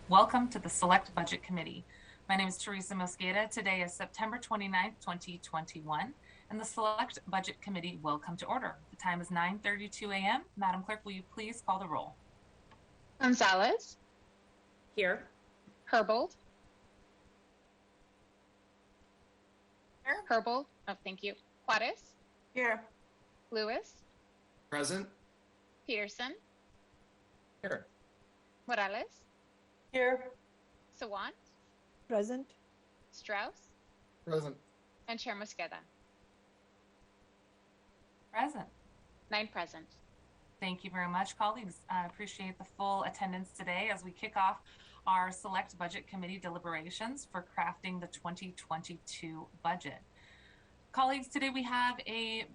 Welcome to the Select Budget Committee. My name is Teresa Mosqueda. Today is September 29th, 2021, and the Select Budget Committee will come to order. The time is 9:32 a.m. Madam Clerk, will you please call the roll? Gonzalez. Here. Herbold. Here. Herbold. Oh, thank you. Juarez. Here. Lewis. Present. Peterson. Here. Morales. Here. Sawant. Present. Strauss. Present. And Chair Mosqueda. Present. 9 present. Thank you very much, colleagues. I appreciate the full attendance today as we kick off our Select Budget Committee deliberations for crafting the 2022 budget. Colleagues, today we have a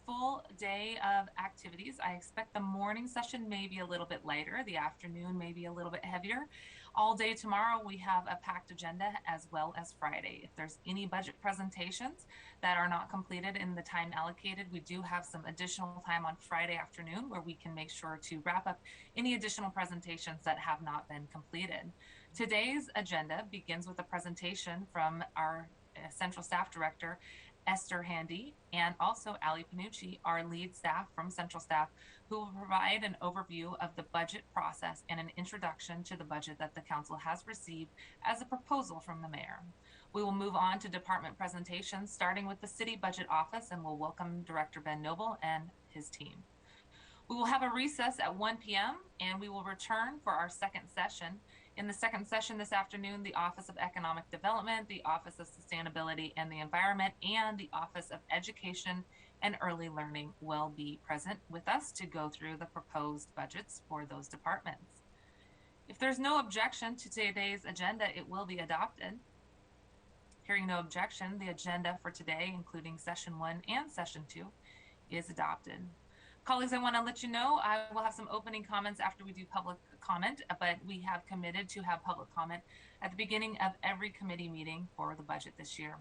full day of activities. I expect the morning session may be a little bit lighter, the afternoon may be a little bit heavier. All day tomorrow we have a packed agenda, as well as Friday. If there's any budget presentations that are not completed in the time allocated, we do have some additional time on Friday afternoon where we can make sure to wrap up any additional presentations that have not been completed. Today's agenda begins with a presentation from our Central Staff Director, Esther Handy, and also Ali Panucci, our lead staff from Central Staff, who will provide an overview of the budget process and an introduction to the budget that the Council has received as a proposal from the Mayor. We will move on to department presentations, starting with the City Budget Office, and we'll welcome Director Ben Noble and his team. We will have a recess at 1 p.m. and we will return for our second session. In the second session this afternoon, the Office of Economic Development, the Office of Sustainability and the Environment, and the Office of Education and Early Learning will be present with us to go through the proposed budgets for those departments. If there's no objection to today's agenda, it will be adopted. Hearing no objection, the agenda for today, including session 1 and session 2, is adopted. Colleagues, I want to let you know I will have some opening comments after we do public comment, but we have committed to have public comment at the beginning of every committee meeting for the budget this year.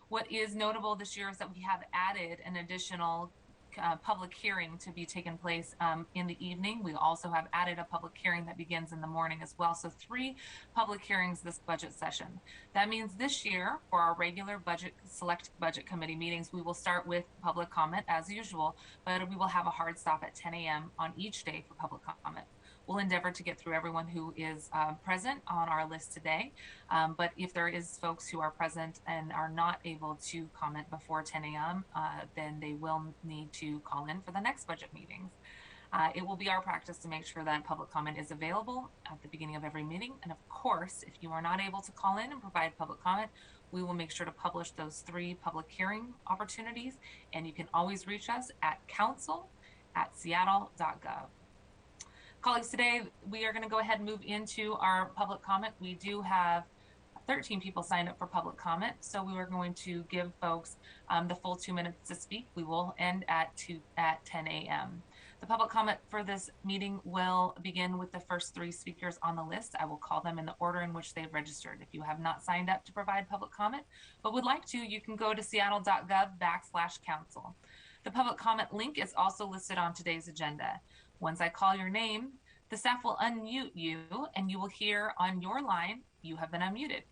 What is notable this year is that we have added an additional public hearing to be taken place in the evening. We also have added a public hearing that begins in the morning as well. So 3 public hearings this budget session. That means this year, for our regular select budget committee meetings, we will start with public comment as usual, but we will have a hard stop at 10 a.m. on each day for public comment. We'll endeavor to get through everyone who is present on our list today. But if there is folks who are present and are not able to comment before 10 a.m., then they will need to call in for the next budget meetings. It will be our practice to make sure that public comment is available at the beginning of every meeting. And of course, if you are not able to call in and provide public comment, we will make sure to publish those 3 public hearing opportunities. And you can always reach us at council@seattle.gov. Colleagues, today we are going to go ahead and move into our public comment. We do have 13 people signed up for public comment, so we are going to give folks the full 2 minutes to speak. We will end at 10 a.m. The public comment for this meeting will begin with the first 3 speakers on the list. I will call them in the order in which they've registered. If you have not signed up to provide public comment, but would like to, you can go to seattle.gov/council. The public comment link is also listed on today's agenda. Once I call your name, the staff will unmute you and you will hear on your line, you have been unmuted.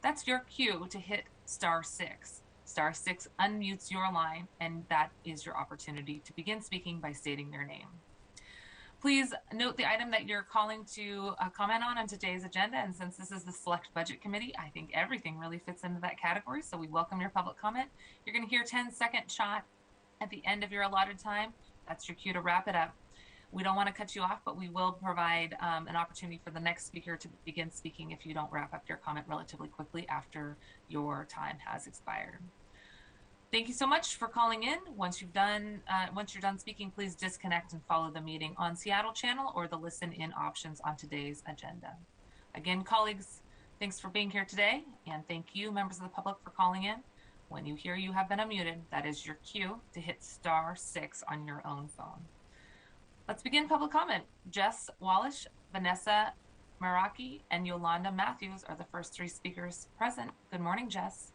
That's your cue to hit *6. *6 unmutes your line, and that is your opportunity to begin speaking by stating your name. Please note the item that you're calling to comment on today's agenda, and since this is the Select Budget Committee, I think everything really fits into that category, so we welcome your public comment. You're going to hear a 10-second shot at the end of your allotted time. That's your cue to wrap it up. We don't want to cut you off, but we will provide an opportunity for the next speaker to begin speaking if you don't wrap up your comment relatively quickly after your time has expired. Thank you so much for calling in. Once you're done speaking, please disconnect and follow the meeting on Seattle channel or the listen in options on today's agenda. Again, colleagues, thanks for being here today, and thank you, members of the public, for calling in. When you hear you have been unmuted, that is your cue to hit *6 on your own phone. Let's begin public comment. Jess Wallish, Vanessa Meraki, and Yolanda Matthews are the first 3 speakers present. Good morning, Jess.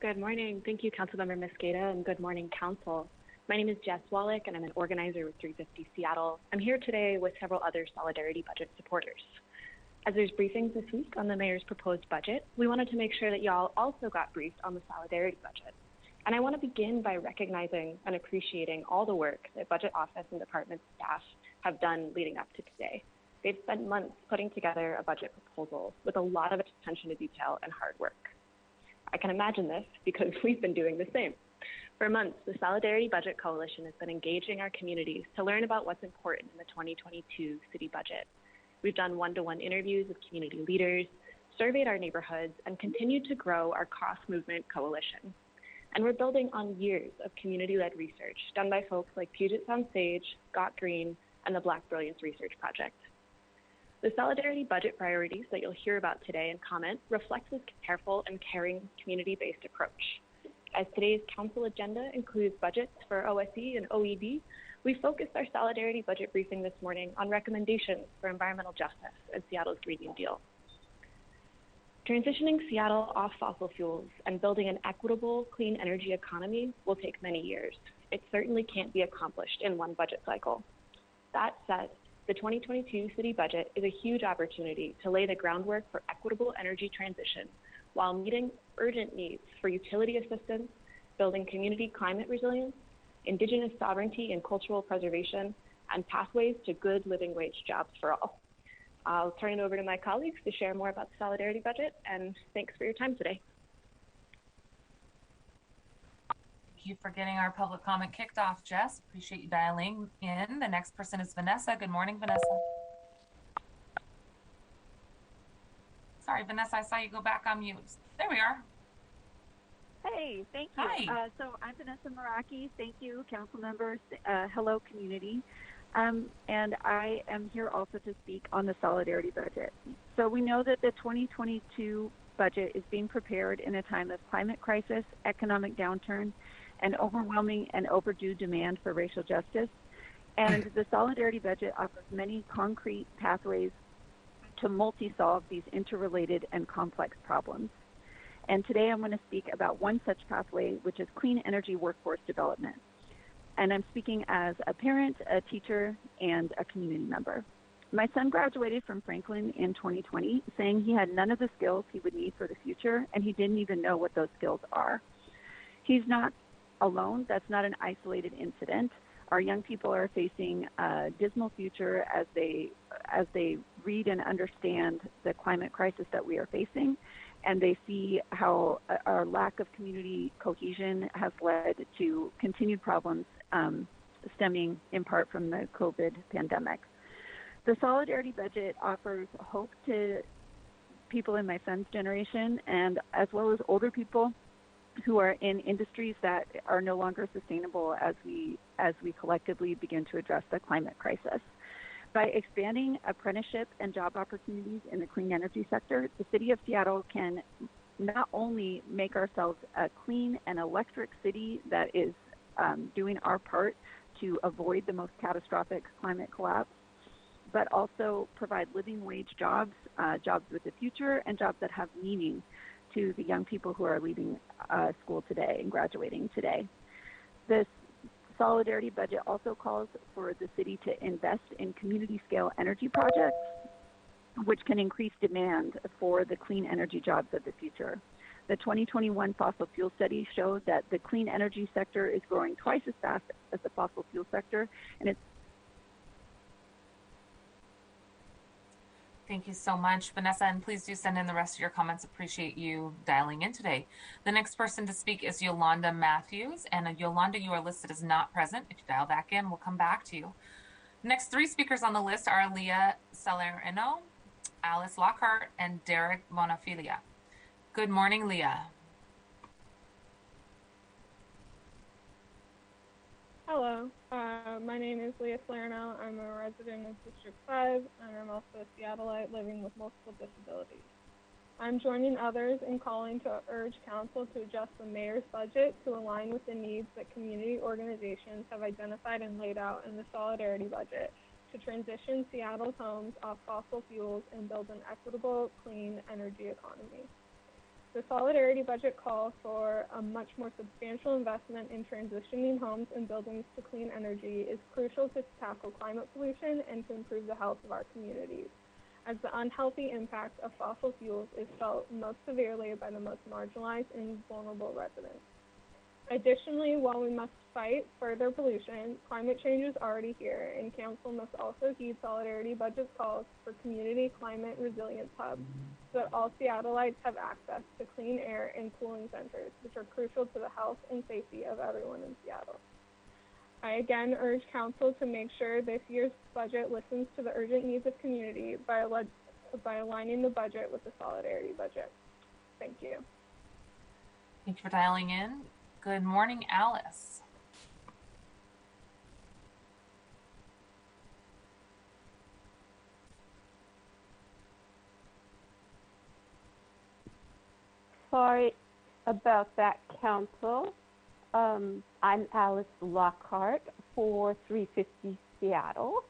Good morning. Thank you, Councilmember Mosqueda, and good morning, Council. My name is Jess Wallach, and I'm an organizer with 350 Seattle. I'm here today with several other Solidarity Budget supporters. As there's briefings this week on the mayor's proposed budget, we wanted to make sure that y'all also got briefed on the solidarity budget. And I want to begin by recognizing and appreciating all the work that budget office and department staff have done leading up to today. They've spent months putting together a budget proposal with a lot of attention to detail and hard work. I can imagine this because we've been doing the same. For months, the Solidarity Budget Coalition has been engaging our communities to learn about what's important in the 2022 city budget. We've done one-to-one interviews with community leaders, surveyed our neighborhoods, and continued to grow our cross movement coalition. And we're building on years of community-led research done by folks like Puget Sound Sage, Scott Green, and the Black Brilliance Research Project. The Solidarity budget priorities that you'll hear about today and comment reflect this careful and caring community-based approach. As today's council agenda includes budgets for OSE and OED, we focused our Solidarity budget briefing this morning on recommendations for environmental justice and Seattle's Green New Deal. Transitioning Seattle off fossil fuels and building an equitable, clean energy economy will take many years. It certainly can't be accomplished in one budget cycle. That said, the 2022 city budget is a huge opportunity to lay the groundwork for equitable energy transition while meeting urgent needs for utility assistance, building community climate resilience, Indigenous sovereignty and cultural preservation, and pathways to good living wage jobs for all. I'll turn it over to my colleagues to share more about the Solidarity budget, and thanks for your time today. Thank you for getting our public comment kicked off, Jess. Appreciate you dialing in. The next person is Vanessa. Good morning, Vanessa. Sorry, Vanessa, I saw you go back on mute. There we are. Hey, thank you. Hi. So I'm Vanessa Meraki. Thank you, council members. Hello, community. And I am here also to speak on the Solidarity budget. So we know that the 2022 budget is being prepared in a time of climate crisis, economic downturn, and overwhelming and overdue demand for racial justice. And the Solidarity budget offers many concrete pathways to multi-solve these interrelated and complex problems. And today I'm going to speak about one such pathway, which is clean energy workforce development. And I'm speaking as a parent, a teacher, and a community member. My son graduated from Franklin in 2020, saying he had none of the skills he would need for the future, and he didn't even know what those skills are. He's not alone. That's not an isolated incident. Our young people are facing a dismal future as they read and understand the climate crisis that we are facing, and they see how our lack of community cohesion has led to continued problems stemming in part from the COVID pandemic. The Solidarity budget offers hope to people in my son's generation, and as well as older people who are in industries that are no longer sustainable as we collectively begin to address the climate crisis. By expanding apprenticeship and job opportunities in the clean energy sector, the city of Seattle can not only make ourselves a clean and electric city that is doing our part to avoid the most catastrophic climate collapse, but also provide living wage jobs, jobs with the future, and jobs that have meaning to the young people who are leaving school today and graduating today. This Solidarity budget also calls for the city to invest in community-scale energy projects, which can increase demand for the clean energy jobs of the future. The 2021 fossil fuel study showed that the clean energy sector is growing twice as fast as the fossil fuel sector, and it's Thank you so much, Vanessa, and please do send in the rest of your comments. Appreciate you dialing in today. The next person to speak is Yolanda Matthews, and Yolanda, you are listed as not present. If you dial back in, we'll come back to you. Next three speakers on the list are Leah Salerno, Alice Lockhart, and Derek Bonafilia. Good morning, Leah. Hello, my name is Leah Salerno. I'm a resident of District 5, and I'm also a Seattleite living with multiple disabilities. I'm joining others in calling to urge Council to adjust the Mayor's budget to align with the needs that community organizations have identified and laid out in the Solidarity budget to transition Seattle's homes off fossil fuels and build an equitable, clean energy economy. The Solidarity budget calls for a much more substantial investment in transitioning homes and buildings to clean energy is crucial to tackle climate pollution and to improve the health of our communities. as the unhealthy impact of fossil fuels is felt most severely by the most marginalized and vulnerable residents. Additionally, while we must fight further pollution, climate change is already here, and Council must also heed Solidarity Budget's calls for community climate resilience hubs so that all Seattleites have access to clean air and cooling centers, which are crucial to the health and safety of everyone in Seattle. I again urge Council to make sure this year's budget listens to the urgent needs of community by aligning the budget with the Solidarity Budget. Thank you. Thank you for dialing in. Good morning, Alice. Sorry about that, Council. I'm Alice Lockhart for 350 Seattle,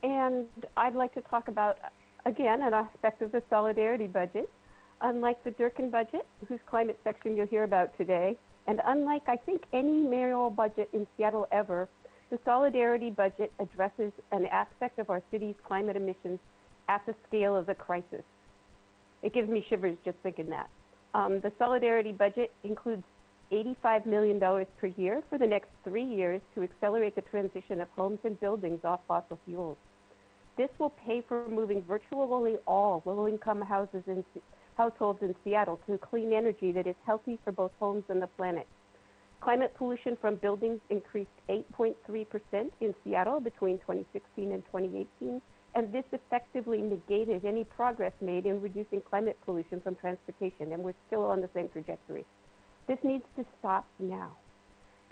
and I'd like to talk about, again, an aspect of the Solidarity Budget. Unlike the Durkin budget, whose climate section you'll hear about today, and unlike, I think, any mayoral budget in Seattle ever, the Solidarity Budget addresses an aspect of our city's climate emissions at the scale of the crisis. It gives me shivers just thinking that. The Solidarity Budget includes $85 million per year for the next 3 years to accelerate the transition of homes and buildings off fossil fuels. This will pay for moving virtually all low-income households in Seattle to clean energy that is healthy for both homes and the planet. Climate pollution from buildings increased 8.3% in Seattle between 2016 and 2018, and this effectively negated any progress made in reducing climate pollution from transportation, and we're still on the same trajectory. This needs to stop now.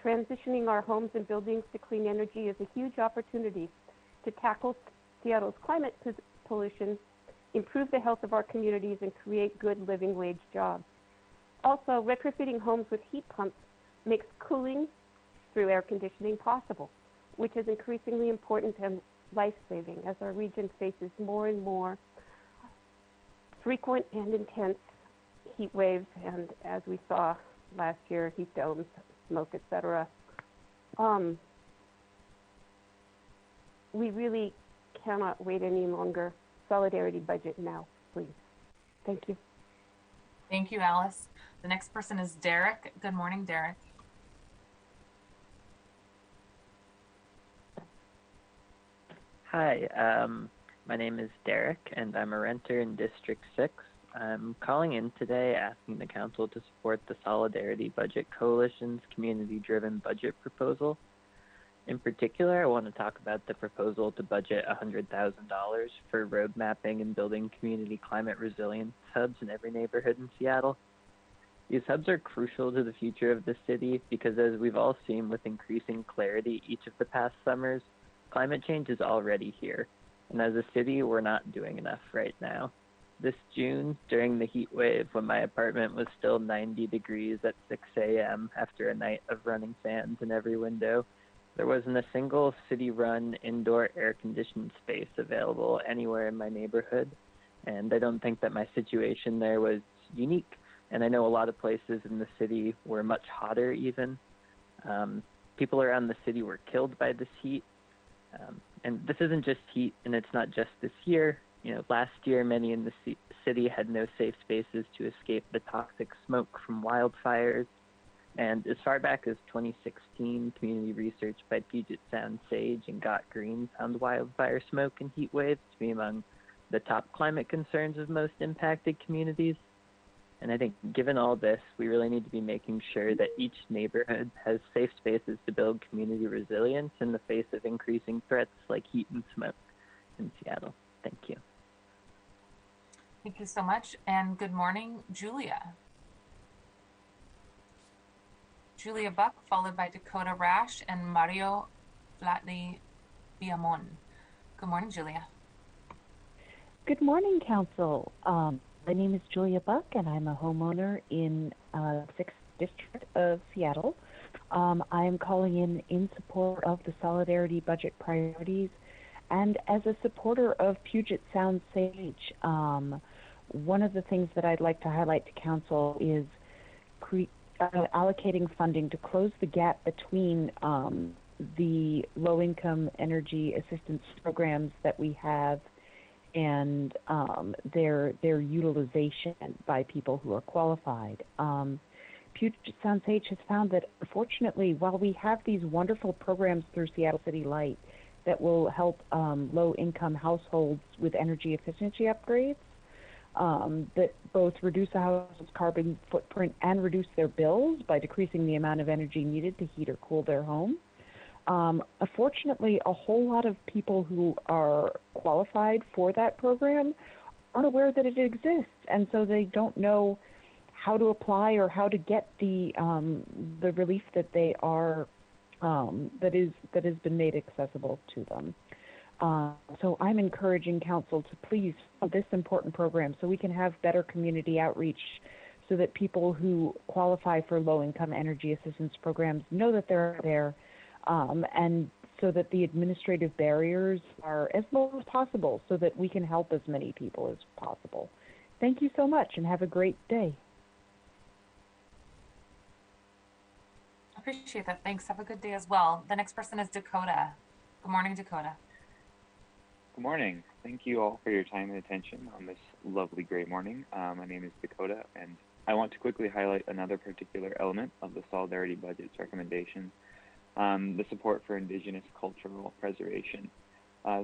Transitioning our homes and buildings to clean energy is a huge opportunity to tackle Seattle's climate pollution, improve the health of our communities, and create good living wage jobs. Also, retrofitting homes with heat pumps makes cooling through air conditioning possible, which is increasingly important and life-saving as our region faces more and more frequent and intense heat waves, and as we saw last year, heat domes, smoke, etc. We really cannot wait any longer. Solidarity Budget now, please. Thank you. Thank you, Alice. The next person is Derek. Good morning, Derek. Hi, my name is Derek, and I'm a renter in District 6. I'm calling in today asking the Council to support the Solidarity Budget Coalition's community-driven budget proposal. In particular, I want to talk about the proposal to budget $100,000 for road mapping and building community climate resilience hubs in every neighborhood in Seattle. These hubs are crucial to the future of the city because, as we've all seen with increasing clarity each of the past summers, climate change is already here, and as a city, we're not doing enough right now. This June, during the heat wave, when my apartment was still 90 degrees at 6 a.m. after a night of running fans in every window, there wasn't a single city-run indoor air-conditioned space available anywhere in my neighborhood, and I don't think that my situation there was unique. And I know a lot of places in the city were much hotter even. People around the city were killed by this heat. And this isn't just heat, and it's not just this year. You know, last year, many in the city had no safe spaces to escape the toxic smoke from wildfires. And as far back as 2016, community research by Puget Sound Sage and Got Green found wildfire smoke and heat waves to be among the top climate concerns of most impacted communities. And I think given all this, we really need to be making sure that each neighborhood has safe spaces to build community resilience in the face of increasing threats like heat and smoke in Seattle. Thank you. Thank you so much. And good morning, Julia. Julia Buck, followed by Dakota Rash and Mario Flatley Biamon. Good morning, Julia. Good morning, Council. My name is Julia Buck, and I'm a homeowner in 6th District of Seattle. I am calling in support of the Solidarity Budget priorities, and as a supporter of Puget Sound Sage. One of the things that I'd like to highlight to Council is allocating funding to close the gap between the low-income energy assistance programs that we have and their utilization by people who are qualified. Puget Sound Sage has found that, unfortunately, while we have these wonderful programs through Seattle City Light that will help low-income households with energy efficiency upgrades, that both reduce a household's carbon footprint and reduce their bills by decreasing the amount of energy needed to heat or cool their home. Unfortunately, a whole lot of people who are qualified for that program aren't aware that it exists, and so they don't know how to apply or how to get the relief that they are that has been made accessible to them. So I'm encouraging council to please fund this important program so we can have better community outreach so that people who qualify for low-income energy assistance programs know that they're there, and so that the administrative barriers are as low as possible so that we can help as many people as possible. Thank you so much and have a great day. Appreciate that. Thanks. Have a good day as well. The next person is Dakota. Good morning, Dakota. Good morning. Thank you all for your time and attention on this lovely great morning. My name is Dakota, and I want to quickly highlight another particular element of the Solidarity Budget's recommendation, the support for Indigenous cultural preservation.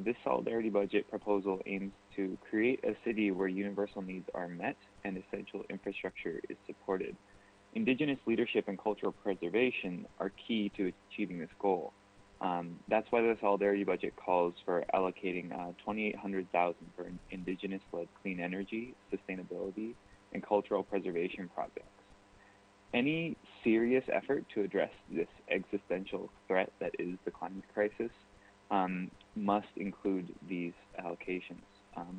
This Solidarity Budget proposal aims to create a city where universal needs are met and essential infrastructure is supported. Indigenous leadership and cultural preservation are key to achieving this goal. That's why the Solidarity Budget calls for allocating $2,800,000 for Indigenous-led clean energy, sustainability, and cultural preservation projects. Any serious effort to address this existential threat that is the climate crisis must include these allocations.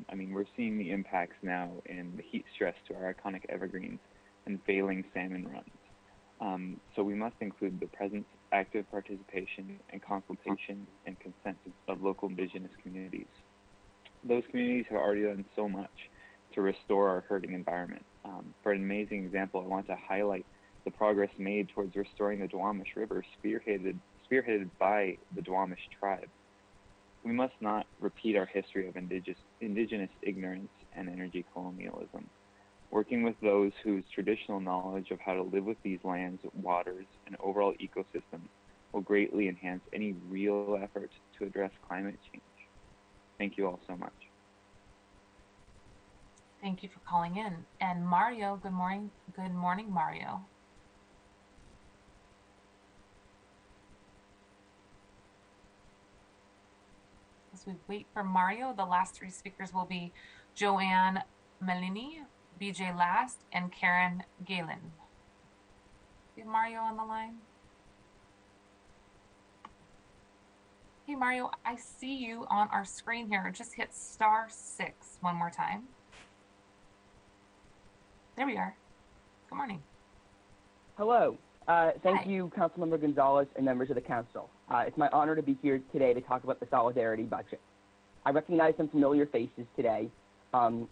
I mean, we're seeing the impacts now in the heat stress to our iconic evergreens and failing salmon runs. So we must include the presence, active participation, and consultation and consent of local Indigenous communities. Those communities have already done so much to restore our hurting environment. For an amazing example, I want to highlight the progress made towards restoring the Duwamish River, spearheaded by the Duwamish tribe. We must not repeat our history of indigenous ignorance and energy colonialism. Working with those whose traditional knowledge of how to live with these lands, waters, and overall ecosystems will greatly enhance any real effort to address climate change. Thank you all so much. Thank you for calling in. And Mario, good morning. Good morning, Mario. As we wait for Mario, the last three speakers will be Joanne Melini, BJ Last, and Karen Galen. Is Mario on the line? Hey Mario, I see you on our screen here. Just hit *6 one more time. There we are. Good morning. Hello. Thank you, Councilmember Gonzalez and members of the council. It's my honor to be here today to talk about the Solidarity Budget. I recognize some familiar faces today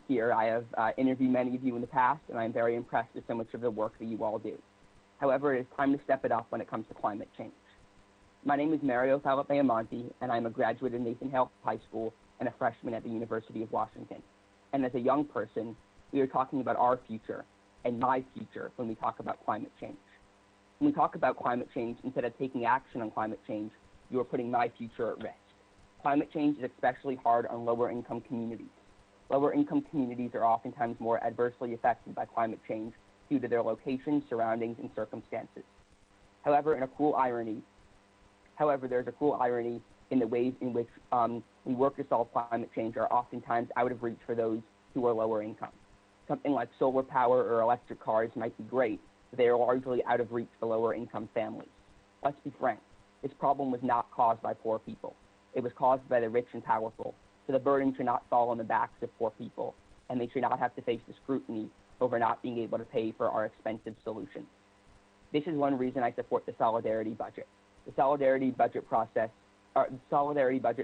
here. I have interviewed many of you in the past, and I'm very impressed with so much of the work that you all do. However, it is time to step it up when it comes to climate change. My name is Mario Falapeamonte, and I'm a graduate of Nathan Hale High School and a freshman at the University of Washington. And as a young person, we are talking about our future and my future when we talk about climate change. When we talk about climate change, instead of taking action on climate change, you are putting my future at risk. Climate change is especially hard on lower-income communities. Lower-income communities are oftentimes more adversely affected by climate change due to their location, surroundings, and circumstances. However, there's a cruel irony in the ways in which we work to solve climate change are oftentimes out of reach for those who are lower income. Something like solar power or electric cars might be great, but they are largely out of reach for lower income families. Let's be frank, this problem was not caused by poor people. It was caused by the rich and powerful, so the burden should not fall on the backs of poor people, and they should not have to face the scrutiny over not being able to pay for our expensive solutions. This is one reason I support the Solidarity Budget. The Solidarity Budget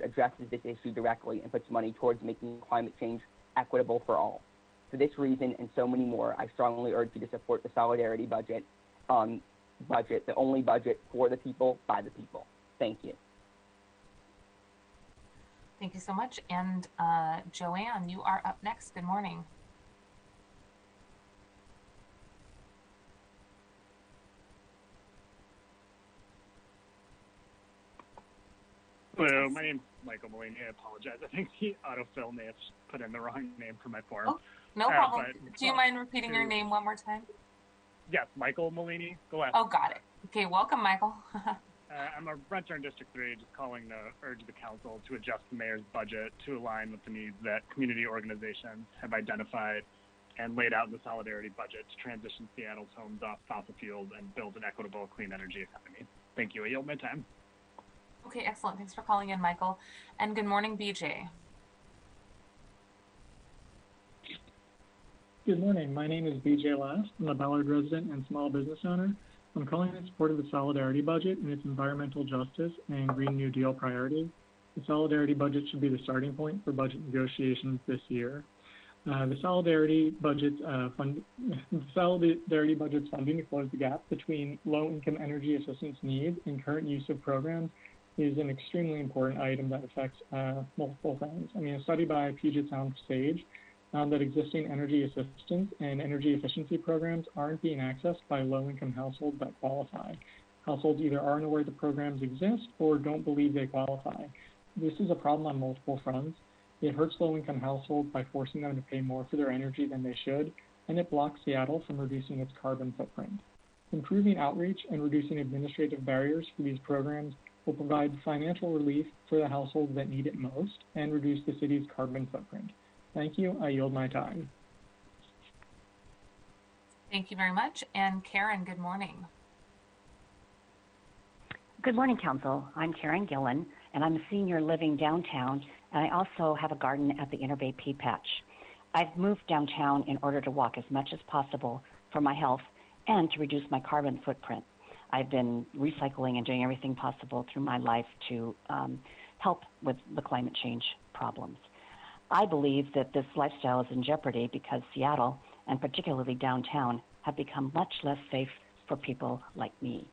addresses this issue directly and puts money towards making climate change equitable for all. For this reason and so many more, I strongly urge you to support the Solidarity Budget, the only budget for the people, by the people. Thank you. Thank you so much. And Joanne, you are up next. Good morning. Hello, my name's Michael Mulaney. I apologize. I think the autofill may have put in the wrong name for my form. Oh, no problem. Do you mind repeating your name one more time? Yes, Michael Mulaney. Go ahead. Oh, got it. Okay, welcome, Michael. I'm a renter in District 3, just calling to urge the council to adjust the mayor's budget to align with the needs that community organizations have identified and laid out in the solidarity budget to transition Seattle's homes off fossil fuels and build an equitable, clean energy economy. Thank you. I yield my time. Okay, excellent. Thanks for calling in, Michael. And good morning, BJ. Good morning. My name is BJ Last. I'm a Ballard resident and small business owner. I'm calling in support of the Solidarity budget and its environmental justice and Green New Deal priorities. The Solidarity budget should be the starting point for budget negotiations this year. The Solidarity budget's funding to close the gap between low-income energy assistance needs and current use of programs is an extremely important item that affects multiple things. I mean, a study by Puget Sound Sage found that existing energy assistance and energy efficiency programs aren't being accessed by low-income households that qualify. Households either aren't aware the programs exist or don't believe they qualify. This is a problem on multiple fronts. It hurts low-income households by forcing them to pay more for their energy than they should, and it blocks Seattle from reducing its carbon footprint. Improving outreach and reducing administrative barriers for these programs will provide financial relief for the households that need it most and reduce the city's carbon footprint. Thank you. I yield my time. Thank you very much. And Karen, good morning. Good morning, Council. I'm Karen Gillen, and I'm a senior living downtown, and I also have a garden at the Inner Bay Pea Patch. I've moved downtown in order to walk as much as possible for my health and to reduce my carbon footprint. I've been recycling and doing everything possible through my life to help with the climate change problems. I believe that this lifestyle is in jeopardy because Seattle, and particularly downtown, have become much less safe for people like me.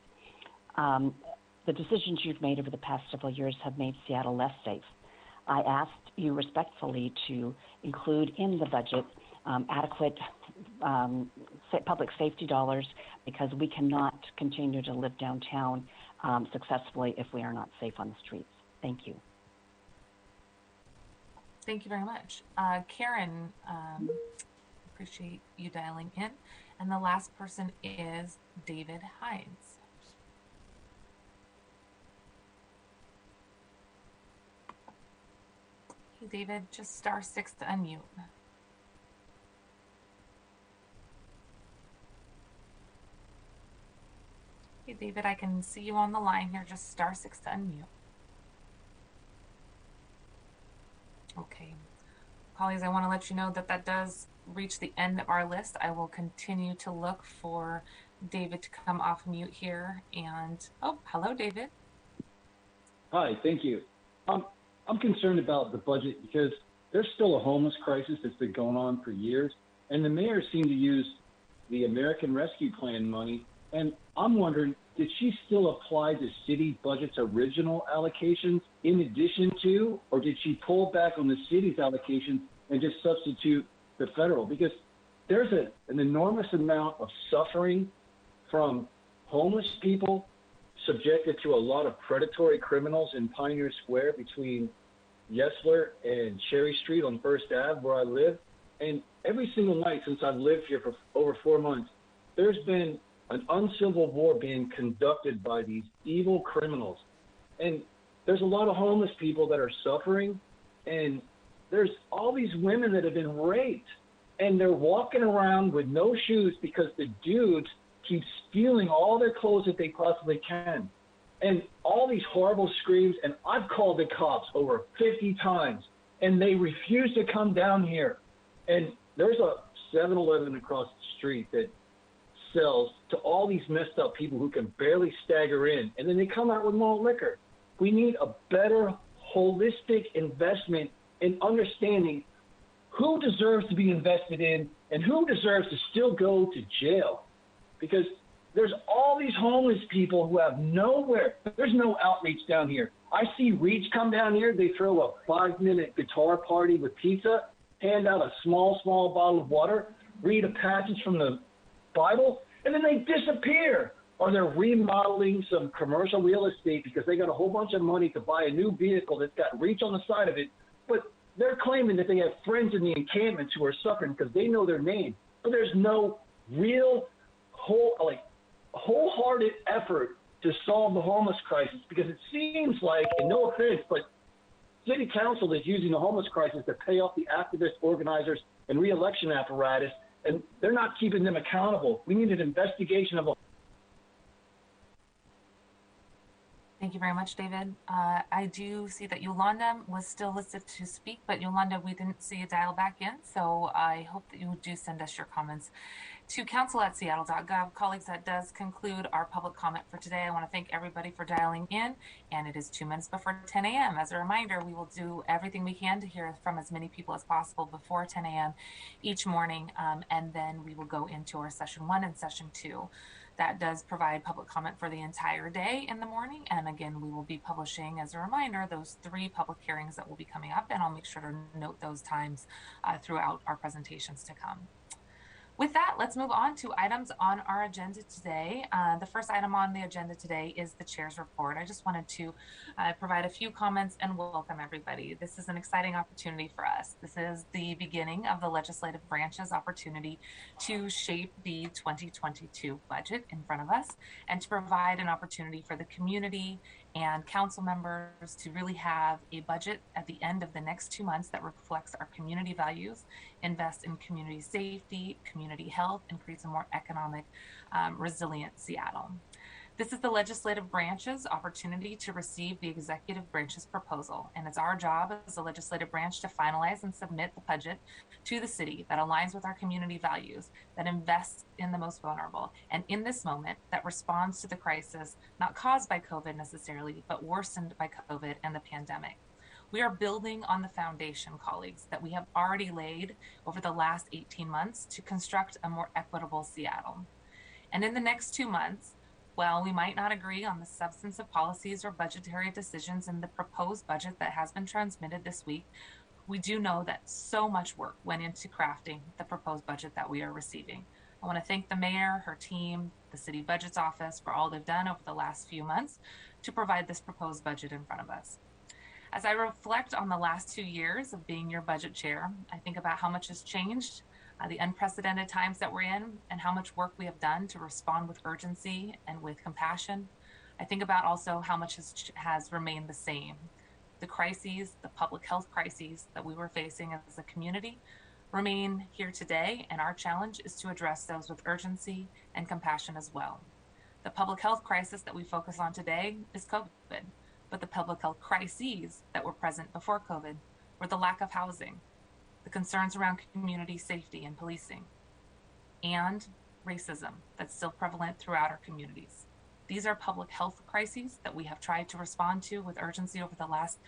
The decisions you've made over the past several years have made Seattle less safe. I asked you respectfully to include in the budget adequate public safety dollars because we cannot continue to live downtown successfully if we are not safe on the streets. Thank you. Thank you very much. Karen, appreciate you dialing in. And the last person is David Hines. Hey, David, just *6 to unmute. Hey, David, I can see you on the line here. Just *6 to unmute. Okay. Colleagues, I want to let you know that that does reach the end of our list. I will continue to look for David to come off mute here. And, oh, hello, David. Hi, thank you. I'm concerned about the budget because there's still a homeless crisis that's been going on for years, and the mayor seemed to use the American Rescue Plan money, and I'm wondering, did she still apply the city budget's original allocations in addition to, or did she pull back on the city's allocations and just substitute the federal? Because there's an enormous amount of suffering from homeless people subjected to a lot of predatory criminals in Pioneer Square between Yesler and Cherry Street on First Ave where I live. And every single night since I've lived here for over 4 months, there's been an uncivil war being conducted by these evil criminals. And there's a lot of homeless people that are suffering, and there's all these women that have been raped, and they're walking around with no shoes because the dudes keep stealing all their clothes that they possibly can. And all these horrible screams, and I've called the cops over 50 times, and they refuse to come down here. And there's a 7-Eleven across the street that sells to all these messed up people who can barely stagger in, and then they come out with malt liquor. We need a better holistic investment in understanding who deserves to be invested in and who deserves to still go to jail. Because there's all these homeless people who have nowhere. There's no outreach down here. I see Reach come down here. They throw a 5-minute guitar party with pizza, hand out a small bottle of water, read a passage from the Bible, and then they disappear. Or they're remodeling some commercial real estate because they got a whole bunch of money to buy a new vehicle that's got Reach on the side of it. But they're claiming that they have friends in the encampments who are suffering because they know their name. But there's no real wholehearted effort to solve the homeless crisis, because it seems like, and no offense, but city council is using the homeless crisis to pay off the activist organizers and re-election apparatus, and they're not keeping them accountable. We need an investigation of Thank you very much, David. I do see that Yolanda was still listed to speak, but Yolanda, we didn't see you dial back in, so I hope that you do send us your comments to council@seattle.gov. Colleagues, that does conclude our public comment for today. I want to thank everybody for dialing in, and it is 2 minutes before 10 a.m. As a reminder, we will do everything we can to hear from as many people as possible before 10 a.m. each morning, and then we will go into our session 1 and session 2. That does provide public comment for the entire day in the morning. And again, we will be publishing, as a reminder, those 3 public hearings that will be coming up, and I'll make sure to note those times throughout our presentations to come. With that, let's move on to items on our agenda today. The first item on the agenda today is the chair's report. I just wanted to provide a few comments and welcome everybody. This is an exciting opportunity for us. This is the beginning of the legislative branch's opportunity to shape the 2022 budget in front of us and to provide an opportunity for the community and council members to really have a budget at the end of the next 2 months that reflects our community values, invest in community safety, community health, and creates a more economic, resilient Seattle. This is the legislative branch's opportunity to receive the executive branch's proposal, and it's our job as a legislative branch to finalize and submit the budget to the city that aligns with our community values, that invests in the most vulnerable, and in this moment, that responds to the crisis not caused by COVID necessarily, but worsened by COVID and the pandemic. We are building on the foundation, colleagues, that we have already laid over the last 18 months to construct a more equitable Seattle. And in the next 2 months, while we might not agree on the substance of policies or budgetary decisions in the proposed budget that has been transmitted this week, we do know that so much work went into crafting the proposed budget that we are receiving. I want to thank the mayor, her team, the city budget's office for all they've done over the last few months to provide this proposed budget in front of us. As I reflect on the last 2 years of being your budget chair, I think about how much has changed, the unprecedented times that we're in, and how much work we have done to respond with urgency and with compassion. I think about also how much has remained the same. The crises, the public health crises that we were facing as a community remain here today, and our challenge is to address those with urgency and compassion as well. The public health crisis that we focus on today is COVID, but the public health crises that were present before COVID were the lack of housing, the concerns around community safety and policing, and racism that's still prevalent throughout our communities. These are public health crises that we have tried to respond to with urgency over the last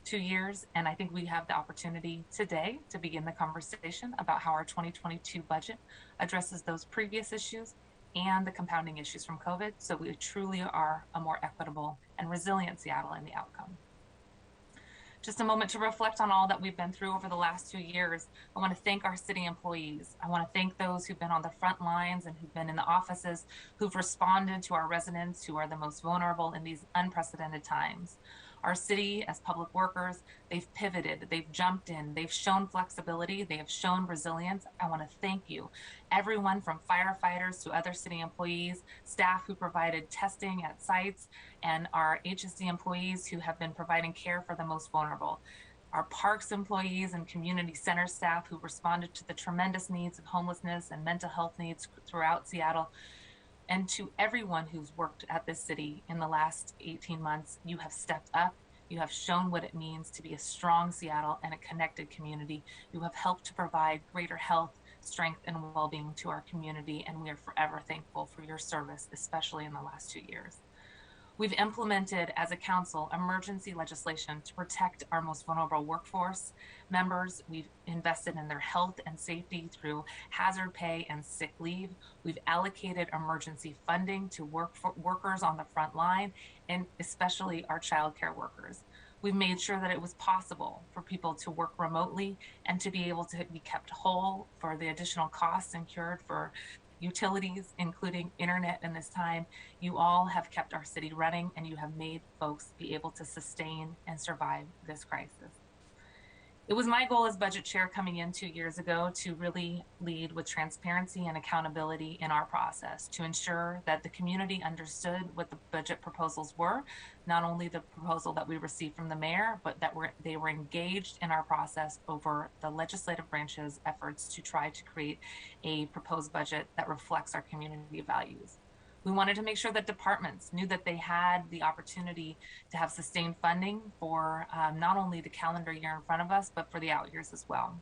2 years, and I think we have the opportunity today to begin the conversation about how our 2022 budget addresses those previous issues and the compounding issues from COVID, so we truly are a more equitable and resilient Seattle in the outcome. Just a moment to reflect on all that we've been through over the last 2 years. I want to thank our city employees. I want to thank those who've been on the front lines and who've been in the offices, who've responded to our residents who are the most vulnerable in these unprecedented times. Our city, as public workers, they've pivoted, they've jumped in, they've shown flexibility, they have shown resilience. I want to thank you. Everyone from firefighters to other city employees, staff who provided testing at sites, and our HSC employees who have been providing care for the most vulnerable. Our parks employees and community center staff who responded to the tremendous needs of homelessness and mental health needs throughout Seattle. And to everyone who's worked at this city in the last 18 months, you have stepped up. You have shown what it means to be a strong Seattle and a connected community. You have helped to provide greater health, strength, and well-being to our community, and we are forever thankful for your service, especially in the last 2 years. We've implemented as a council emergency legislation to protect our most vulnerable workforce members. We've invested in their health and safety through hazard pay and sick leave. We've allocated emergency funding to workers on the front line, and especially our childcare workers. We've made sure that it was possible for people to work remotely and to be able to be kept whole for the additional costs incurred for utilities, including internet in this time. You all have kept our city running, and you have made folks be able to sustain and survive this crisis. It was my goal as budget chair coming in 2 years ago to really lead with transparency and accountability in our process to ensure that the community understood what the budget proposals were, not only the proposal that we received from the mayor, but that they were engaged in our process over the legislative branch's efforts to try to create a proposed budget that reflects our community values. We wanted to make sure that departments knew that they had the opportunity to have sustained funding for not only the calendar year in front of us, but for the out years as well.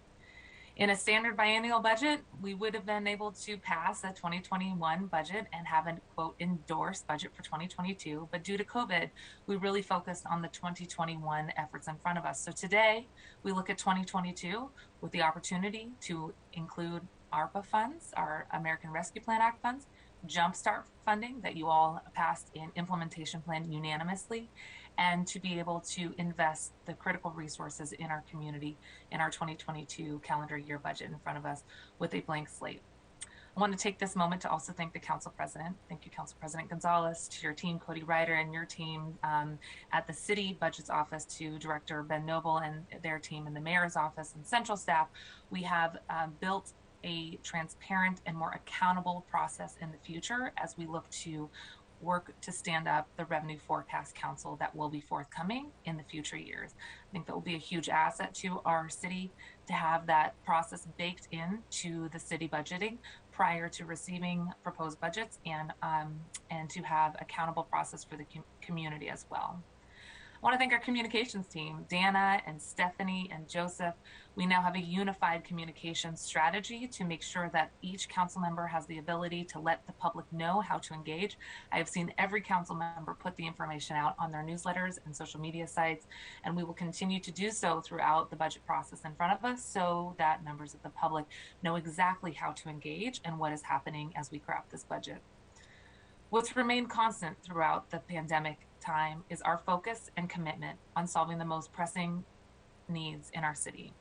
In a standard biennial budget, we would have been able to pass a 2021 budget and have a quote endorsed budget for 2022. But due to COVID, we really focused on the 2021 efforts in front of us. So today we look at 2022 with the opportunity to include ARPA funds, our American Rescue Plan Act funds, Jumpstart funding that you all passed in implementation plan unanimously, and to be able to invest the critical resources in our community in our 2022 calendar year budget in front of us with a blank slate. I want to take this moment to also thank the Council President. Thank you, Council President Gonzalez, to your team, Cody Ryder, and your team at the City Budget's Office, to Director Ben Noble and their team in the Mayor's Office and Central staff. We have built a transparent and more accountable process in the future as we look to work to stand up the Revenue Forecast Council that will be forthcoming in the future years. I think that will be a huge asset to our city to have that process baked into the city budgeting prior to receiving proposed budgets, and to have accountable process for the community as well. I want to thank our communications team, Dana and Stephanie and Joseph. We now have a unified communication strategy to make sure that each council member has the ability to let the public know how to engage. I have seen every council member put the information out on their newsletters and social media sites, and we will continue to do so throughout the budget process in front of us so that members of the public know exactly how to engage and what is happening as we craft this budget. What's remained constant throughout the pandemic time is our focus and commitment on solving the most pressing needs in our city.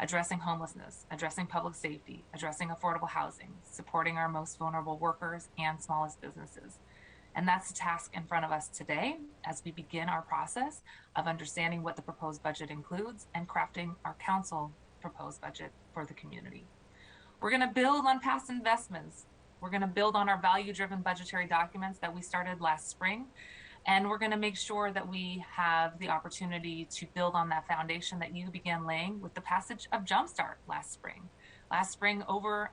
Addressing homelessness, addressing public safety, addressing affordable housing, supporting our most vulnerable workers and smallest businesses. And that's the task in front of us today as we begin our process of understanding what the proposed budget includes and crafting our council proposed budget for the community. We're going to build on past investments. We're going to build on our value-driven budgetary documents that we started last spring. And we're going to make sure that we have the opportunity to build on that foundation that you began laying with the passage of Jumpstart last spring. Last spring, over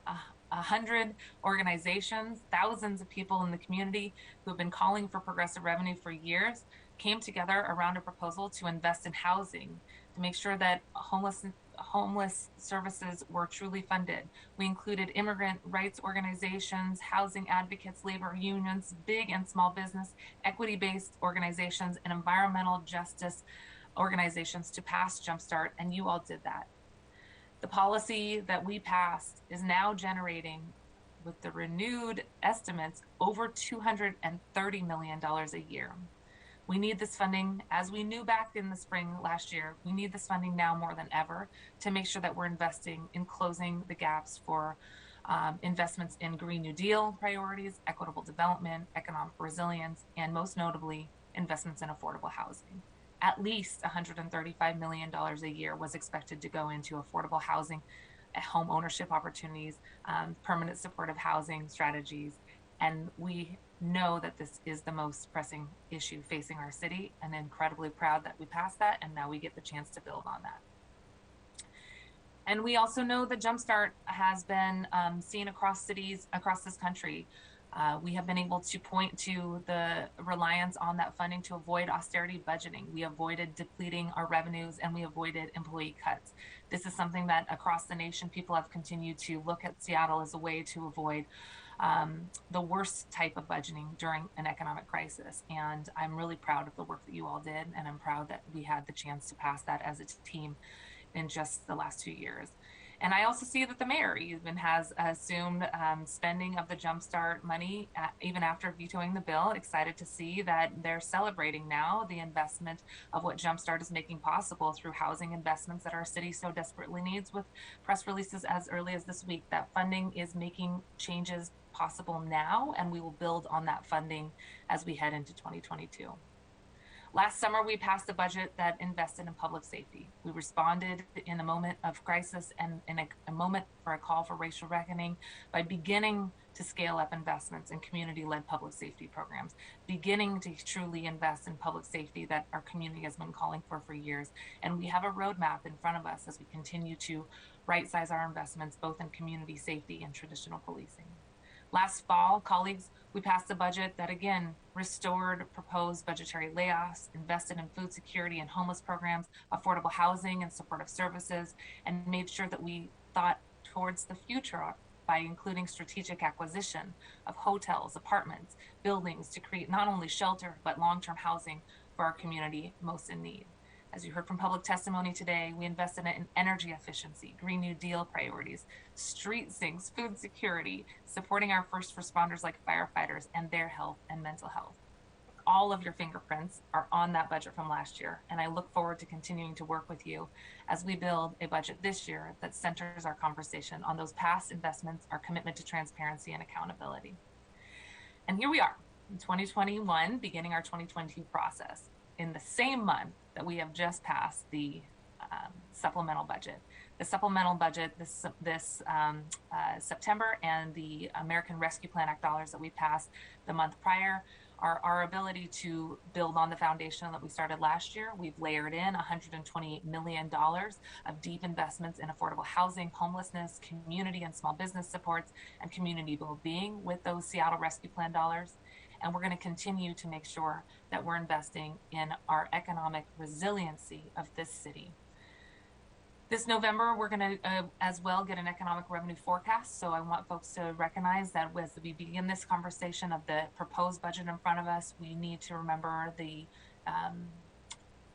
100 organizations, thousands of people in the community who have been calling for progressive revenue for years came together around a proposal to invest in housing, to make sure that homeless services were truly funded. We included immigrant rights organizations, housing advocates, labor unions, big and small business, equity-based organizations, and environmental justice organizations to pass Jumpstart, and you all did that. The policy that we passed is now generating, with the renewed estimates, over $230 million a year. We need this funding, as we knew back in the spring last year, we need this funding now more than ever to make sure that we're investing in closing the gaps for investments in Green New Deal priorities, equitable development, economic resilience, and most notably, investments in affordable housing. At least $135 million a year was expected to go into affordable housing, home ownership opportunities, permanent supportive housing strategies, and we know that this is the most pressing issue facing our city, and incredibly proud that we passed that, and now we get the chance to build on that. And we also know that Jumpstart has been seen across cities across this country. We have been able to point to the reliance on that funding to avoid austerity budgeting. We avoided depleting our revenues, and we avoided employee cuts. This is something that across the nation, people have continued to look at Seattle as a way to avoid the worst type of budgeting during an economic crisis. And I'm really proud of the work that you all did, and I'm proud that we had the chance to pass that as a team in just the last 2 years. And I also see that the mayor even has assumed spending of the Jumpstart money even after vetoing the bill. Excited to see that they're celebrating now the investment of what Jumpstart is making possible through housing investments that our city so desperately needs, with press releases as early as this week that funding is making changes possible now, and we will build on that funding as we head into 2022. Last summer, we passed a budget that invested in public safety. We responded in a moment of crisis and in a moment for a call for racial reckoning by beginning to scale up investments in community-led public safety programs, beginning to truly invest in public safety that our community has been calling for years. And we have a roadmap in front of us as we continue to right-size our investments both in community safety and traditional policing. Last fall, colleagues, we passed a budget that again restored proposed budgetary layoffs, invested in food security and homeless programs, affordable housing and supportive services, and made sure that we thought towards the future by including strategic acquisition of hotels, apartments, buildings to create not only shelter, but long-term housing for our community most in need. As you heard from public testimony today, we invested in energy efficiency, Green New Deal priorities, street sinks, food security, supporting our first responders like firefighters and their health and mental health. All of your fingerprints are on that budget from last year, and I look forward to continuing to work with you as we build a budget this year that centers our conversation on those past investments, our commitment to transparency and accountability. And here we are in 2021, beginning our 2022 process in the same month that we have just passed the supplemental budget. The supplemental budget this September and the American Rescue Plan Act dollars that we passed the month prior are our ability to build on the foundation that we started last year. We've layered in $128 million of deep investments in affordable housing, homelessness, community and small business supports, and community well-being with those Seattle Rescue Plan dollars. And we're going to continue to make sure that we're investing in our economic resiliency of this city. This November, we're going to as well get an economic revenue forecast. So I want folks to recognize that as we begin this conversation of the proposed budget in front of us, we need to remember the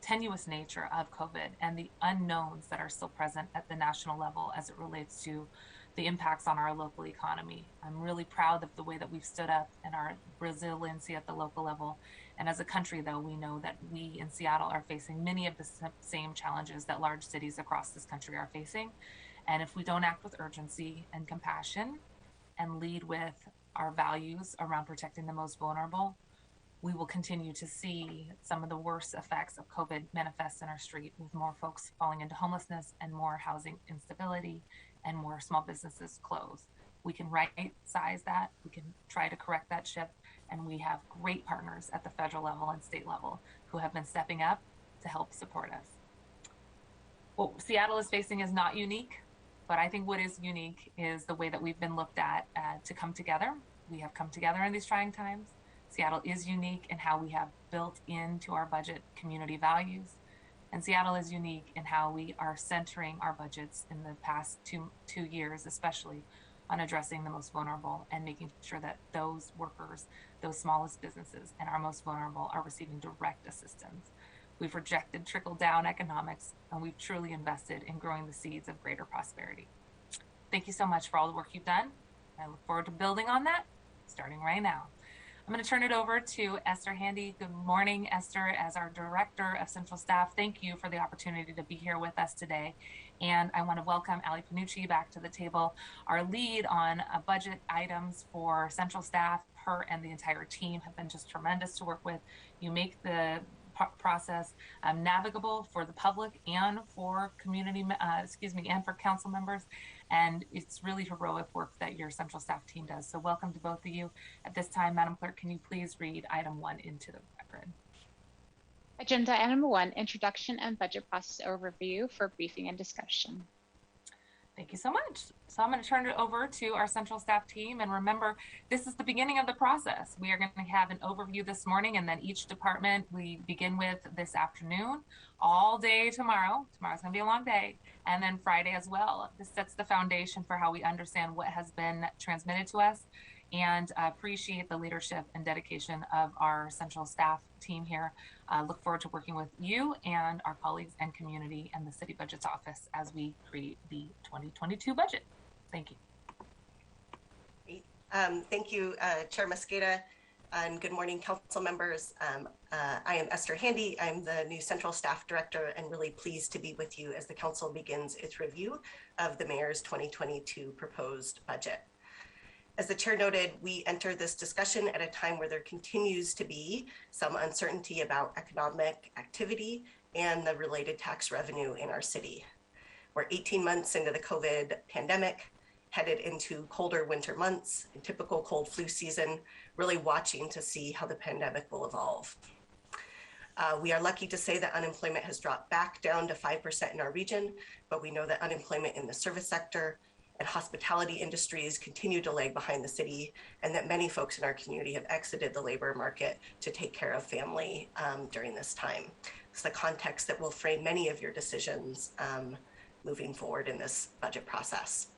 tenuous nature of COVID and the unknowns that are still present at the national level as it relates to the impacts on our local economy. I'm really proud of the way that we've stood up and our resiliency at the local level. And as a country, though, we know that we in Seattle are facing many of the same challenges that large cities across this country are facing. And if we don't act with urgency and compassion and lead with our values around protecting the most vulnerable, we will continue to see some of the worst effects of COVID manifest in our street, with more folks falling into homelessness and more housing instability and more small businesses close. We can right-size that, we can try to correct that ship, and we have great partners at the federal level and state level who have been stepping up to help support us. What Seattle is facing is not unique, but I think what is unique is the way that we've been looked at to come together. We have come together in these trying times. Seattle is unique in how we have built into our budget community values. And Seattle is unique in how we are centering our budgets in the past two years, especially on addressing the most vulnerable and making sure that those workers, those smallest businesses, and our most vulnerable are receiving direct assistance. We've rejected trickle-down economics, and we've truly invested in growing the seeds of greater prosperity. Thank you so much for all the work you've done. I look forward to building on that, starting right now. I'm going to turn it over to Esther Handy. Good morning, Esther, as our Director of Central Staff. Thank you for the opportunity to be here with us today. And I want to welcome Ali Panucci back to the table, our lead on budget items for Central Staff. Her and the entire team have been just tremendous to work with. You make the process navigable for the public and for community, and for council members. And it's really heroic work that your Central Staff team does. So welcome to both of you. At this time, Madam Clerk, can you please read item 1 into the record? Agenda item 1, introduction and budget process overview for briefing and discussion. Thank you so much. So I'm going to turn it over to our Central Staff team. And remember, this is the beginning of the process. We are going to have an overview this morning, and then each department we begin with this afternoon, all day tomorrow. Tomorrow's going to be a long day. And then Friday as well. This sets the foundation for how we understand what has been transmitted to us and appreciate the leadership and dedication of our central staff team here. Look forward to working with you and our colleagues and community and the City Budget's office as we create the 2022 budget. Thank you. Thank you, Chair Mosqueda, and good morning, council members. I am Esther Handy. I'm the new Central Staff Director and really pleased to be with you as the council begins its review of the Mayor's 2022 proposed budget. As the chair noted, we enter this discussion at a time where there continues to be some uncertainty about economic activity and the related tax revenue in our city. We're 18 months into the COVID pandemic, headed into colder winter months, a typical cold flu season, really watching to see how the pandemic will evolve. We are lucky to say that unemployment has dropped back down to 5% in our region, but we know that unemployment in the service sector and hospitality industries continue to lag behind the city, and that many folks in our community have exited the labor market to take care of family during this time. It's the context that will frame many of your decisions moving forward in this budget process.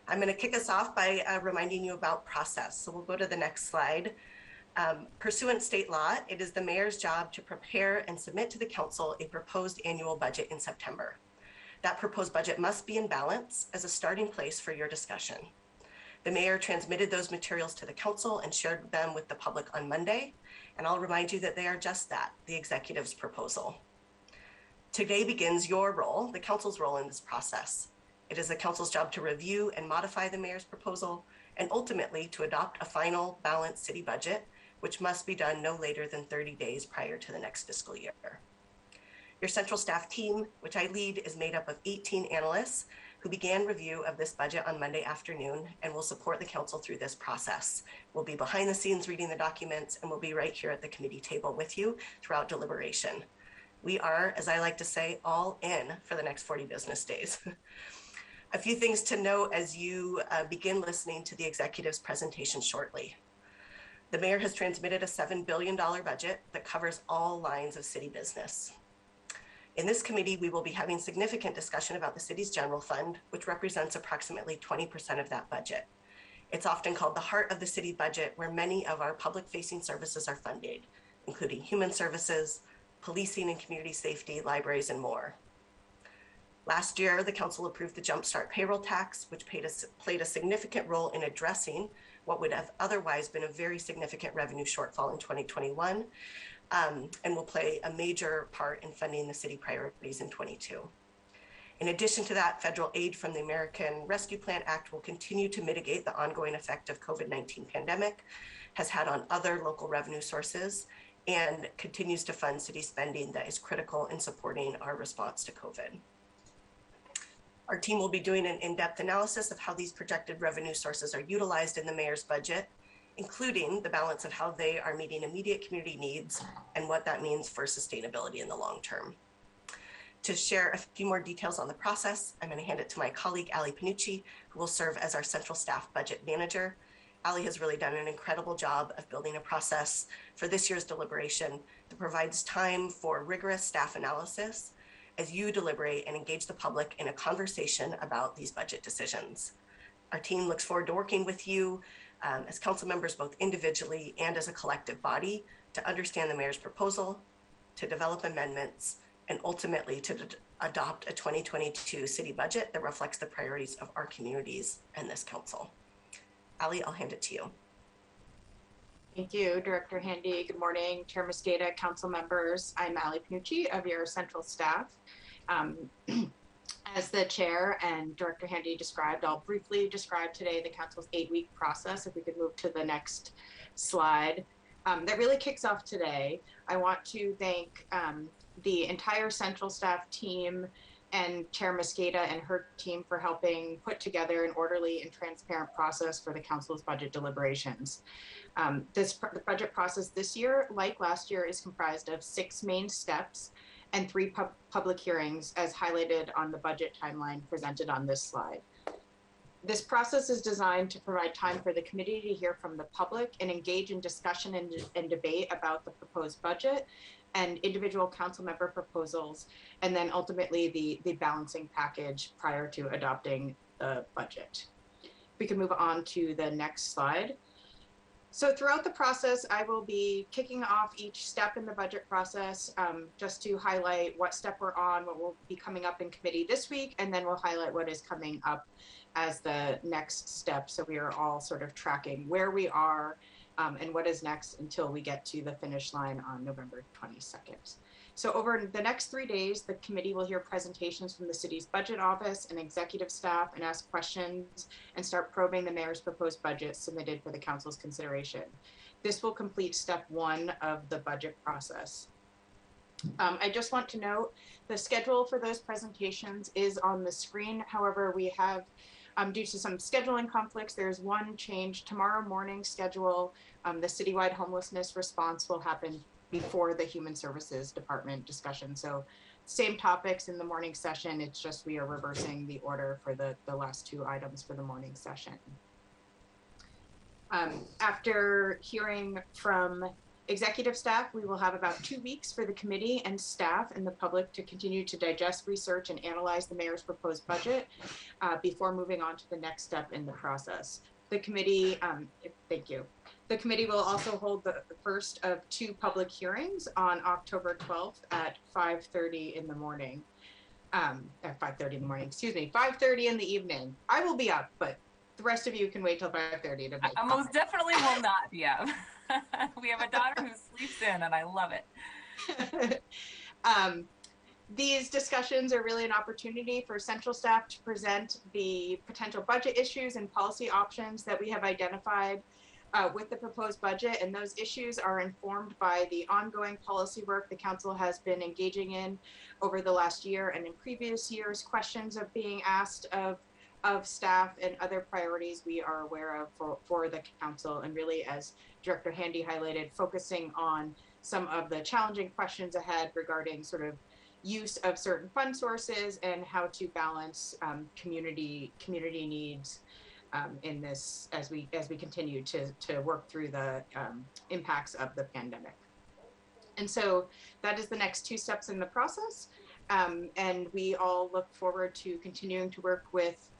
I'm going to kick us off by reminding you about process. So we'll go to the next slide. Pursuant state law, it is the mayor's job to prepare and submit to the council a proposed annual budget in September. That proposed budget must be in balance as a starting place for your discussion. The mayor transmitted those materials to the council and shared them with the public on Monday. And I'll remind you that they are just that, the executive's proposal. Today begins your role, the council's role in this process. It is the council's job to review and modify the mayor's proposal and ultimately to adopt a final balanced city budget, which must be done no later than 30 days prior to the next fiscal year. Your central staff team, which I lead, is made up of 18 analysts who began review of this budget on Monday afternoon and will support the council through this process. We'll be behind the scenes reading the documents and we'll be right here at the committee table with you throughout deliberation. We are, as I like to say, all in for the next 40 business days. A few things to note as you begin listening to the executive's presentation shortly. The mayor has transmitted a $7 billion budget that covers all lines of city business. In this committee, we will be having significant discussion about the city's general fund, which represents approximately 20% of that budget. It's often called the heart of the city budget, where many of our public-facing services are funded, including human services, policing and community safety, libraries, and more. Last year, the council approved the Jumpstart payroll tax, which played a significant role in addressing what would have otherwise been a very significant revenue shortfall in 2021, and will play a major part in funding the city priorities in 22. In addition to that, federal aid from the American Rescue Plan Act will continue to mitigate the ongoing effect of COVID-19 pandemic has had on other local revenue sources and continues to fund city spending that is critical in supporting our response to COVID. Our team will be doing an in-depth analysis of how these projected revenue sources are utilized in the mayor's budget, including the balance of how they are meeting immediate community needs and what that means for sustainability in the long term. To share a few more details on the process, I'm going to hand it to my colleague, Ali Panucci, who will serve as our central staff budget manager. Ali has really done an incredible job of building a process for this year's deliberation that provides time for rigorous staff analysis as you deliberate and engage the public in a conversation about these budget decisions. Our team looks forward to working with you as council members, both individually and as a collective body, to understand the mayor's proposal, to develop amendments, and ultimately to adopt a 2022 city budget that reflects the priorities of our communities and this council. Ali, I'll hand it to you. Thank you, Director Handy. Good morning, Chair Mosqueda, council members. I'm Ali Panucci of your central staff. As the chair and Director Handy described, I'll briefly describe today the council's 8-week process. If we could move to the next slide. That really kicks off today. I want to thank the entire central staff team and Chair Mosqueda and her team for helping put together an orderly and transparent process for the council's budget deliberations. The budget process this year, like last year, is comprised of 6 main steps and 3 public hearings as highlighted on the budget timeline presented on this slide. This process is designed to provide time for the committee to hear from the public and engage in discussion and debate about the proposed budget and individual council member proposals, and then ultimately the balancing package prior to adopting the budget. We can move on to the next slide. So throughout the process, I will be kicking off each step in the budget process, just to highlight what step we're on, what will be coming up in committee this week, and then we'll highlight what is coming up as the next step. So we are all sort of tracking where we are and what is next until we get to the finish line on November 22nd. So over the next 3 days, the committee will hear presentations from the city's budget office and executive staff and ask questions and start probing the mayor's proposed budget submitted for the council's consideration. This will complete step 1 of the budget process. I just want to note the schedule for those presentations is on the screen. However, we have, due to some scheduling conflicts, there's one change. Tomorrow morning schedule, the citywide homelessness response will happen before the Human Services Department discussion. So same topics in the morning session, it's just we are reversing the order for the last 2 items for the morning session. After hearing from executive staff, we will have about 2 weeks for the committee and staff and the public to continue to digest, research, and analyze the mayor's proposed budget before moving on to the next step in the process. The committee, thank you. The committee will also hold the first of 2 public hearings on October 12th at 5:30 in the morning. At 5:30 in the morning, excuse me, 5:30 in the evening. I will be up, but the rest of you can wait till 5:30 to make I most definitely will not be up. We have a daughter who sleeps in, and I love it. These discussions are really an opportunity for central staff to present the potential budget issues and policy options that we have identified with the proposed budget, and those issues are informed by the ongoing policy work the council has been engaging in over the last year and in previous years. Questions are being asked of staff and other priorities we are aware of for the council, and really, as Director Handy highlighted, focusing on some of the challenging questions ahead regarding sort of use of certain fund sources and how to balance community needs in this as we continue to work through the impacts of the pandemic. And so that is the next 2 steps in the process, and we all look forward to continuing to work with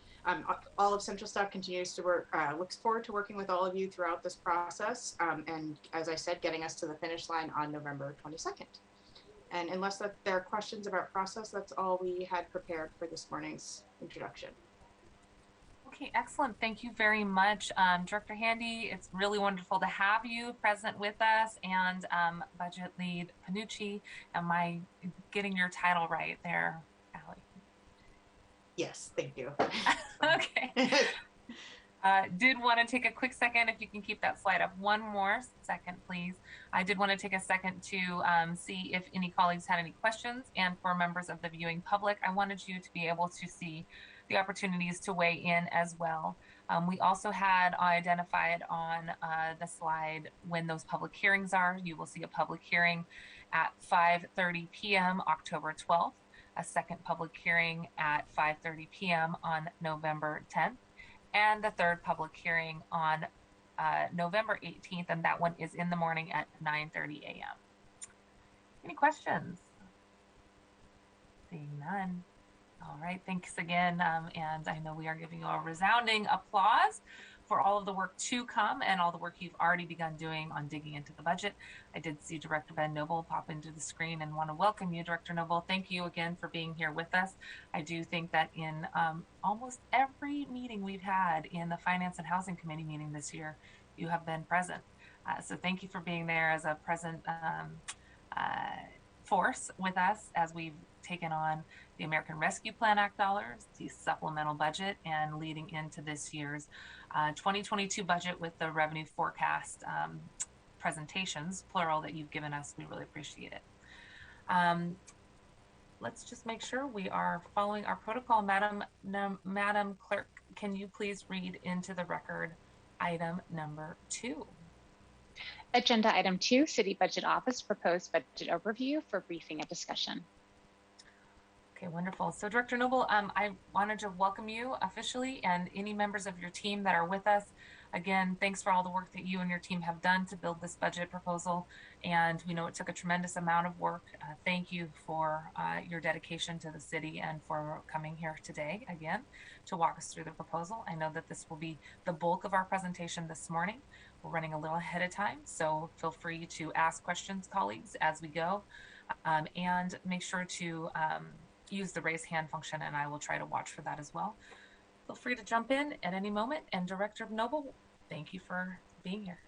all of central staff continues to work, looks forward to working with all of you throughout this process, and as I said, getting us to the finish line on November 22nd. And unless there are questions about process, that's all we had prepared for this morning's introduction. Okay, excellent. Thank you very much, Director Handy. It's really wonderful to have you present with us, and Budget Lead Panucci. Am I getting your title right there, Allie? Yes, thank you. Okay. Did want to take a quick second, if you can keep that slide up one more second, please. I did want to take a second to see if any colleagues had any questions, and for members of the viewing public, I wanted you to be able to see the opportunities to weigh in as well. We also had identified on the slide when those public hearings are. You will see a public hearing at 5:30 p.m. October 12th, a second public hearing at 5:30 p.m. on November 10th, and the third public hearing on November 18th, and that one is in the morning at 9:30 a.m. Any questions? Seeing none. All right, thanks again, and I know we are giving you a resounding applause for all of the work to come and all the work you've already begun doing on digging into the budget. I did see Director Ben Noble pop into the screen and want to welcome you, Director Noble. Thank you again for being here with us. I do think that in almost every meeting we've had in the Finance and Housing Committee meeting this year, you have been present. So thank you for being there as a present force with us as we've taken on the American Rescue Plan Act dollars, the supplemental budget, and leading into this year's 2022 budget with the revenue forecast presentations, plural, that you've given us. We really appreciate it. Let's just make sure we are following our protocol. Madam Clerk, can you please read into the record item number 2? Agenda item 2, City Budget Office proposed budget overview for briefing and discussion. Okay, wonderful. So Director Noble, I wanted to welcome you officially and any members of your team that are with us. Again, thanks for all the work that you and your team have done to build this budget proposal. And we know it took a tremendous amount of work. Thank you for your dedication to the city and for coming here today again to walk us through the proposal. I know that this will be the bulk of our presentation this morning. We're running a little ahead of time, so feel free to ask questions, colleagues, as we go. And make sure to use the raise hand function, and I will try to watch for that as well. Feel free to jump in at any moment. And Director Noble, thank you for being here.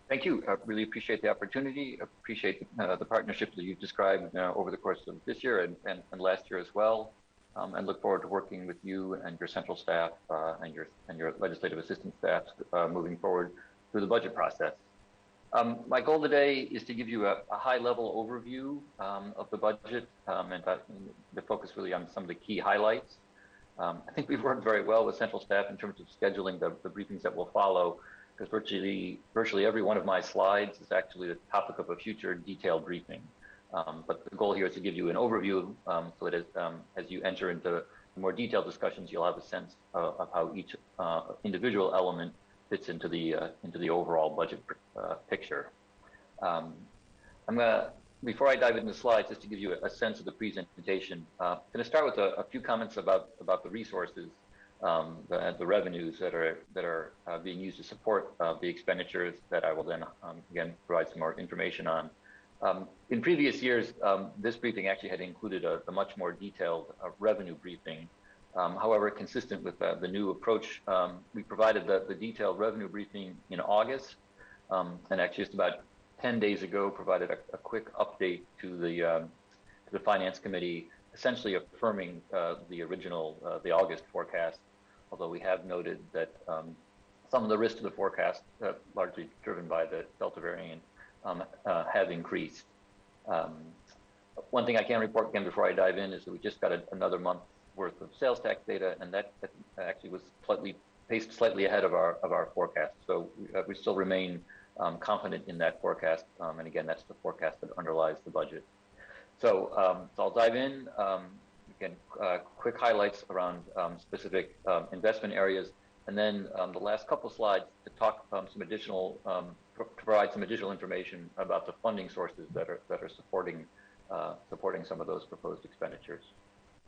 Thank you. I really appreciate the opportunity. Appreciate the partnership that you've described over the course of this year and last year as well. And look forward to working with you and your central staff and your legislative assistant staff moving forward through the budget process. My goal today is to give you a high-level overview of the budget and the focus really on some of the key highlights. I think we've worked very well with central staff in terms of scheduling the briefings that will follow, because virtually every one of my slides is actually the topic of a future detailed briefing. But the goal here is to give you an overview so that as you enter into more detailed discussions, you'll have a sense of how each individual element fits into the overall budget picture. Before I dive into the slides, just to give you a sense of the presentation, I'm going to start with a few comments about the resources, the revenues that are being used to support the expenditures that I will then again provide some more information on. In previous years, this briefing actually had included a much more detailed revenue briefing. However, consistent with the new approach, we provided the detailed revenue briefing in August, and actually just about 10 days ago provided a quick update to the Finance Committee, essentially affirming the original, the August forecast, although we have noted that some of the risks to the forecast, largely driven by the Delta variant, have increased. One thing I can report again before I dive in is that we just got another month worth of sales tax data, and that actually was paced slightly ahead of our forecast. So we still remain confident in that forecast, and again, that's the forecast that underlies the budget. So I'll dive in. Again, quick highlights around specific investment areas, and then the last couple slides to talk to provide some additional information about the funding sources that are supporting some of those proposed expenditures.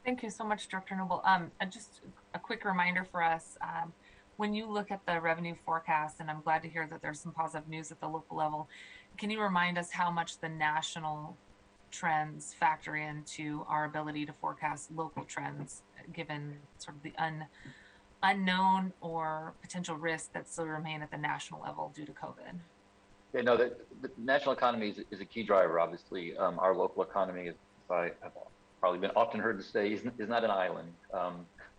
Thank you so much, Director Noble. And just a quick reminder for us, when you look at the revenue forecast, and I'm glad to hear that there's some positive news at the local level, can you remind us how much the national trends factor into our ability to forecast local trends, given sort of the unknown or potential risks that still remain at the national level due to COVID? Yeah, no, the national economy is a key driver, obviously. Our local economy, as I have probably been often heard to say, is not an island.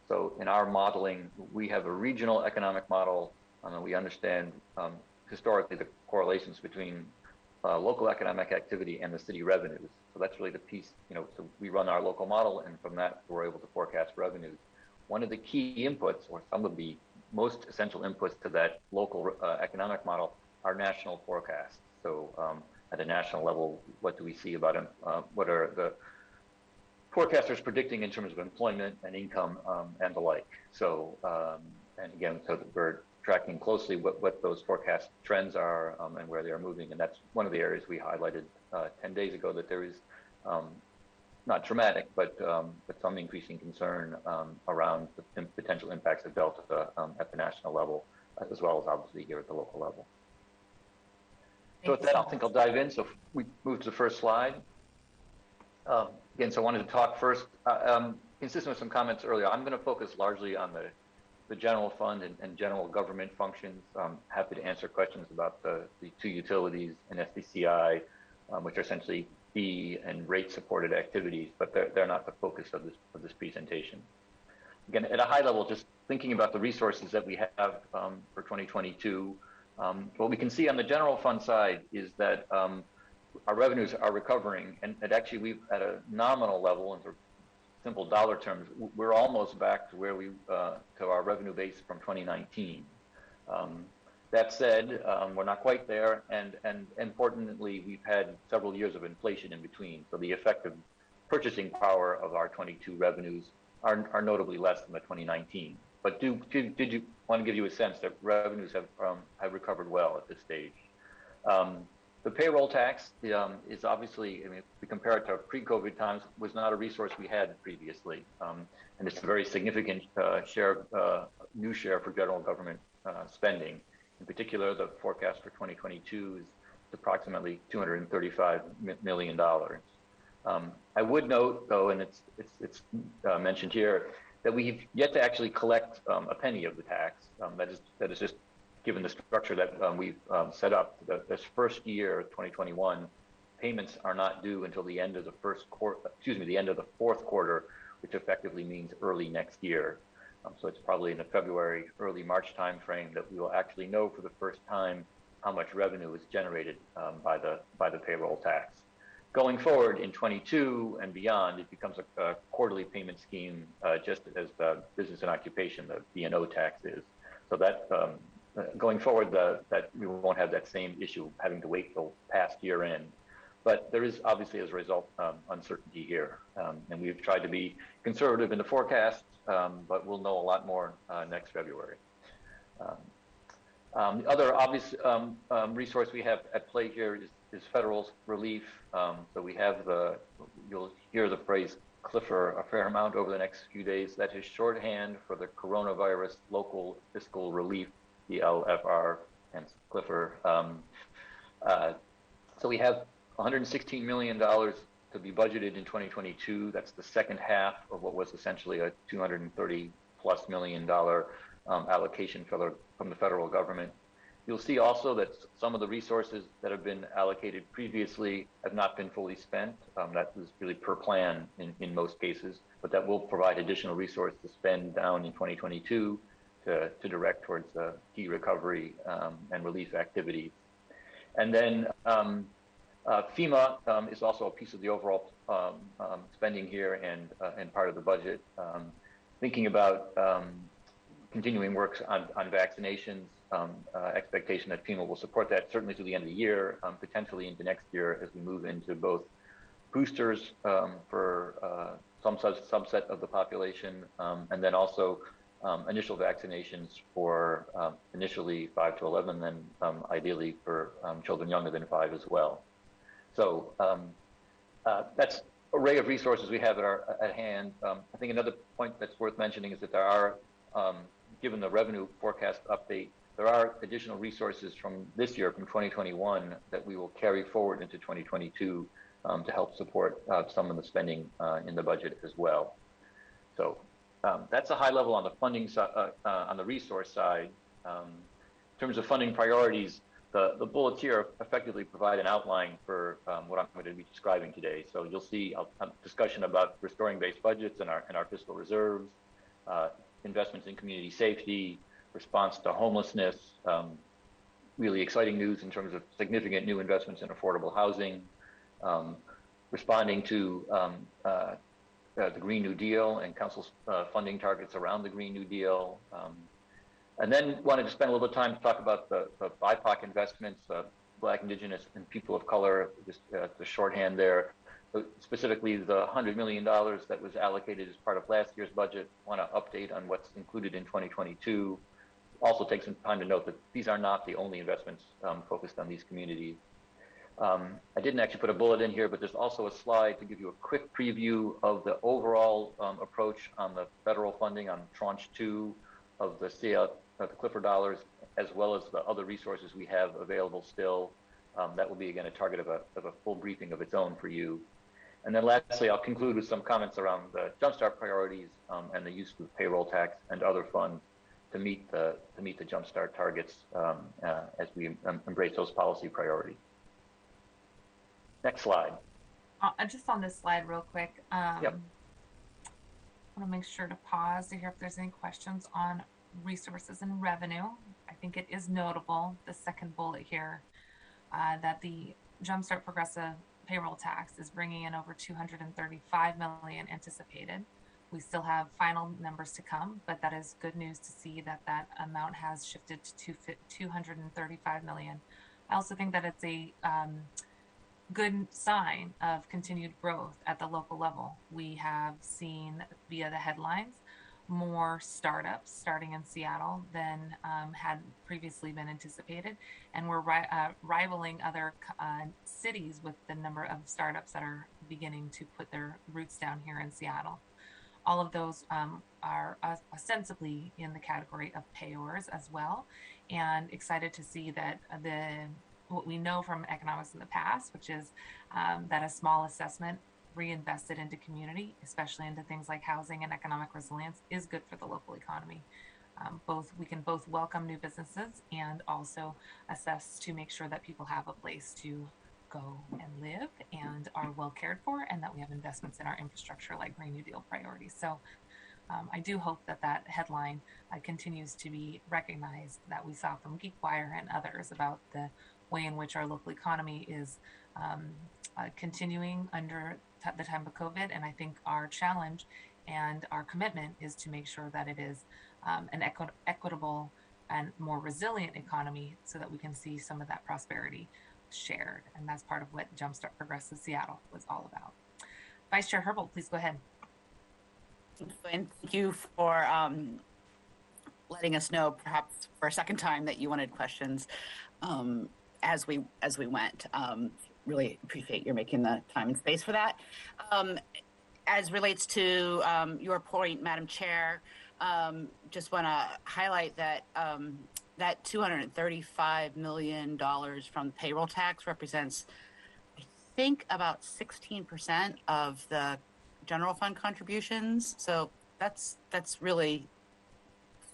So in our modeling, we have a regional economic model, and we understand historically the correlations between local economic activity and the city revenues. So that's really the piece, so we run our local model, and from that, we're able to forecast revenues. One of the key inputs, or some of the most essential inputs to that local economic model, are national forecasts. So at a national level, what do we see about what are the forecasters predicting in terms of employment and income and the like? So, and again, so that we're tracking closely what those forecast trends are and where they are moving. And that's one of the areas we highlighted 10 days ago, that there is not dramatic, but some increasing concern around the potential impacts of Delta at the national level, as well as obviously here at the local level. So with that, I think I'll dive in. So we move to the first slide. Again, so I wanted to talk first, consistent with some comments earlier, I'm going to focus largely on the general fund and general government functions. I'm happy to answer questions about the two utilities and SDCI, which are essentially fee and rate supported activities, but they're not the focus of this presentation. Again, at a high level, just thinking about the resources that we have for 2022, what we can see on the general fund side is that our revenues are recovering, and actually we've at a nominal level, in simple dollar terms, we're almost back to where to our revenue base from 2019. That said, we're not quite there, and importantly, we've had several years of inflation in between, so the effective purchasing power of our 22 revenues are notably less than the 2019. But want to give you a sense that revenues have recovered well at this stage. The payroll tax is obviously, I mean, if we compare it to pre-COVID times, was not a resource we had previously. And it's a very significant new share for general government spending. In particular, the forecast for 2022 is approximately $235 million. I would note, though, and it's mentioned here, that we've yet to actually collect a penny of the tax. That is just given the structure that we've set up. This first year, 2021, payments are not due until the end of the the end of the fourth quarter, which effectively means early next year. So it's probably in the February, early March timeframe that we will actually know for the first time how much revenue is generated by the payroll tax. Going forward in 22 and beyond, it becomes a quarterly payment scheme, just as the business and occupation, the B&O tax is. So that going forward, that we won't have that same issue having to wait till past year end. But there is obviously, as a result, uncertainty here. And we've tried to be conservative in the forecast, but we'll know a lot more next February. The other obvious resource we have at play here is federal relief. So we have you'll hear the phrase CLIFR a fair amount over the next few days. That is shorthand for the Coronavirus Local Fiscal Relief, the LFR, hence CLIFR. So we have $116 million to be budgeted in 2022. That's the second half of what was essentially a $230+ million allocation from the federal government. You'll see also that some of the resources that have been allocated previously have not been fully spent. That was really per plan in most cases, but that will provide additional resource to spend down in 2022 to direct towards key recovery and relief activities. And then FEMA is also a piece of the overall spending here and part of the budget. Thinking about continuing works on vaccinations, expectation that FEMA will support that certainly to the end of the year, potentially into next year as we move into both boosters for some subset of the population, and then also initial vaccinations for initially 5 to 11, then ideally for children younger than 5 as well. So that's array of resources we have at hand. I think another point that's worth mentioning is that there are, given the revenue forecast update, there are additional resources from this year, from 2021, that we will carry forward into 2022 to help support some of the spending in the budget as well. So that's a high level on the funding side, on the resource side. In terms of funding priorities, the bullets here effectively provide an outline for what I'm going to be describing today. So you'll see a discussion about restoring base budgets and our fiscal reserves, investments in community safety, response to homelessness, really exciting news in terms of significant new investments in affordable housing, responding to the Green New Deal and Council's funding targets around the Green New Deal. And then wanted to spend a little bit of time to talk about the BIPOC investments, Black, Indigenous, and people of color, just the shorthand there. Specifically, the $100 million that was allocated as part of last year's budget. Want to update on what's included in 2022. Also take some time to note that these are not the only investments focused on these communities. I didn't actually put a bullet in here, but there's also a slide to give you a quick preview of the overall approach on the federal funding on tranche 2 of the CLIFR dollars, as well as the other resources we have available still. That will be, again, a target of a full briefing of its own for you. And then lastly, I'll conclude with some comments around the Jumpstart priorities and the use of payroll tax and other funds to meet the Jumpstart targets as we embrace those policy priorities. Next slide. Just on this slide real quick. Yep. I want to make sure to pause to hear if there's any questions on resources and revenue. I think it is notable, the second bullet here, that the Jumpstart Progressive Payroll Tax is bringing in over $235 million anticipated. We still have final numbers to come, but that is good news to see that that amount has shifted to $235 million. I also think that it's a good sign of continued growth at the local level. We have seen via the headlines more startups starting in Seattle than had previously been anticipated. And we're rivaling other cities with the number of startups that are beginning to put their roots down here in Seattle. All of those are ostensibly in the category of payors as well, and excited to see that what we know from economics in the past, which is that a small assessment reinvested into community, especially into things like housing and economic resilience, is good for the local economy. We can both welcome new businesses and also assess to make sure that people have a place to go and live and are well cared for, and that we have investments in our infrastructure like Green New Deal priorities. So I do hope that headline continues to be recognized, that we saw from GeekWire and others about the way in which our local economy is continuing under the time of COVID. And I think our challenge and our commitment is to make sure that it is an equitable and more resilient economy, so that we can see some of that prosperity shared. And that's part of what Jumpstart Progressive Seattle was all about. Vice Chair Herbold, please go ahead. And thank you for letting us know, perhaps for a second time, that you wanted questions as we went. Really appreciate your making the time and space for that. As relates to your point, Madam Chair, just want to highlight that that $235 million from the payroll tax represents, I think, about 16% of the general fund contributions. So that's really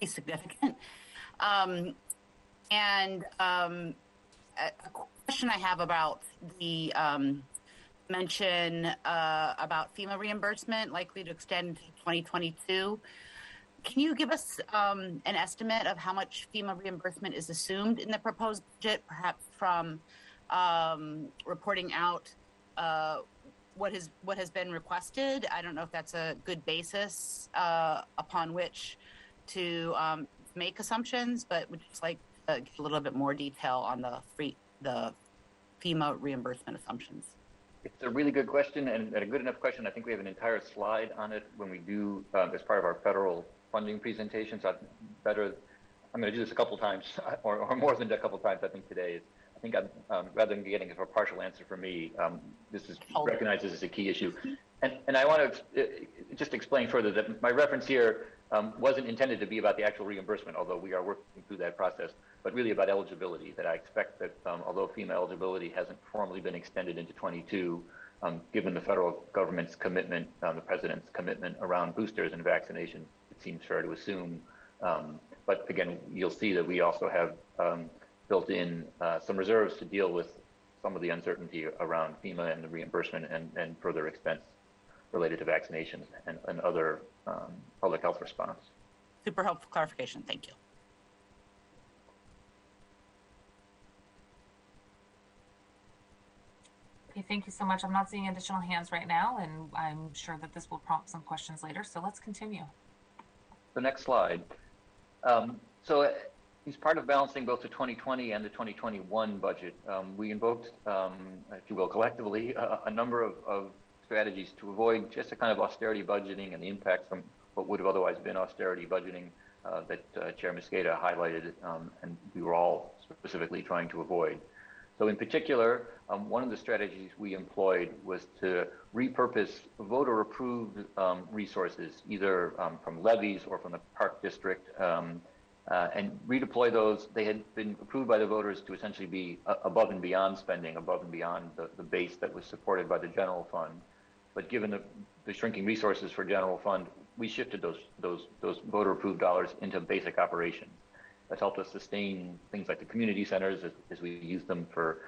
significant. And a question I have about the mention about FEMA reimbursement likely to extend to 2022. Can you give us an estimate of how much FEMA reimbursement is assumed in the proposed budget, perhaps from reporting out what has been requested? I don't know if that's a good basis upon which to make assumptions, but would just like to get a little bit more detail on the FEMA reimbursement assumptions. It's a really good question, and a good enough question. I think we have an entire slide on it when we do as part of our federal funding presentation. So I'm going to do this a couple times, or more than a couple times, I think, today. I think rather than getting a partial answer for me, this is recognized as a key issue. And I want to just explain further that my reference here wasn't intended to be about the actual reimbursement, although we are working through that process, but really about eligibility, that I expect that although FEMA eligibility hasn't formally been extended into 22, given the federal government's commitment, the president's commitment around boosters and vaccination, it seems fair to assume. But again, you'll see that we also have built in some reserves to deal with some of the uncertainty around FEMA and the reimbursement and further expense related to vaccinations and other public health response. Super helpful clarification. Thank you. Okay, thank you so much. I'm not seeing additional hands right now, and I'm sure that this will prompt some questions later. So let's continue. The next slide. So as part of balancing both the 2020 and the 2021 budget, we invoked, if you will, collectively, a number of strategies to avoid just a kind of austerity budgeting and the impacts from what would have otherwise been austerity budgeting that Chair Mosqueda highlighted, and we were all specifically trying to avoid. So in particular, one of the strategies we employed was to repurpose voter-approved resources, either from levies or from the Park District, and redeploy those. They had been approved by the voters to essentially be above and beyond spending, above and beyond the base that was supported by the general fund. But given the shrinking resources for general fund, we shifted those voter-approved dollars into basic operations. That's helped us sustain things like the community centers as we use them for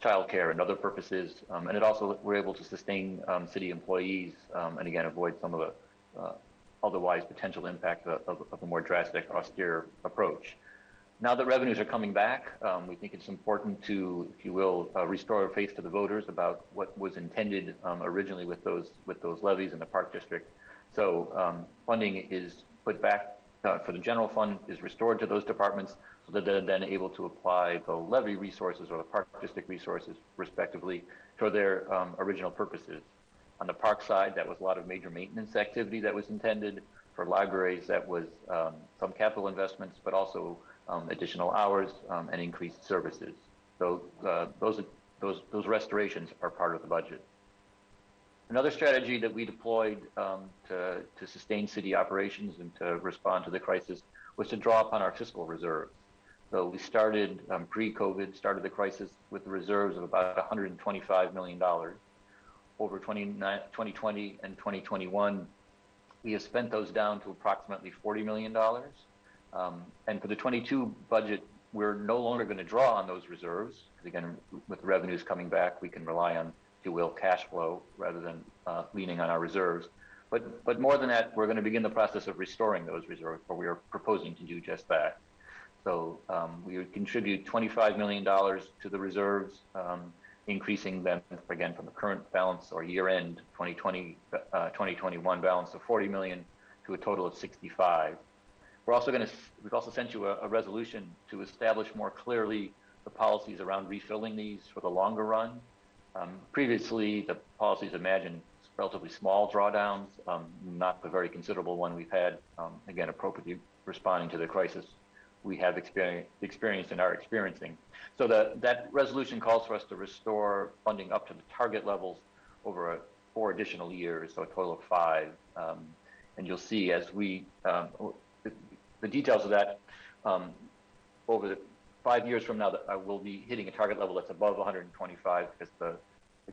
childcare and other purposes. And it also, we're able to sustain city employees and again, avoid some of the otherwise potential impact of a more drastic, austere approach. Now that revenues are coming back, we think it's important to, if you will, restore faith to the voters about what was intended originally with those levies in the Park District. So funding is put back for the general fund, is restored to those departments so that they're then able to apply the levy resources or the Park District resources, respectively, for their original purposes. On the park side, that was a lot of major maintenance activity that was intended For libraries, that was some capital investments, but also additional hours and increased services. So those restorations are part of the budget. Another strategy that we deployed to sustain city operations and to respond to the crisis was to draw upon our fiscal reserves. So we started pre-COVID, started the crisis with the reserves of about $125 million. Over 2020 and 2021, we have spent those down to approximately $40 million. And for the 22 budget, we're no longer going to draw on those reserves. Because again, with the revenues coming back, we can rely on, if you will, cash flow rather than leaning on our reserves. But more than that, we're going to begin the process of restoring those reserves, or we are proposing to do just that. So we would contribute $25 million to the reserves, increasing them again from the current balance or year-end 2021 balance of 40 million to a total of 65. We've also sent you a resolution to establish more clearly the policies around refilling these for the longer run. Previously, the policies imagined relatively small drawdowns, not the very considerable one we've had, again, appropriately responding to the crisis we have experienced and are experiencing. So that resolution calls for us to restore funding up to the target levels over 4 additional years, so a total of 5. And you'll see as the details of that over the 5 years from now, that we'll be hitting a target level that's above 125 because the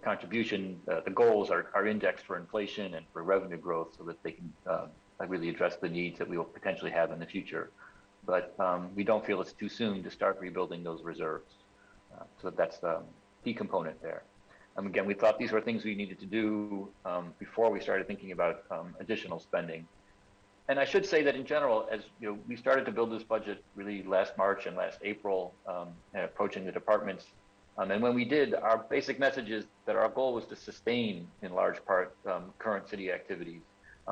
contribution, the goals are indexed for inflation and for revenue growth so that they can really address the needs that we will potentially have in the future. But we don't feel it's too soon to start rebuilding those reserves. So that's the key component there. Again, we thought these were things we needed to do before we started thinking about additional spending. And I should say that in general, as you know, we started to build this budget really last March and last April, and approaching the departments. And when we did, our basic message is that our goal was to sustain, in large part, current city activities.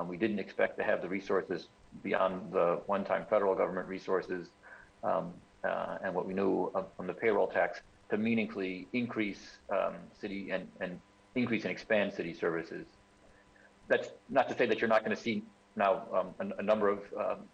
We didn't expect to have the resources beyond the one-time federal government resources and what we knew from the payroll tax to meaningfully increase city and increase and expand city services. That's not to say that you're not going to see now a number of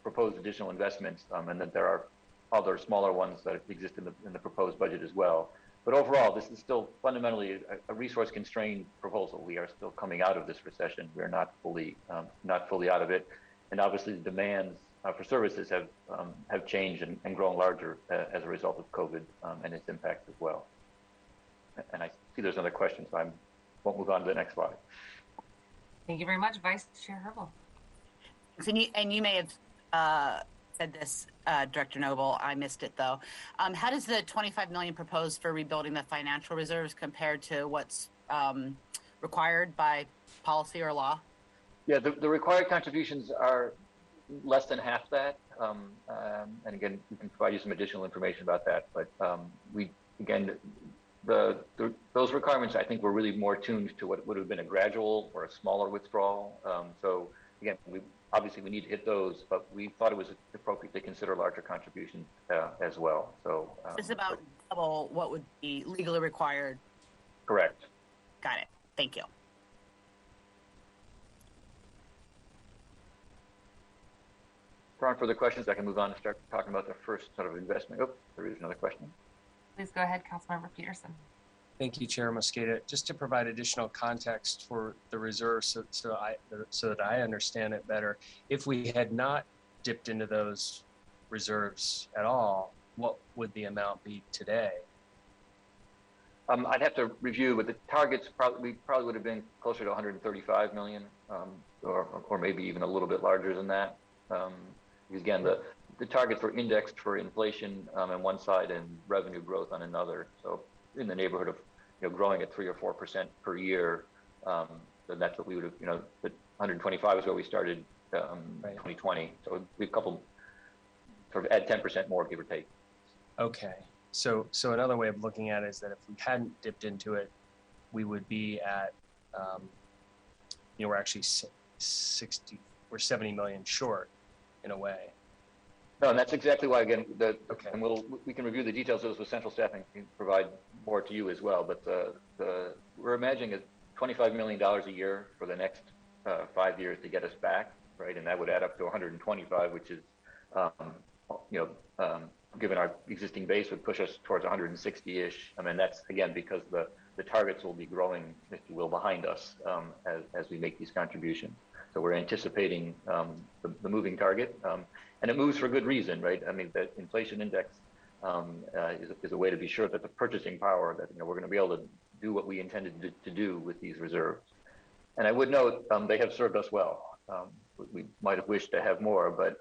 proposed additional investments and that there are other smaller ones that exist in the proposed budget as well. But overall, this is still fundamentally a resource-constrained proposal. We are still coming out of this recession. We're not fully out of it. And obviously the demands for services have changed and grown larger as a result of COVID and its impact as well. And I see there's another question, so I won't move on to the next slide. Thank you very much, Vice Chair Herbold. And you may have said this, Director Noble. I missed it though. How does the 25 million proposed for rebuilding the financial reserves compare to what's required by policy or law? Yeah, the required contributions are less than half that. And again, we can provide you some additional information about that. But those requirements, I think, were really more tuned to what would have been a gradual or a smaller withdrawal. So again, obviously we need to hit those, but we thought it was appropriate to consider larger contributions as well. So it's about double what would be legally required. Correct. Got it. Thank you. If there aren't further questions, I can move on and start talking about the first sort of investment. Oh, there is another question. Please go ahead, Councilmember Peterson. Thank you, Chair Mosqueda. Just to provide additional context for the reserve so that I understand it better, if we had not dipped into those reserves at all, what would the amount be today? I'd have to review, but the targets probably would have been closer to 135 million, or maybe even a little bit larger than that. Because again, the targets were indexed for inflation on one side and revenue growth on another. So in the neighborhood of growing at 3 or 4% per year, then that's what we would have. The 125 is where we started 2020. So we a couple sort of add 10% more, give or take. Okay. So another way of looking at it is that if we hadn't dipped into it, we would be at, we're actually 70 million short in a way. No, and that's exactly why, again, and we can review the details of this with central staff and can provide more to you as well. But we're imagining $25 million a year for the next 5 years to get us back. right? And that would add up to 125, which is, given our existing base, would push us towards 160-ish. I mean, that's again because the targets will be growing, if you will, behind us as we make these contributions. So we're anticipating the moving target, and it moves for good reason, right? I mean, the inflation index is a way to be sure that the purchasing power, that we're going to be able to do what we intended to do with these reserves. And I would note they have served us well. We might have wished to have more, but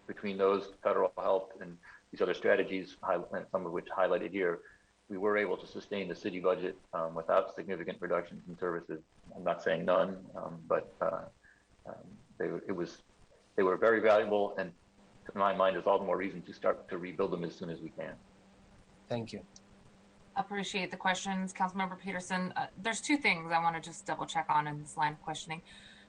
between those, federal help, and these other strategies, and some of which highlighted here, we were able to sustain the city budget without significant reductions in services. I'm not saying none, but they were very valuable, and to my mind, is all the more reason to start to rebuild them as soon as we can. Thank you. Appreciate the questions, Councilmember Peterson. There's two things I want to just double check on in this line of questioning.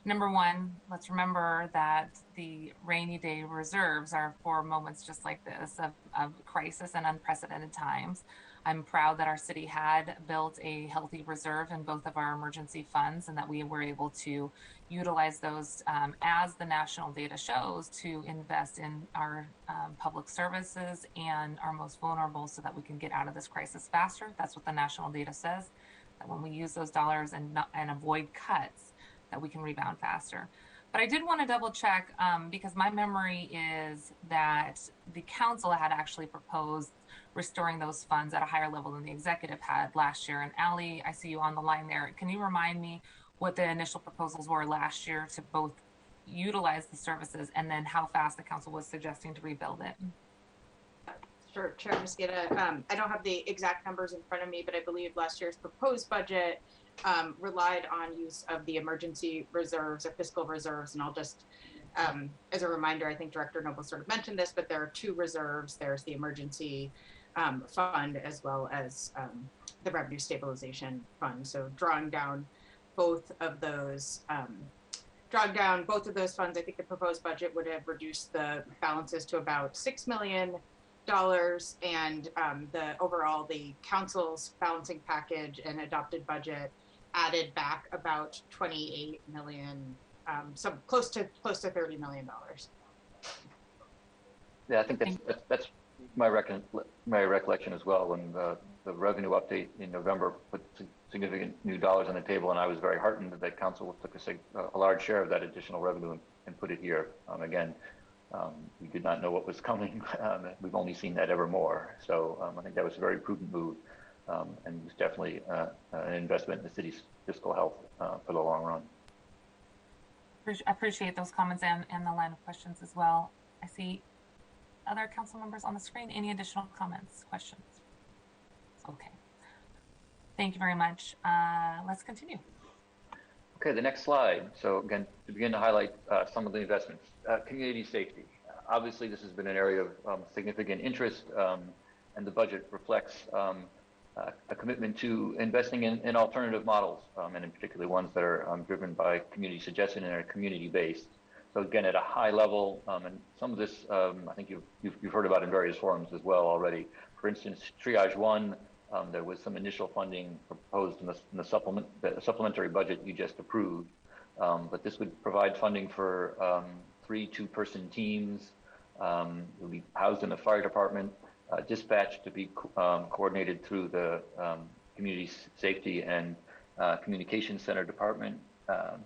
Number one, let's remember that the rainy day reserves are for moments just like this of crisis and unprecedented times. I'm proud that our city had built a healthy reserve in both of our emergency funds and that we were able to utilize those as the national data shows to invest in our public services and our most vulnerable so that we can get out of this crisis faster. That's what the national data says, that when we use those dollars and avoid cuts, that we can rebound faster. But I did want to double check because my memory is that the council had actually proposed restoring those funds at a higher level than the executive had last year. And Allie, I see you on the line there. Can you remind me what the initial proposals were last year to both utilize the services and then how fast the council was suggesting to rebuild it? Sure, Chair Mosqueda. I don't have the exact numbers in front of me, but I believe last year's proposed budget relied on use of the emergency reserves or fiscal reserves. And I'll just, as a reminder, I think Director Noble sort of mentioned this, but there are two reserves. There's the emergency fund as well as the revenue stabilization fund. So drawing down both of those funds, I think the proposed budget would have reduced the balances to about $6 million. And the council's balancing package and adopted budget added back about 28 million, so close to $30 million. Yeah, I think that's my recollection as well. When the revenue update in November put significant new dollars on the table, and I was very heartened that council took a large share of that additional revenue and put it here. Again, we did not know what was coming. We've only seen that ever more. So I think that was a very prudent move, and was definitely an investment in the city's fiscal health for the long run. I appreciate those comments and the line of questions as well. I see other council members on the screen. Any additional comments, questions? Okay. Thank you very much. Let's continue. Okay, the next slide. So again, to begin to highlight some of the investments, community safety. Obviously, this has been an area of significant interest, and the budget reflects a commitment to investing in alternative models, and in particular ones that are driven by community suggestion and are community-based. So again, at a high level, and some of this I think you've heard about in various forums as well already. For instance, Triage 1. There was some initial funding proposed in the supplementary budget you just approved, but this would provide funding for 3 two-person teams. It would be housed in the fire department, dispatched to be coordinated through the community safety and communications center department. And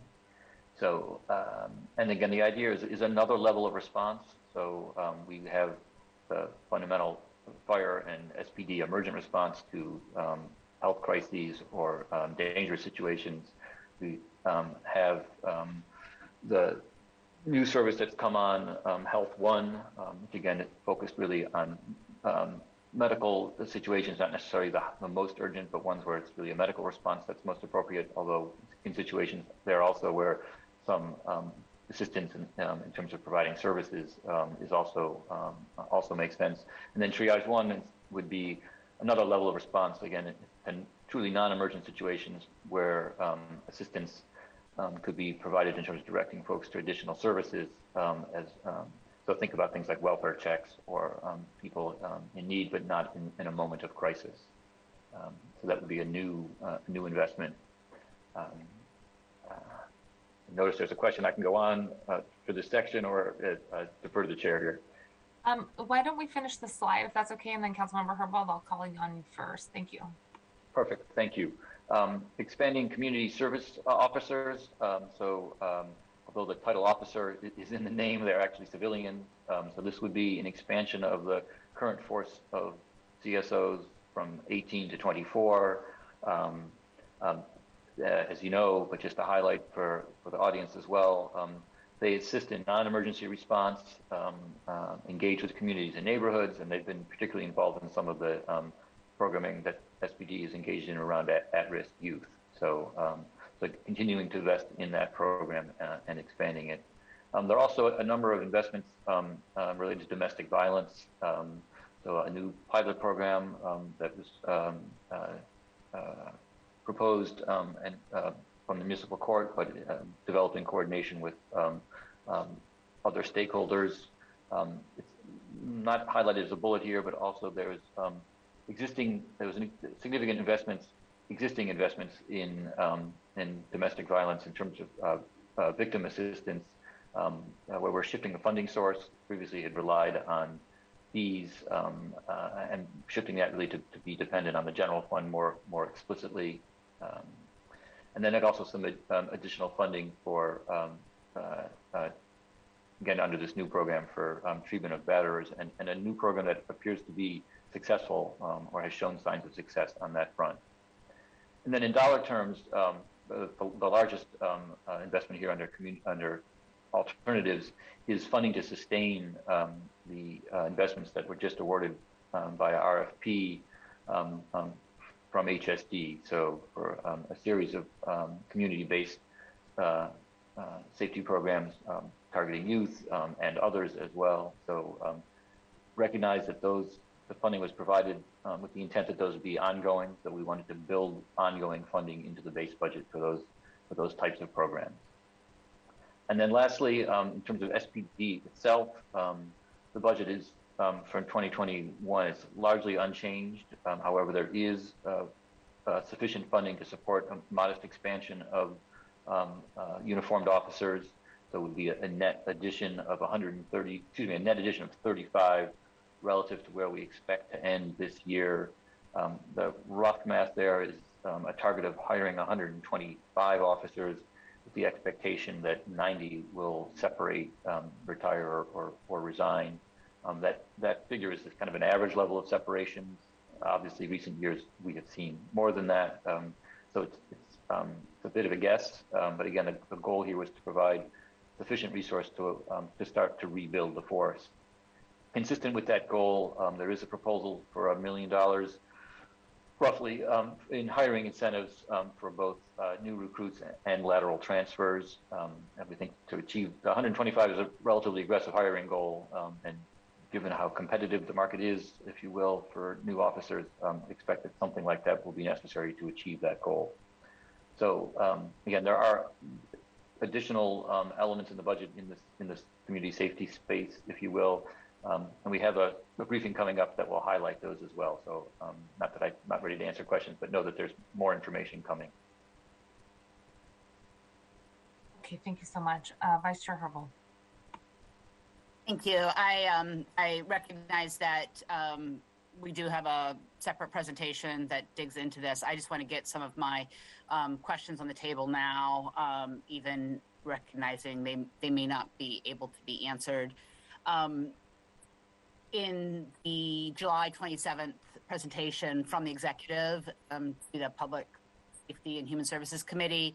again, the idea is another level of response. So we have the fundamental fire and SPD emergent response to health crises or dangerous situations. We have the new service that's come on, Health One, which again, it focused really on medical situations, not necessarily the most urgent, but ones where it's really a medical response that's most appropriate, although in situations there also where some assistance in terms of providing services is also makes sense. And then Triage 1 would be another level of response, again, and truly non-emergent situations where assistance could be provided in terms of directing folks to additional services. So think about things like welfare checks or people in need but not in a moment of crisis. So that would be a new investment. Notice there's a question. I can go on for this section or defer to the chair here. Why don't we finish the slide if that's okay, and then Councilmember Herbold, I'll call you on first. Thank you. Perfect. Thank you. Expanding community service officers. Although the title officer is in the name, they're actually civilian. So this would be an expansion of the current force of CSOs from 18 to 24. As you know, but just to highlight for the audience as well, they assist in non-emergency response, engage with communities and neighborhoods, and they've been particularly involved in some of the programming that SPD is engaged in around at-risk youth. So continuing to invest in that program and expanding it. There are also a number of investments related to domestic violence. So a new pilot program that was proposed and from the municipal court, but developed in coordination with other stakeholders. It's not highlighted as a bullet here, but also there was significant existing investments in domestic violence in terms of victim assistance, where we're shifting the funding source. Previously had relied on fees and shifting that really to be dependent on the general fund more explicitly. And then also some additional funding for, again, under this new program for treatment of batterers, and a new program that appears to be successful or has shown signs of success on that front. And then in dollar terms, the largest investment here under alternatives is funding to sustain the investments that were just awarded by RFP from HSD. So for a series of community-based safety programs targeting youth and others as well. So recognize that the funding was provided with the intent that those would be ongoing. So we wanted to build ongoing funding into the base budget for those types of programs. And then lastly, in terms of SPD itself, the budget is for 2021 is largely unchanged. However, there is sufficient funding to support a modest expansion of uniformed officers. So it would be a net addition of 35 relative to where we expect to end this year. The rough math there is a target of hiring 125 officers with the expectation that 90 will separate, retire, or resign. That figure is kind of an average level of separations. Obviously, recent years we have seen more than that. So it's a bit of a guess, but again, the goal here was to provide sufficient resource to start to rebuild the force. Consistent with that goal, there is a proposal for $1 million, roughly, in hiring incentives for both new recruits and lateral transfers. And we think to achieve the 125 is a relatively aggressive hiring goal, and given how competitive the market is, if you will, for new officers, expect that something like that will be necessary to achieve that goal. So again, there are additional elements in the budget in this community safety space, if you will, and we have a briefing coming up that will highlight those as well. So not that I'm not ready to answer questions, but know that there's more information coming. Okay, thank you so much. Vice Chair Herbold. Thank you. I recognize that we do have a separate presentation that digs into this. I just want to get some of my questions on the table now, even recognizing they may not be able to be answered. In the July 27th presentation from the executive to the Public Safety and Human Services Committee,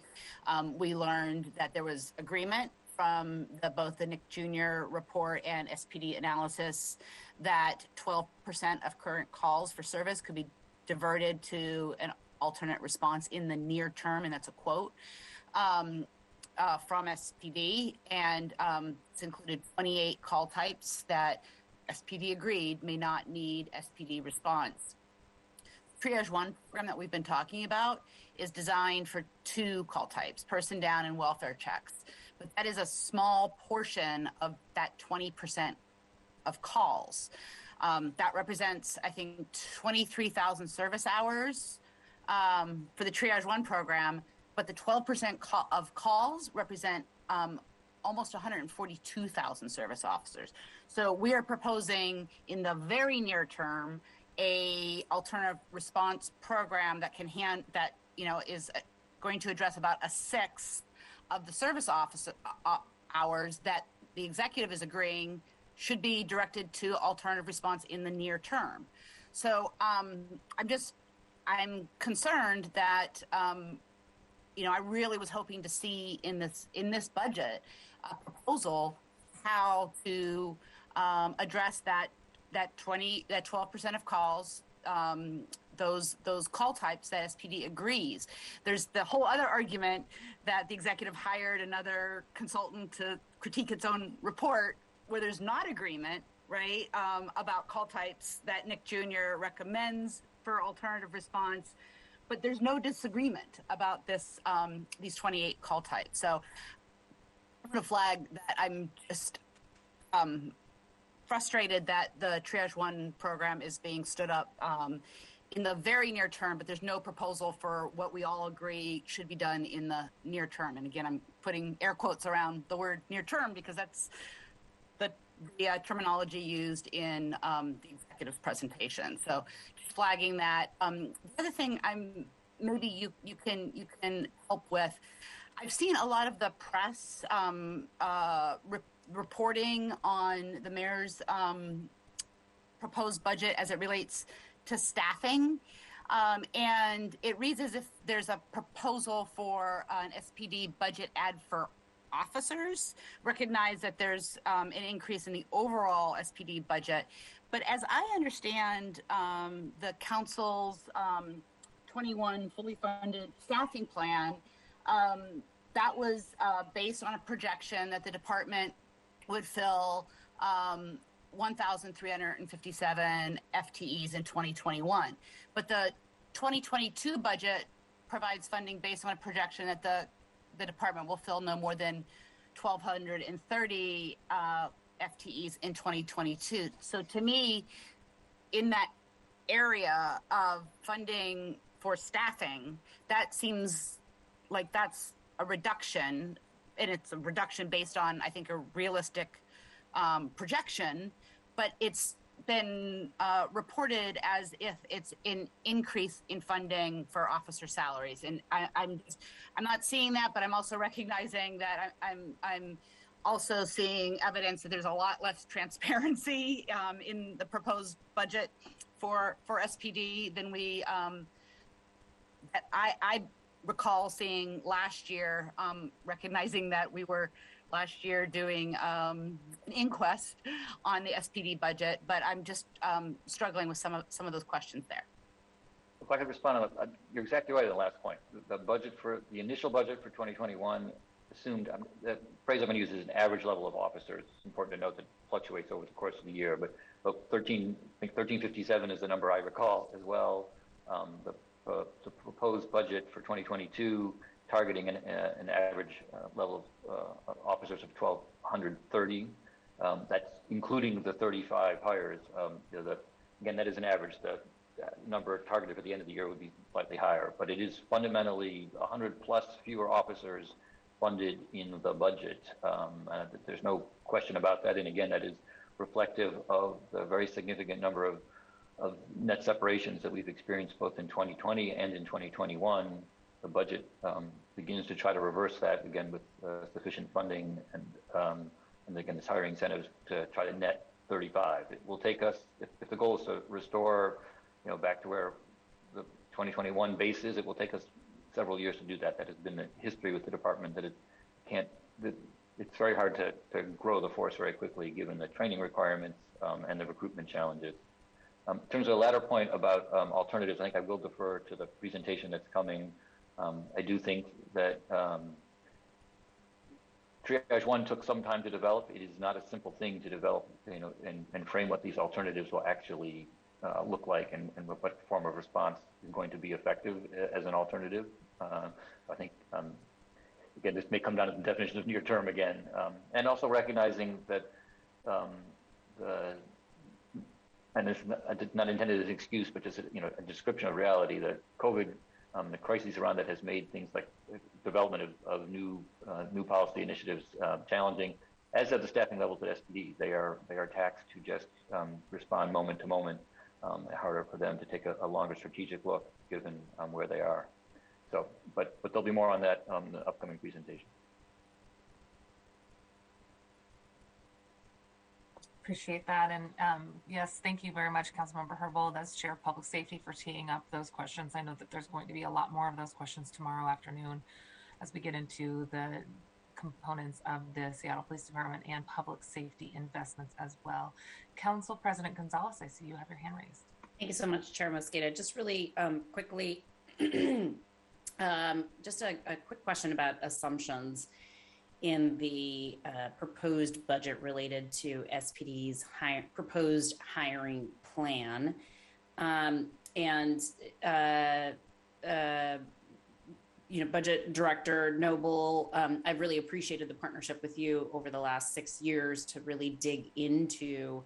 we learned that there was agreement from both the Nick Jr. report and SPD analysis that 12% of current calls for service could be diverted to an alternate response in the near term, and that's a quote from SPD, and it's included 28 call types that SPD agreed may not need SPD response. Triage 1 program that we've been talking about is designed for 2 call types, person down and welfare checks. But that is a small portion of that 20% of calls. That represents, I think, 23,000 service hours for the Triage 1 program, but the 12% of calls represent almost 142,000 service officers. So we are proposing in the very near term a alternative response program that is going to address about a sixth of the service officer hours that the executive is agreeing should be directed to alternative response in the near term. So I'm concerned that I really was hoping to see in this budget a proposal how to address that 12% of calls, those call types that SPD agrees. There's the whole other argument that the executive hired another consultant to critique its own report where there's not agreement, right, about call types that Nick Jr. recommends for alternative response, but there's no disagreement about these 28 call types. So I'm going to flag that I'm just frustrated that the Triage 1 program is being stood up in the very near term, but there's no proposal for what we all agree should be done in the near term. And again, I'm putting air quotes around the word near term because that's the terminology used in the executive's presentation. So just flagging that. The other thing maybe you can help with, I've seen a lot of the press reporting on the mayor's proposed budget as it relates to staffing. And it reads as if there's a proposal for an SPD budget add for officers. Recognize that there's an increase in the overall SPD budget. But as I understand the council's 21 fully funded staffing plan, that was based on a projection that the department would fill 1,357 FTEs in 2021. But the 2022 budget provides funding based on a projection that the department will fill no more than 1,230 FTEs in 2022. So to me, in that area of funding for staffing, that seems like that's a reduction, and it's a reduction based on, I think, a realistic projection, but it's been reported as if it's an increase in funding for officer salaries. And I'm not seeing that, but I'm also recognizing that I'm also seeing evidence that there's a lot less transparency in the proposed budget for SPD than we I recall seeing last year, recognizing that we were last year doing an inquest on the SPD budget, but I'm just struggling with some of those questions there. If I could respond, you're exactly right on the last point. The initial budget for 2021 assumed, the phrase I'm going to use is an average level of officers. It's important to note that it fluctuates over the course of the year, but 1357 is the number I recall as well. The proposed budget for 2022 targeting an average level of officers of 1,230. That's including the 35 hires. Again, that is an average. The number targeted for the end of the year would be slightly higher, but it is fundamentally 100 plus fewer officers funded in the budget. There's no question about that. And again, that is reflective of the very significant number of net separations that we've experienced both in 2020 and in 2021. The budget begins to try to reverse that again with sufficient funding and again this hiring incentives to try to net 35. It will take us, if the goal is to restore, back to where the 2021 base is, it will take us several years to do that. That has been the history with the department, that it's very hard to grow the force very quickly given the training requirements and the recruitment challenges. In terms of the latter point about alternatives, I think I will defer to the presentation that's coming. I do think that Triage 1 took some time to develop. It is not a simple thing to develop, and frame what these alternatives will actually look like and what form of response is going to be effective as an alternative. I think, again, this may come down to the definition of near term again, and also recognizing that and it's not intended as an excuse, but just a description of reality that COVID The crisis around it has made things like development of new policy initiatives challenging, as are the staffing levels at SPD. They are taxed to just respond moment to moment. Harder for them to take a longer strategic look given where they are. So, but there'll be more on that in the upcoming presentation. Appreciate that. And yes, thank you very much, Councilmember Herbold, as Chair of Public Safety, for teeing up those questions. I know that there's going to be a lot more of those questions tomorrow afternoon as we get into the components of the Seattle Police Department and public safety investments as well. Council President Gonzalez, I see you have your hand raised. Thank you so much, Chair Mosqueda. Just really quickly, just a quick question about assumptions in the proposed budget related to SPD's proposed hiring plan. Budget Director Noble, I've really appreciated the partnership with you over the last 6 years to really dig into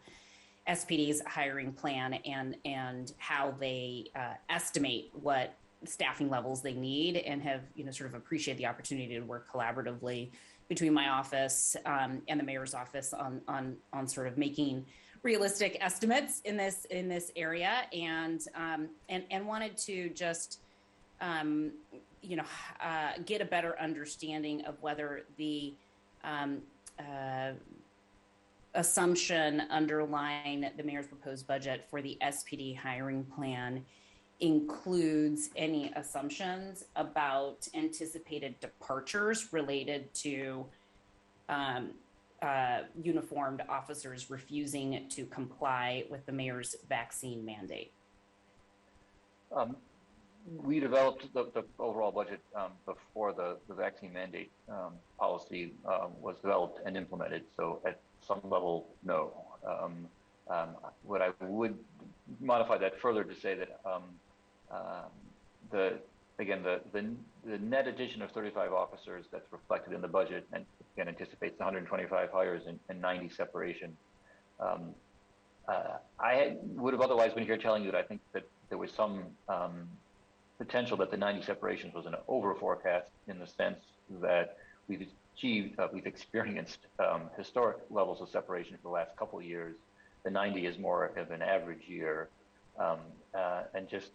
SPD's hiring plan and how they estimate what staffing levels they need, and have sort of appreciate the opportunity to work collaboratively between my office and the mayor's office on sort of making realistic estimates in this area, and wanted to just get a better understanding of whether the assumption underlying the mayor's proposed budget for the SPD hiring plan includes any assumptions about anticipated departures related to uniformed officers refusing to comply with the mayor's vaccine mandate. We developed the overall budget before the vaccine mandate policy was developed and implemented. So at some level, no. What I would modify that further to say that the net addition of 35 officers that's reflected in the budget, and again anticipates 125 hires and 90 separation. I would have otherwise been here telling you that I think that there was some potential that the 90 separations was an over forecast, in the sense that we've experienced historic levels of separation for the last couple of years. The 90 is more of an average year, and just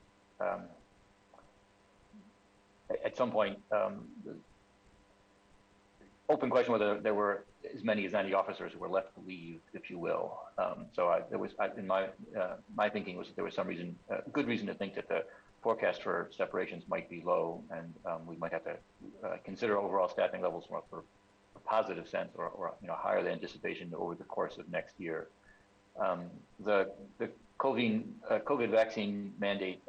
at some point, open question whether there were as many as 90 officers who were left to leave, if you will. In my thinking was that there was some reason, good reason to think that the forecast for separations might be low, and we might have to consider overall staffing levels more for a positive sense, or higher than anticipation over the course of next year. The COVID vaccine mandate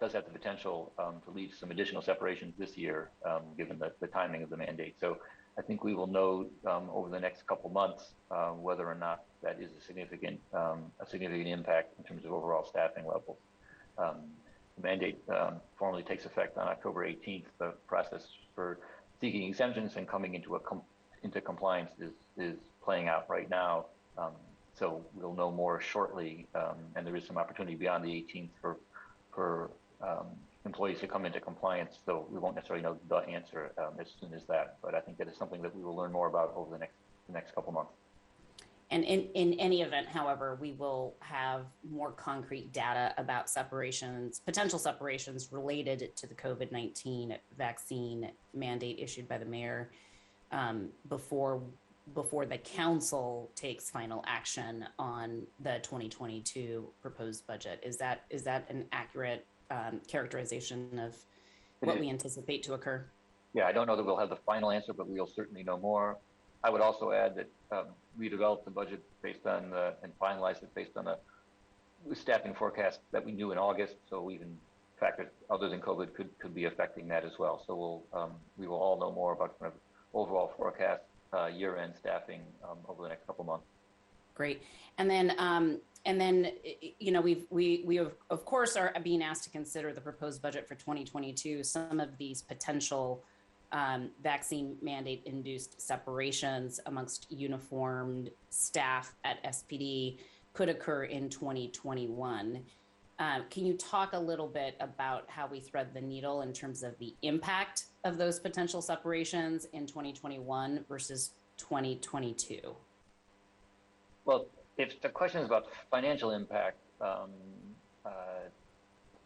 does have the potential to lead to some additional separations this year, given the timing of the mandate. So I think we will know over the next couple months whether or not that is a significant impact in terms of overall staffing levels. The mandate formally takes effect on October 18th. The process for seeking exemptions and coming into compliance is playing out right now. So we'll know more shortly, and there is some opportunity beyond the 18th for employees to come into compliance. So we won't necessarily know the answer as soon as that, but I think that is something that we will learn more about over the next couple months. And in any event, however, we will have more concrete data about potential separations related to the COVID-19 vaccine mandate issued by the mayor before the council takes final action on the 2022 proposed budget. Is that an accurate characterization of what we anticipate to occur? Yeah, I don't know that we'll have the final answer, but we'll certainly know more. I would also add that we developed the budget based on and finalized it based on the staffing forecast that we knew in August. So even factors other than COVID could be affecting that as well. So we will all know more about kind of overall forecast, year-end staffing over the next couple months. Great. And then we of course are being asked to consider the proposed budget for 2022. Some of these potential vaccine mandate induced separations amongst uniformed staff at SPD could occur in 2021. Can you talk a little bit about how we thread the needle in terms of the impact of those potential separations in 2021 versus 2022? Well, if the question is about financial impact,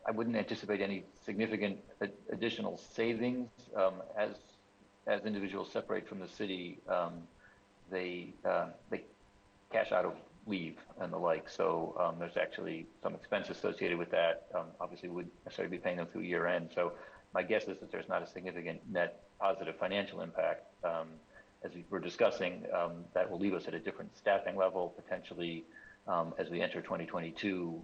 I wouldn't anticipate any significant additional savings as individuals separate from the city. They cash out of leave and the like, so there's actually some expense associated with that. Obviously, we would necessarily be paying them through year end. So my guess is that there's not a significant net positive financial impact. As we were discussing, that will leave us at a different staffing level potentially as we enter 2022,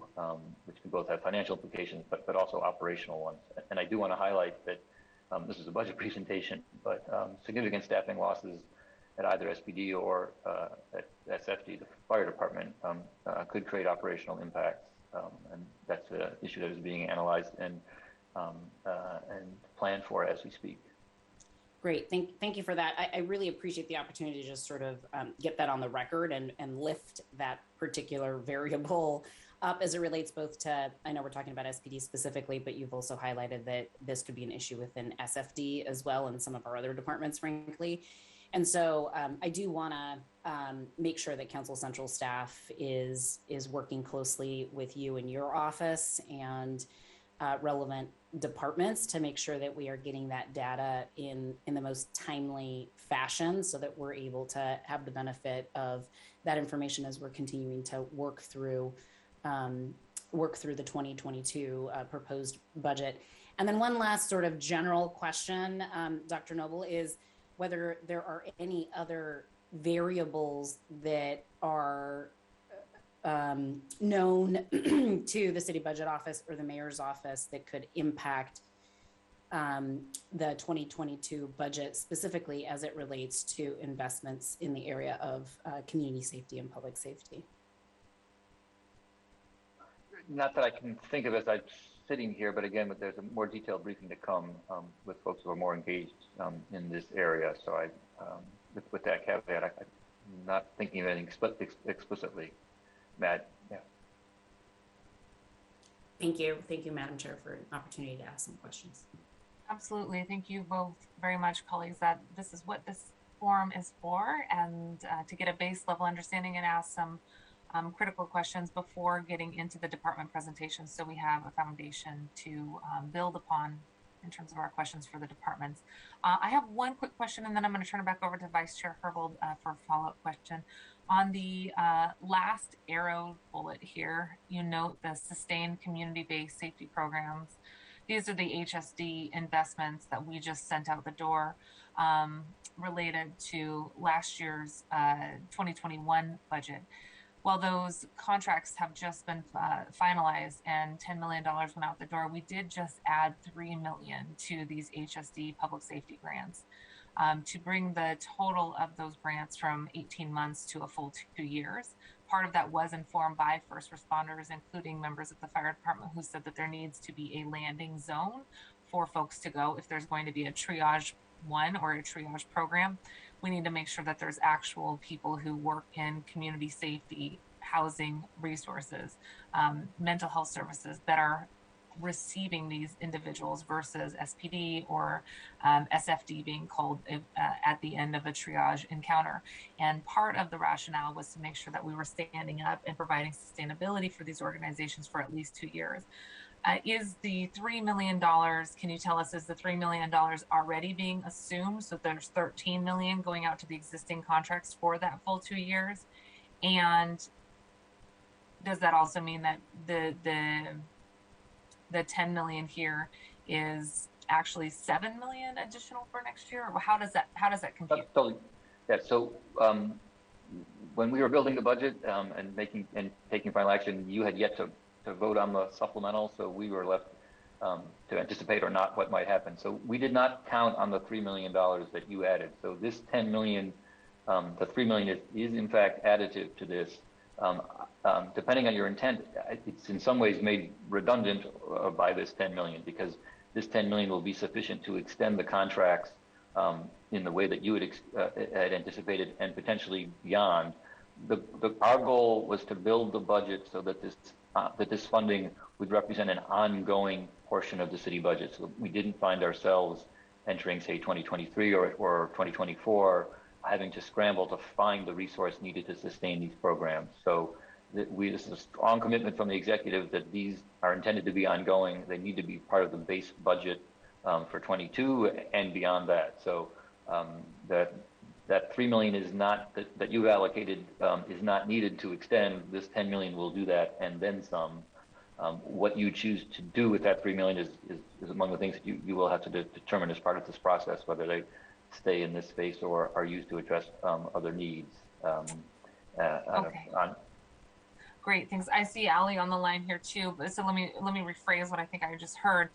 which can both have financial implications, but also operational ones. And I do want to highlight that this is a budget presentation, but significant staffing losses at either SPD or at SFD, the fire department, could create operational impacts. And that's an issue that is being analyzed and planned for as we speak. Great, thank you for that. I really appreciate the opportunity to just sort of get that on the record and lift that particular variable up as it relates both to, I know we're talking about SPD specifically, but you've also highlighted that this could be an issue within SFD as well and some of our other departments, frankly. And so I do want to make sure that Council Central staff is working closely with you in your office and relevant departments to make sure that we are getting that data in the most timely fashion so that we're able to have the benefit of that information as we're continuing to work through the 2022 proposed budget. And then one last sort of general question, Dr. Noble, is whether there are any other variables that are known to the city budget office or the mayor's office that could impact the 2022 budget, specifically as it relates to investments in the area of community safety and public safety. Not that I can think of as I'm sitting here, but again, there's a more detailed briefing to come with folks who are more engaged in this area. So with that caveat, I'm not thinking of anything explicitly. Matt, yeah. Thank you, Madam Chair, for an opportunity to ask some questions. Absolutely, thank you both very much, colleagues. That this is what this forum is for, and to get a base level understanding and ask some critical questions before getting into the department presentations, so we have a foundation to build upon in terms of our questions for the departments. I have one quick question, and then I'm going to turn it back over to Vice Chair Herbold for a follow-up question. On the last arrow bullet here, you note the sustained community-based safety programs. These are the HSD investments that we just sent out the door related to last year's 2021 budget. While those contracts have just been finalized and $10 million went out the door, we did just add $3 million to these HSD public safety grants to bring the total of those grants from 18 months to a full 2 years. Part of that was informed by first responders, including members of the fire department, who said that there needs to be a landing zone for folks to go if there's going to be a triage 1 or a triage program. We need to make sure that there's actual people who work in community safety, housing resources, mental health services that are receiving these individuals versus SPD or SFD being called at the end of a triage encounter. And part of the rationale was to make sure that we were standing up and providing sustainability for these organizations for at least 2 years. Is the $3 million, can you tell us, is the $3 million already being assumed? So there's $13 million going out to the existing contracts for that full 2 years? And does that also mean that the $10 million here is actually $7 million additional for next year? Or how does that compute? Yeah, so when we were building the budget and taking final action, you had yet to vote on the supplemental, so we were left to anticipate or not what might happen. So we did not count on the $3 million that you added. So this $10 million, the $3 million is in fact additive to this. Depending on your intent, it's in some ways made redundant by this $10 million, because this $10 million will be sufficient to extend the contracts in the way that you had anticipated and potentially beyond. Our goal was to build the budget so that this funding would represent an ongoing portion of the city budget. So we didn't find ourselves entering, say, 2023 or 2024, having to scramble to find the resource needed to sustain these programs. So this is a strong commitment from the executive that these are intended to be ongoing. They need to be part of the base budget for 22 and beyond that. So that $3 million is not that you've allocated is not needed to extend. This $10 million will do that and then some. What you choose to do with that $3 million is among the things that you will have to determine as part of this process, whether they stay in this space or are used to address other needs. Great, thanks. I see Allie on the line here too, but so let me rephrase what I think I just heard.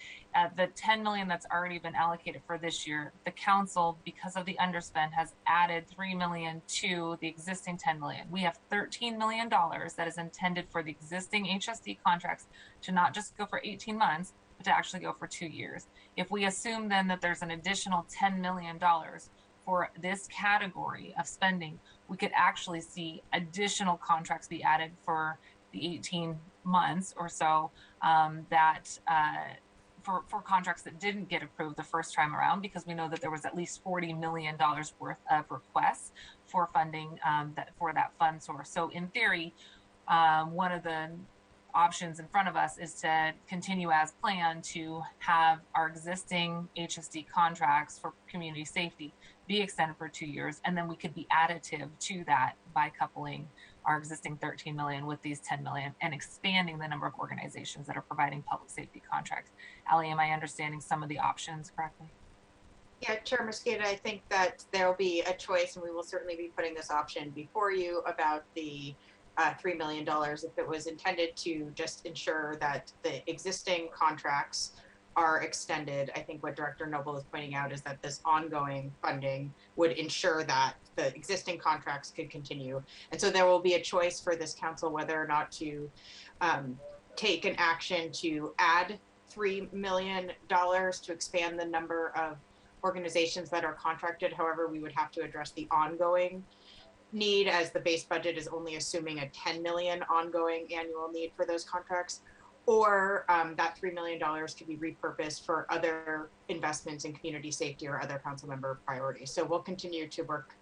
The $10 million that's already been allocated for this year, the council, because of the underspend, has added $3 million to the existing $10 million. We have $13 million that is intended for the existing HSD contracts to not just go for 18 months, but to actually go for 2 years. If we assume then that there's an additional $10 million for this category of spending, we could actually see additional contracts be added for the 18 months or so for contracts that didn't get approved the first time around, because we know that there was at least $40 million worth of requests for funding for that fund source. So in theory, one of the options in front of us is to continue as planned to have our existing HSD contracts for community safety be extended for 2 years, and then we could be additive to that by coupling our existing 13 million with these 10 million and expanding the number of organizations that are providing public safety contracts. Allie, am I understanding some of the options correctly? Yeah, Chair Mosqueda, I think that there will be a choice, and we will certainly be putting this option before you about the $3 million if it was intended to just ensure that the existing contracts are extended. I think what Director Noble is pointing out is that this ongoing funding would ensure that the existing contracts could continue. And so there will be a choice for this council whether or not to take an action to add $3 million to expand the number of organizations that are contracted. However, we would have to address the ongoing need, as the base budget is only assuming a $10 million ongoing annual need for those contracts. Or that $3 million could be repurposed for other investments in community safety or other council member priorities. So we'll continue to work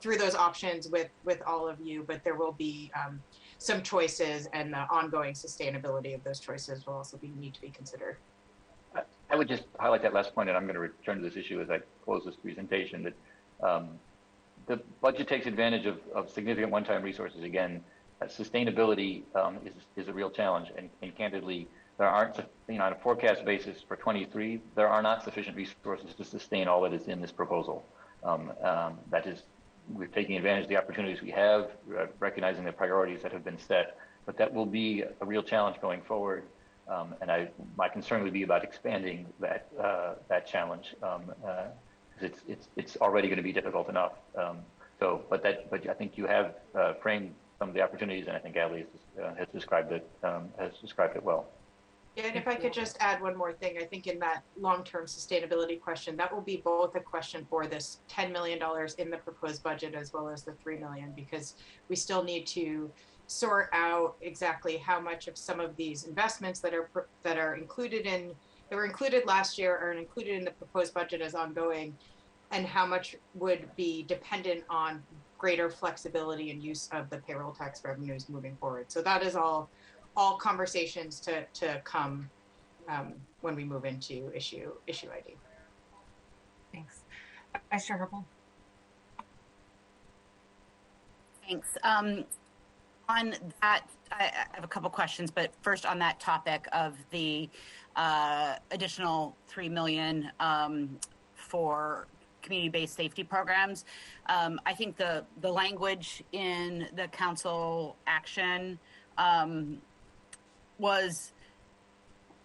through those options with all of you, but there will be some choices, and the ongoing sustainability of those choices will also need to be considered. I would just highlight that last point, and I'm going to return to this issue as I close this presentation, that the budget takes advantage of significant one-time resources. Again, sustainability is a real challenge, and candidly, there aren't, on a forecast basis for 23, there are not sufficient resources to sustain all that is in this proposal. That is, we're taking advantage of the opportunities we have, recognizing the priorities that have been set, but that will be a real challenge going forward. And my concern would be about expanding that challenge. It's already going to be difficult enough. But I think you have framed some of the opportunities, and I think Allie has described it well. Yeah, and if I could just add one more thing, I think in that long-term sustainability question, that will be both a question for this $10 million in the proposed budget as well as the $3 million, because we still need to sort out exactly how much of some of these investments that were included last year are included in the proposed budget as ongoing, and how much would be dependent on greater flexibility and use of the payroll tax revenues moving forward. So that is all conversations to come when we move into issue ID. Thanks. Vice Chair Herpel. Thanks. On that, I have a couple questions, but first on that topic of the additional $3 million for community-based safety programs. I think the language in the council action was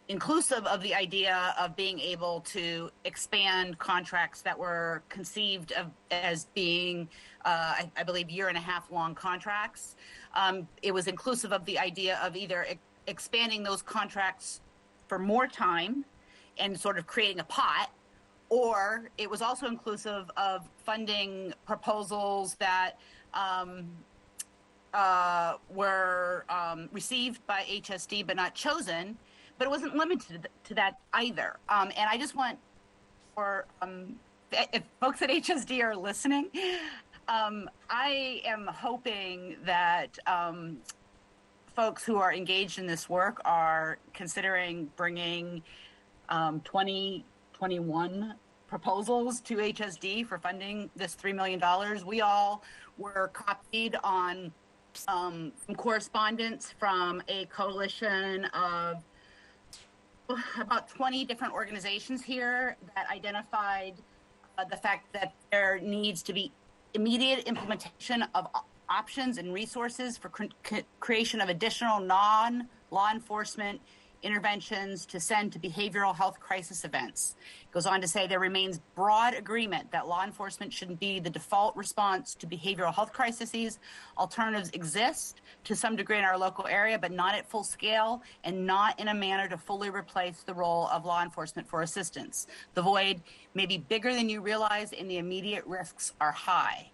inclusive of the idea of being able to expand contracts that were conceived of as being, I believe, 1.5 year long contracts. It was inclusive of the idea of either expanding those contracts for more time and sort of creating a pot, or it was also inclusive of funding proposals that were received by HSD but not chosen, but it wasn't limited to that either. And I just want for if folks at HSD are listening, I am hoping that folks who are engaged in this work are considering bringing 2021 proposals to HSD for funding this $3 million. We all were copied on some correspondence from a coalition of about 20 different organizations here that identified the fact that there needs to be immediate implementation of options and resources for creation of additional non-law enforcement interventions to send to behavioral health crisis events. It goes on to say there remains broad agreement that law enforcement shouldn't be the default response to behavioral health crises. Alternatives exist to some degree in our local area, but not at full scale and not in a manner to fully replace the role of law enforcement for assistance. The void may be bigger than you realize and the immediate risks are high.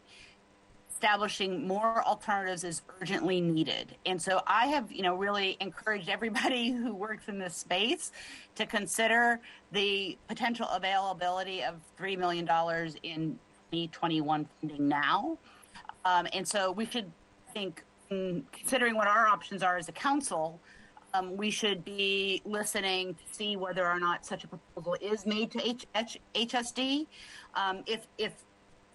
Establishing more alternatives is urgently needed. And so I have, really encouraged everybody who works in this space to consider the potential availability of $3 million in 2021 funding now. And so we should think, considering what our options are as a council, we should be listening to see whether or not such a proposal is made to HSD. If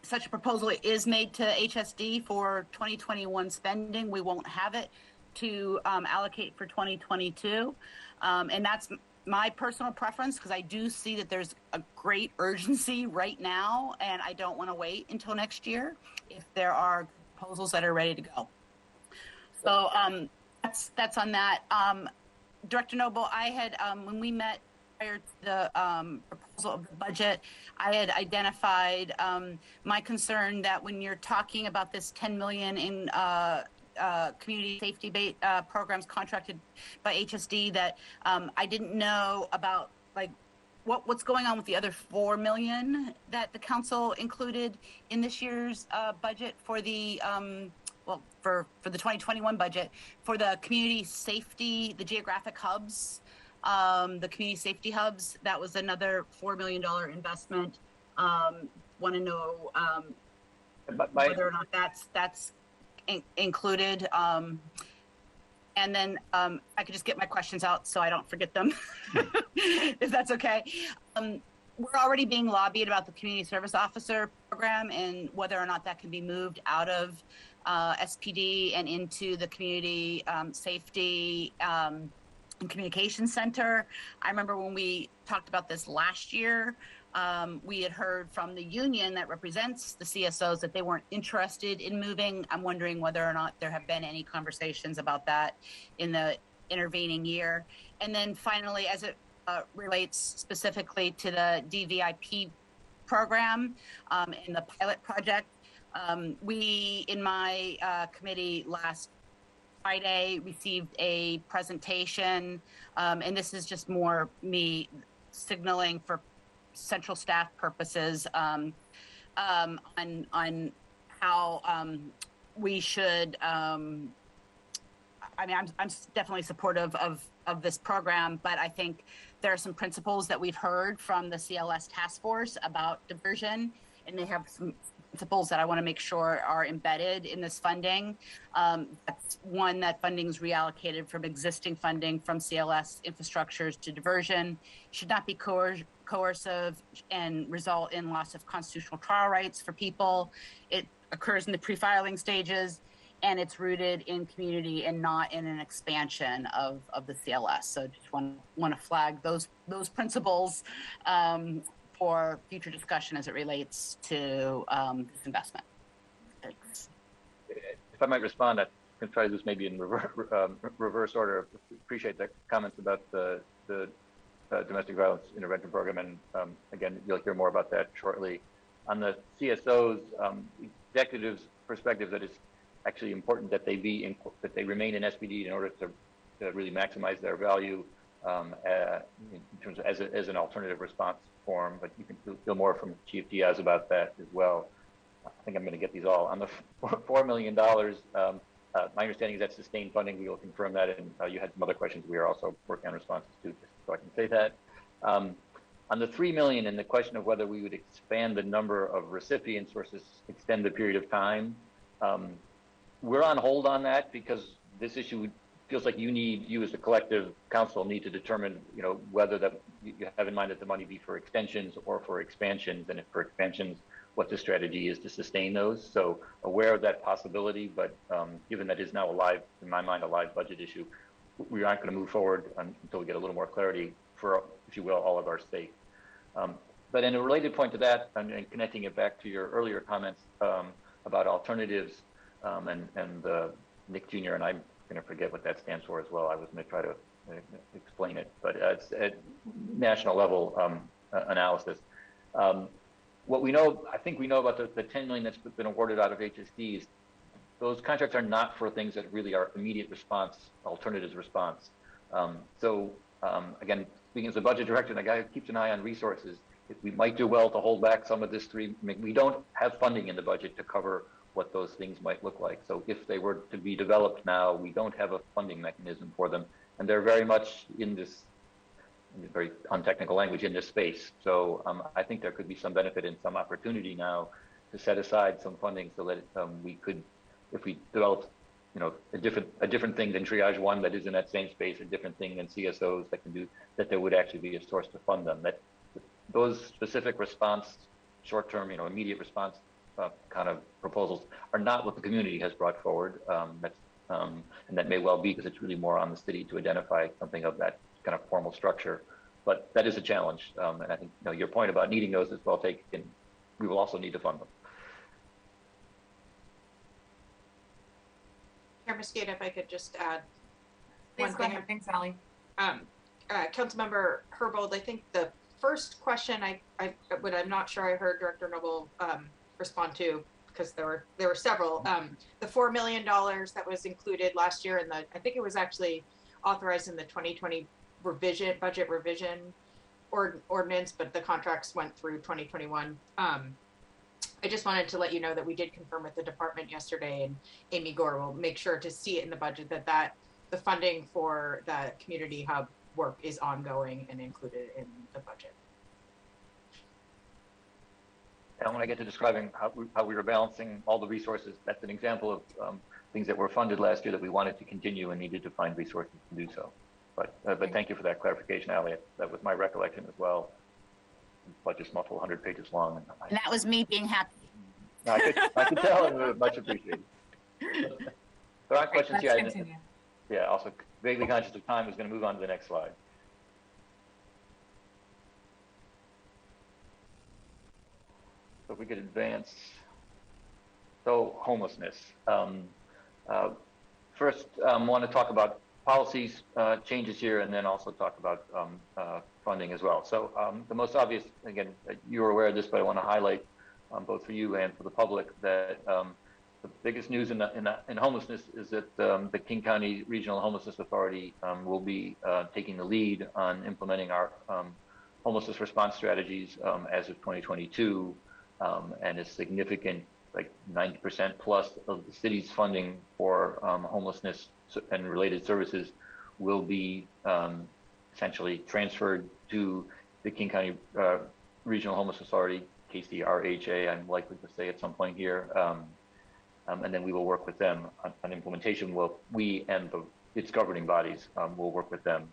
such a proposal is made to HSD for 2021 spending, we won't have it to allocate for 2022. And that's my personal preference because I do see that there's a great urgency right now, and I don't want to wait until next year if there are proposals that are ready to go. So that's on that. Director Noble, I had, when we met prior to the proposal of the budget, I had identified my concern that when you're talking about this $10 million in community safety programs contracted by HSD, that I didn't know about what's going on with the other $4 million that the council included in this year's budget for the for the 2021 budget for the community safety, the geographic hubs. The community safety hubs, that was another $4 million investment. Want to know whether or not that's included. And then I could just get my questions out so I don't forget them, if that's okay. We're already being lobbied about the community service officer program and whether or not that can be moved out of SPD and into the community safety and communication center. I remember when we talked about this last year, we had heard from the union that represents the CSOs that they weren't interested in moving. I'm wondering whether or not there have been any conversations about that in the intervening year. And then finally, as it relates specifically to the DVIP program and the pilot project, we in my committee last Friday received a presentation, and this is just more me signaling for central staff purposes on how we should. I'm definitely supportive of this program, but I think there are some principles that we've heard from the CLS task force about diversion, and they have some principles that I want to make sure are embedded in this funding. That's one, that funding is reallocated from existing funding from CLS infrastructures to diversion, should not be coercive and result in loss of constitutional trial rights for people. It occurs in the pre-filing stages, and it's rooted in community and not in an expansion of the CLS. So just want to flag those principles for future discussion as it relates to this investment. Thanks. If I might respond, I can try this maybe in reverse order. Appreciate the comments about the domestic violence intervention program, and again, you'll hear more about that shortly. On the CSOs, executives' perspective, that it's actually important that they remain in SPD in order to really maximize their value in terms of as an alternative response form. But you can feel more from Chief Diaz about that as well. I think I'm going to get these all on the $4 million. My understanding is that sustained funding. We will confirm that, and you had some other questions. We are also working on responses to, just so I can say that. On the $3 million and the question of whether we would expand the number of recipients versus extend the period of time, we're on hold on that because this issue feels like you as a collective council need to determine, whether that you have in mind that the money be for extensions or for expansions, and if for expansions, what the strategy is to sustain those. So aware of that possibility, but given that is now in my mind, a live budget issue, we aren't going to move forward until we get a little more clarity for, if you will, all of our state. But in a related point to that, and connecting it back to your earlier comments about alternatives, and Nick Jr., and I'm going to forget what that stands for as well. I was going to try to explain it, but it's at national level analysis. What I think we know about the $10 million that's been awarded out of HSDs, those contracts are not for things that really are immediate response, alternatives response. Again, speaking as a budget director and a guy who keeps an eye on resources, we might do well to hold back some of this we don't have funding in the budget to cover what those things might look like. So if they were to be developed now, we don't have a funding mechanism for them. And they're very much in this, very untechnical language, in this space. So I think there could be some benefit and some opportunity now to set aside some funding so that we could, if we developed a different thing than Triage 1 that is in that same space, a different thing than CSOs that can do, that there would actually be a source to fund them. That those specific response, short-term, immediate response kind of proposals are not what the community has brought forward. And that may well be because it's really more on the city to identify something of that kind of formal structure. But that is a challenge. And I think your point about needing those is well taken. We will also need to fund them. Chair Mosqueda, if I could just add Please one go thing. ahead. Thanks, Sally. Councilmember Herbold, I think the first question but I'm not sure I heard Director Noble respond to, because there were several. The $4 million that was included last year, and I think it was actually authorized in the 2020 budget revision ordinance, but the contracts went through 2021. I just wanted to let you know that we did confirm with the department yesterday, and Amy Gore will make sure to see it in the budget that the funding for the community hub work is ongoing and included in the budget. And when I get to describing how we were balancing all the resources, that's an example of things that were funded last year that we wanted to continue and needed to find resources to do so. But thank you for that clarification, Ally. That was my recollection as well. Budget's multiple 100 pages long. And that was me being happy. I could tell, and much appreciated. There aren't questions Let's yet. continue. Yeah, also vaguely conscious of time, is going to move on to the next slide. So if we could advance. So homelessness. First, want to talk about policies changes here, and then also talk about funding as well. So the most obvious, again, you're aware of this, but I want to highlight both for you and for the public that the biggest news in homelessness is that the King County Regional Homelessness Authority will be taking the lead on implementing our homelessness response strategies as of 2022, and a significant, like 90% plus of the city's funding for homelessness and related services will be essentially transferred to the King County Regional Homeless Authority, KCRHA, I'm likely to say at some point here. And then we will work with them on implementation. We and its governing bodies will work with them.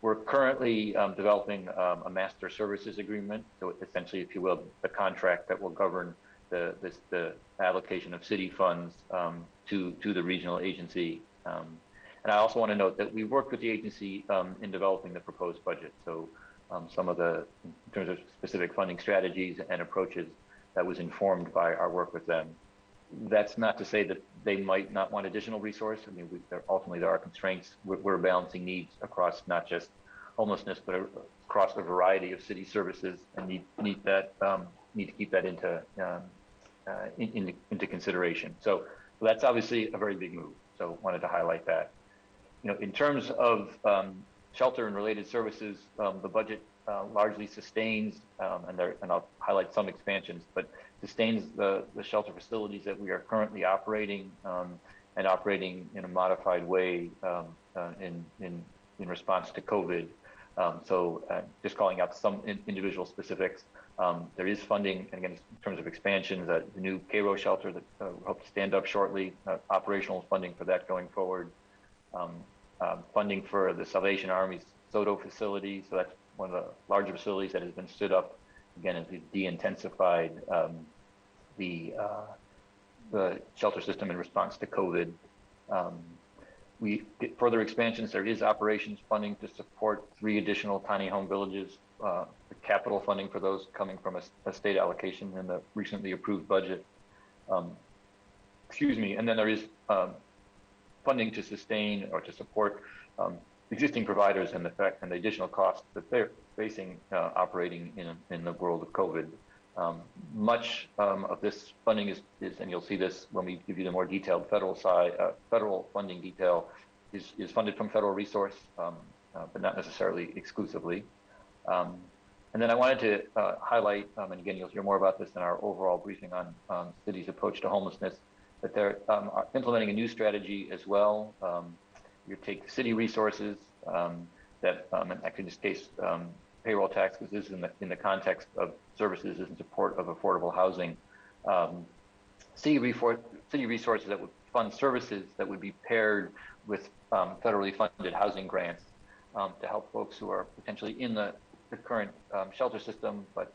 We're currently developing a master services agreement. So essentially, if you will, the contract that will govern the allocation of city funds to the regional agency. And I also want to note that we worked with the agency in developing the proposed budget. So some of in terms of specific funding strategies and approaches, that was informed by our work with them. That's not to say that they might not want additional resource. I mean, ultimately there are constraints. We're balancing needs across not just homelessness, but across a variety of city services, and need to keep that into consideration. So that's obviously a very big move. So wanted to highlight that. In terms of shelter and related services, the budget largely sustains, and I'll highlight some expansions, but sustains the shelter facilities that we are currently operating, and operating in a modified way in response to COVID. Just calling out some individual specifics. There is funding, and again, in terms of expansion, the new Cairo shelter that we hope to stand up shortly, operational funding for that going forward. Funding for the Salvation Army's Soto facility, so that's one of the larger facilities that has been stood up, again, as we've de-intensified the shelter system in response to COVID. We get further expansions. There is operations funding to support 3 additional tiny home villages. The capital funding for those coming from a state allocation in the recently approved budget. And then there is funding to sustain or to support existing providers and the additional costs that they're facing operating in the world of COVID. Much of this funding is, and you'll see this when we give you the more detailed federal funding detail, is funded from federal resource, but not necessarily exclusively. And then I wanted to highlight, and again, you'll hear more about this in our overall briefing on cities' approach to homelessness, that they're implementing a new strategy as well. You take city resources that, and actually in this case, payroll taxes is in the context of services in support of affordable housing. City resources that would fund services that would be paired with federally funded housing grants to help folks who are potentially in the current shelter system, but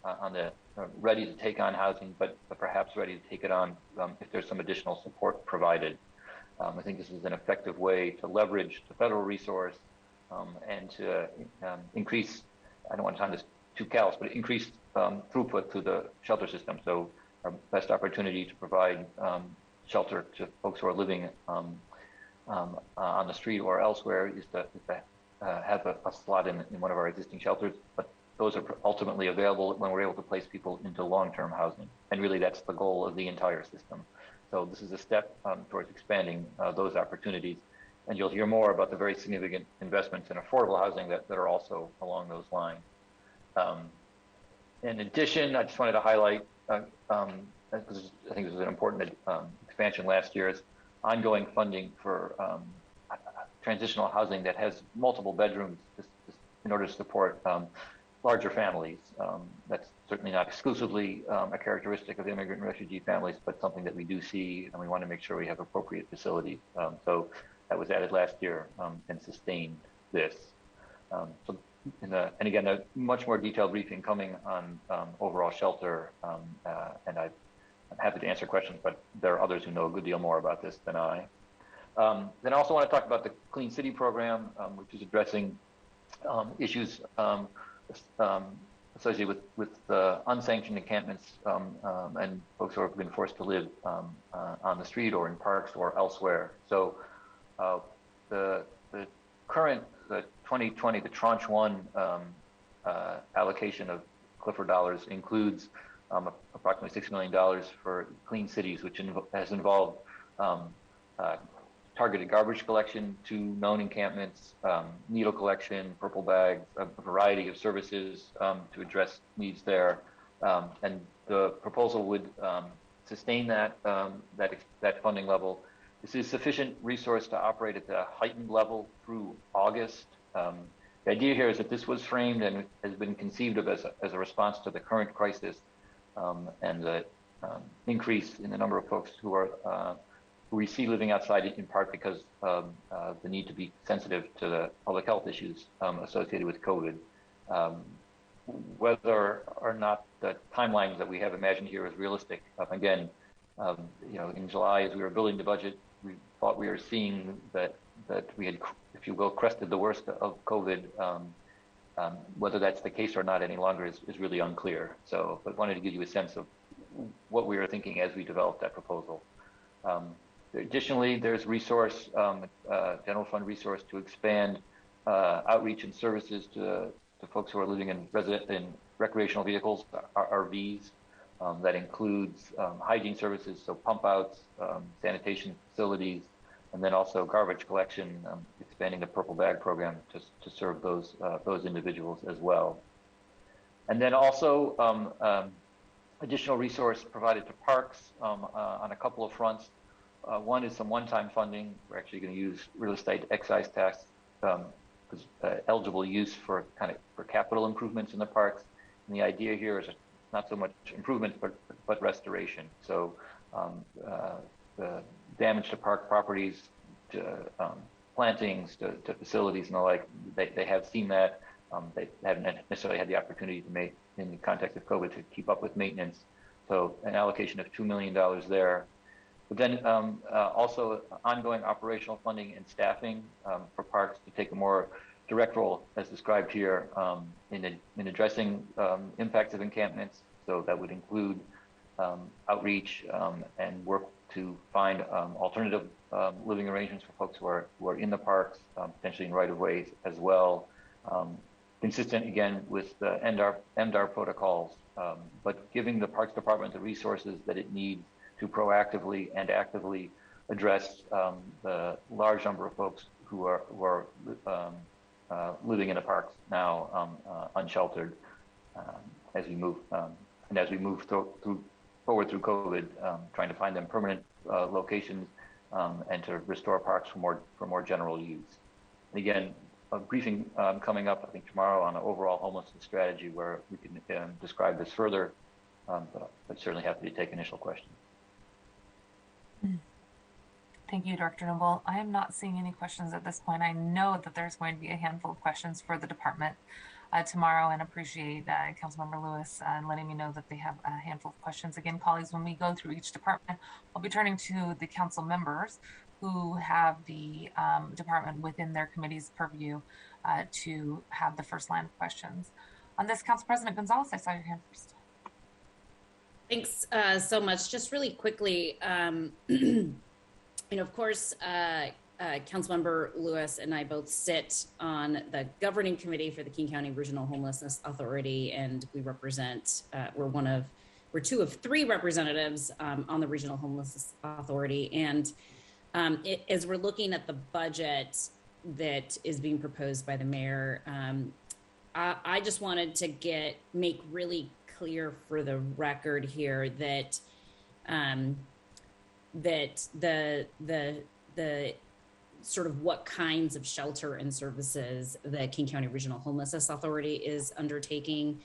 ready to take on housing, but perhaps ready to take it on if there's some additional support provided. I think this is an effective way to leverage the federal resource and to increase, I don't want to sound this too callous, but increase throughput to the shelter system. So our best opportunity to provide shelter to folks who are living on the street or elsewhere is to have a slot in one of our existing shelters, but those are ultimately available when we're able to place people into long-term housing. And really that's the goal of the entire system. So this is a step towards expanding those opportunities. And you'll hear more about the very significant investments in affordable housing that are also along those lines. In addition, I just wanted to highlight, because I think this was an important expansion last year, is ongoing funding for transitional housing that has multiple bedrooms in order to support larger families. That's certainly not exclusively a characteristic of immigrant and refugee families, but something that we do see, and we want to make sure we have appropriate facilities. So that was added last year and sustained this. And again, a much more detailed briefing coming on overall shelter, and I'm happy to answer questions, but there are others who know a good deal more about this than I. Then I also want to talk about the Clean City program, which is addressing issues associated with unsanctioned encampments and folks who have been forced to live on the street or in parks or elsewhere. So the current, the 2020, the tranche 1 allocation of Clifford dollars includes approximately $6 million for Clean Cities, which has involved targeted garbage collection to known encampments, needle collection, purple bags, a variety of services to address needs there. And the proposal would sustain that funding level. This is sufficient resource to operate at the heightened level through August. The idea here is that this was framed and has been conceived of as a response to the current crisis and the increase in the number of folks who we see living outside, in part because of the need to be sensitive to the public health issues associated with COVID. Whether or not the timelines that we have imagined here is realistic, again, in July, as we were building the budget, we thought we were seeing that we had, if you will, crested the worst of COVID. Whether that's the case or not any longer is really unclear. So, but wanted to give you a sense of what we were thinking as we developed that proposal. Additionally, there's resource, general fund resource to expand outreach and services to folks who are living in recreational vehicles, RVs. That includes hygiene services, so pump outs, sanitation facilities, and then also garbage collection, expanding the purple bag program to serve those individuals as well. And then also additional resource provided to parks on a couple of fronts. one is some one-time funding. We're actually going to use real estate excise tax eligible use for for capital improvements in the parks. And the idea here is not so much improvements, but restoration. So the damage to park properties, to plantings, to facilities and the like, they have seen that. They haven't necessarily had the opportunity to make, in the context of COVID, to keep up with maintenance. So an allocation of $2 million there. But then also ongoing operational funding and staffing for parks to take a more direct role, as described here, in addressing impacts of encampments. So that would include outreach and work to find alternative living arrangements for folks who are in the parks, potentially in right-of-ways as well. Consistent, again, with the MDAR protocols, but giving the Parks Department the resources that it needs to proactively and actively address the large number of folks who are living in the parks now unsheltered as we move forward through COVID, trying to find them permanent locations and to restore parks for more general use. And again, a briefing coming up, I think tomorrow, on an overall homelessness strategy where we can describe this further, but certainly happy to take initial questions. Thank you, Director Noble. I am not seeing any questions at this point. I know that there's going to be a handful of questions for the department tomorrow, and appreciate Councilmember Lewis letting me know that they have a handful of questions. Again, colleagues, when we go through each department, I'll be turning to the council members who have the department within their committee's purview to have the first line of questions. On this, Council President Gonzalez, I saw your hand first. Thanks so much. Just really quickly, of course, Councilmember Lewis and I both sit on the governing committee for the King County Regional Homelessness Authority, and we represent, we're two of three representatives on the Regional Homelessness Authority. And as we're looking at the budget that is being proposed by the mayor, I just wanted to make really clear for the record here that the sort of what kinds of shelter and services the King County Regional Homelessness Authority is undertaking.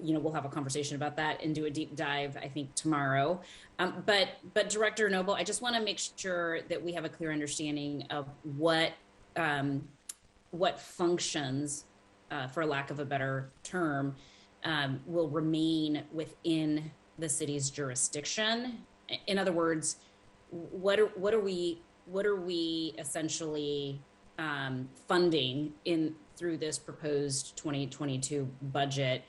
We'll have a conversation about that and do a deep dive, I think, tomorrow. But Director Noble, I just want to make sure that we have a clear understanding of what functions, for lack of a better term, will remain within the city's jurisdiction. In other words, what are we essentially funding through this proposed 2022 budget,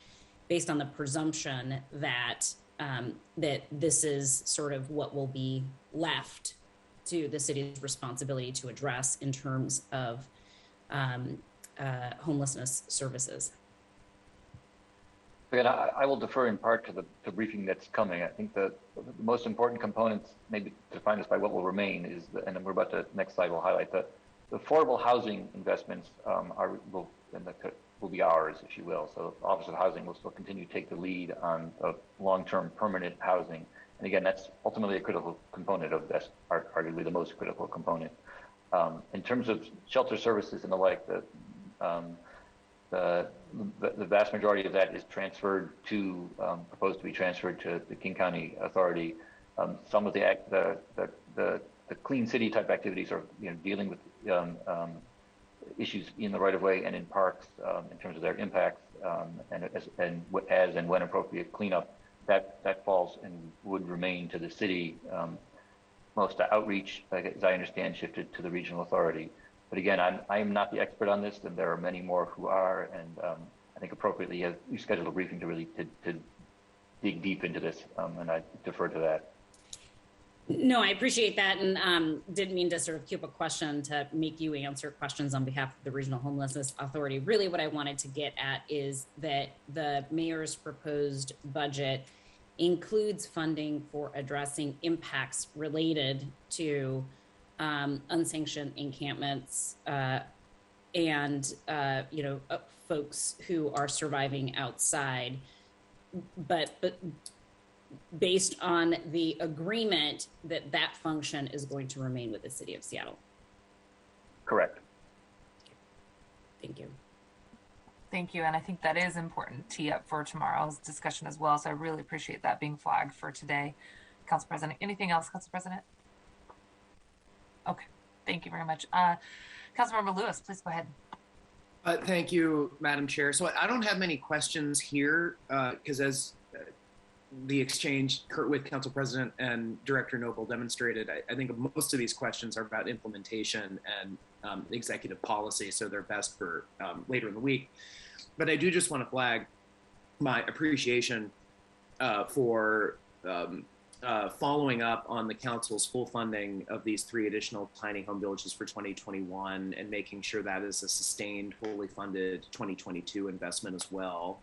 based on the presumption that that this is sort of what will be left to the city's responsibility to address in terms of homelessness services? Again, I will defer in part to the briefing that's coming. I think the most important components, maybe defined as by what will remain, is, and then we're about to, next slide will highlight the affordable housing investments will be ours, if you will. So the Office of Housing will still continue to take the lead on the long-term permanent housing. And again, that's ultimately a critical component of this, arguably the most critical component. In terms of shelter services and the like, the vast majority of that is proposed to be transferred to the King County Authority. Some of the clean city type activities are dealing with issues in the right of way and in parks in terms of their impacts, and as and when appropriate cleanup, that falls and would remain to the city. Most outreach, as I understand, shifted to the regional authority. But again, I'm not the expert on this, and there are many more who are, and I think appropriately we scheduled a briefing to really to dig deep into this, and I defer to that. No, I appreciate that, and didn't mean to sort of keep a question to make you answer questions on behalf of the Regional Homelessness Authority. Really what I wanted to get at is that the mayor's proposed budget includes funding for addressing impacts related to unsanctioned encampments and folks who are surviving outside, but based on the agreement that that function is going to remain with the city of Seattle. Correct. Thank you. Thank you. And I think that is important to tee up for tomorrow's discussion as well. So I really appreciate that being flagged for today. Council President, anything else, Council President? Okay, thank you very much. Councilmember Lewis, please go ahead. Thank you, Madam Chair. So I don't have many questions here because as the exchange with Council President and Director Noble demonstrated, I think most of these questions are about implementation and executive policy, so they're best for later in the week. But I do just want to flag my appreciation for following up on the council's full funding of these 3 additional tiny home villages for 2021 and making sure that is a sustained, fully funded 2022 investment as well.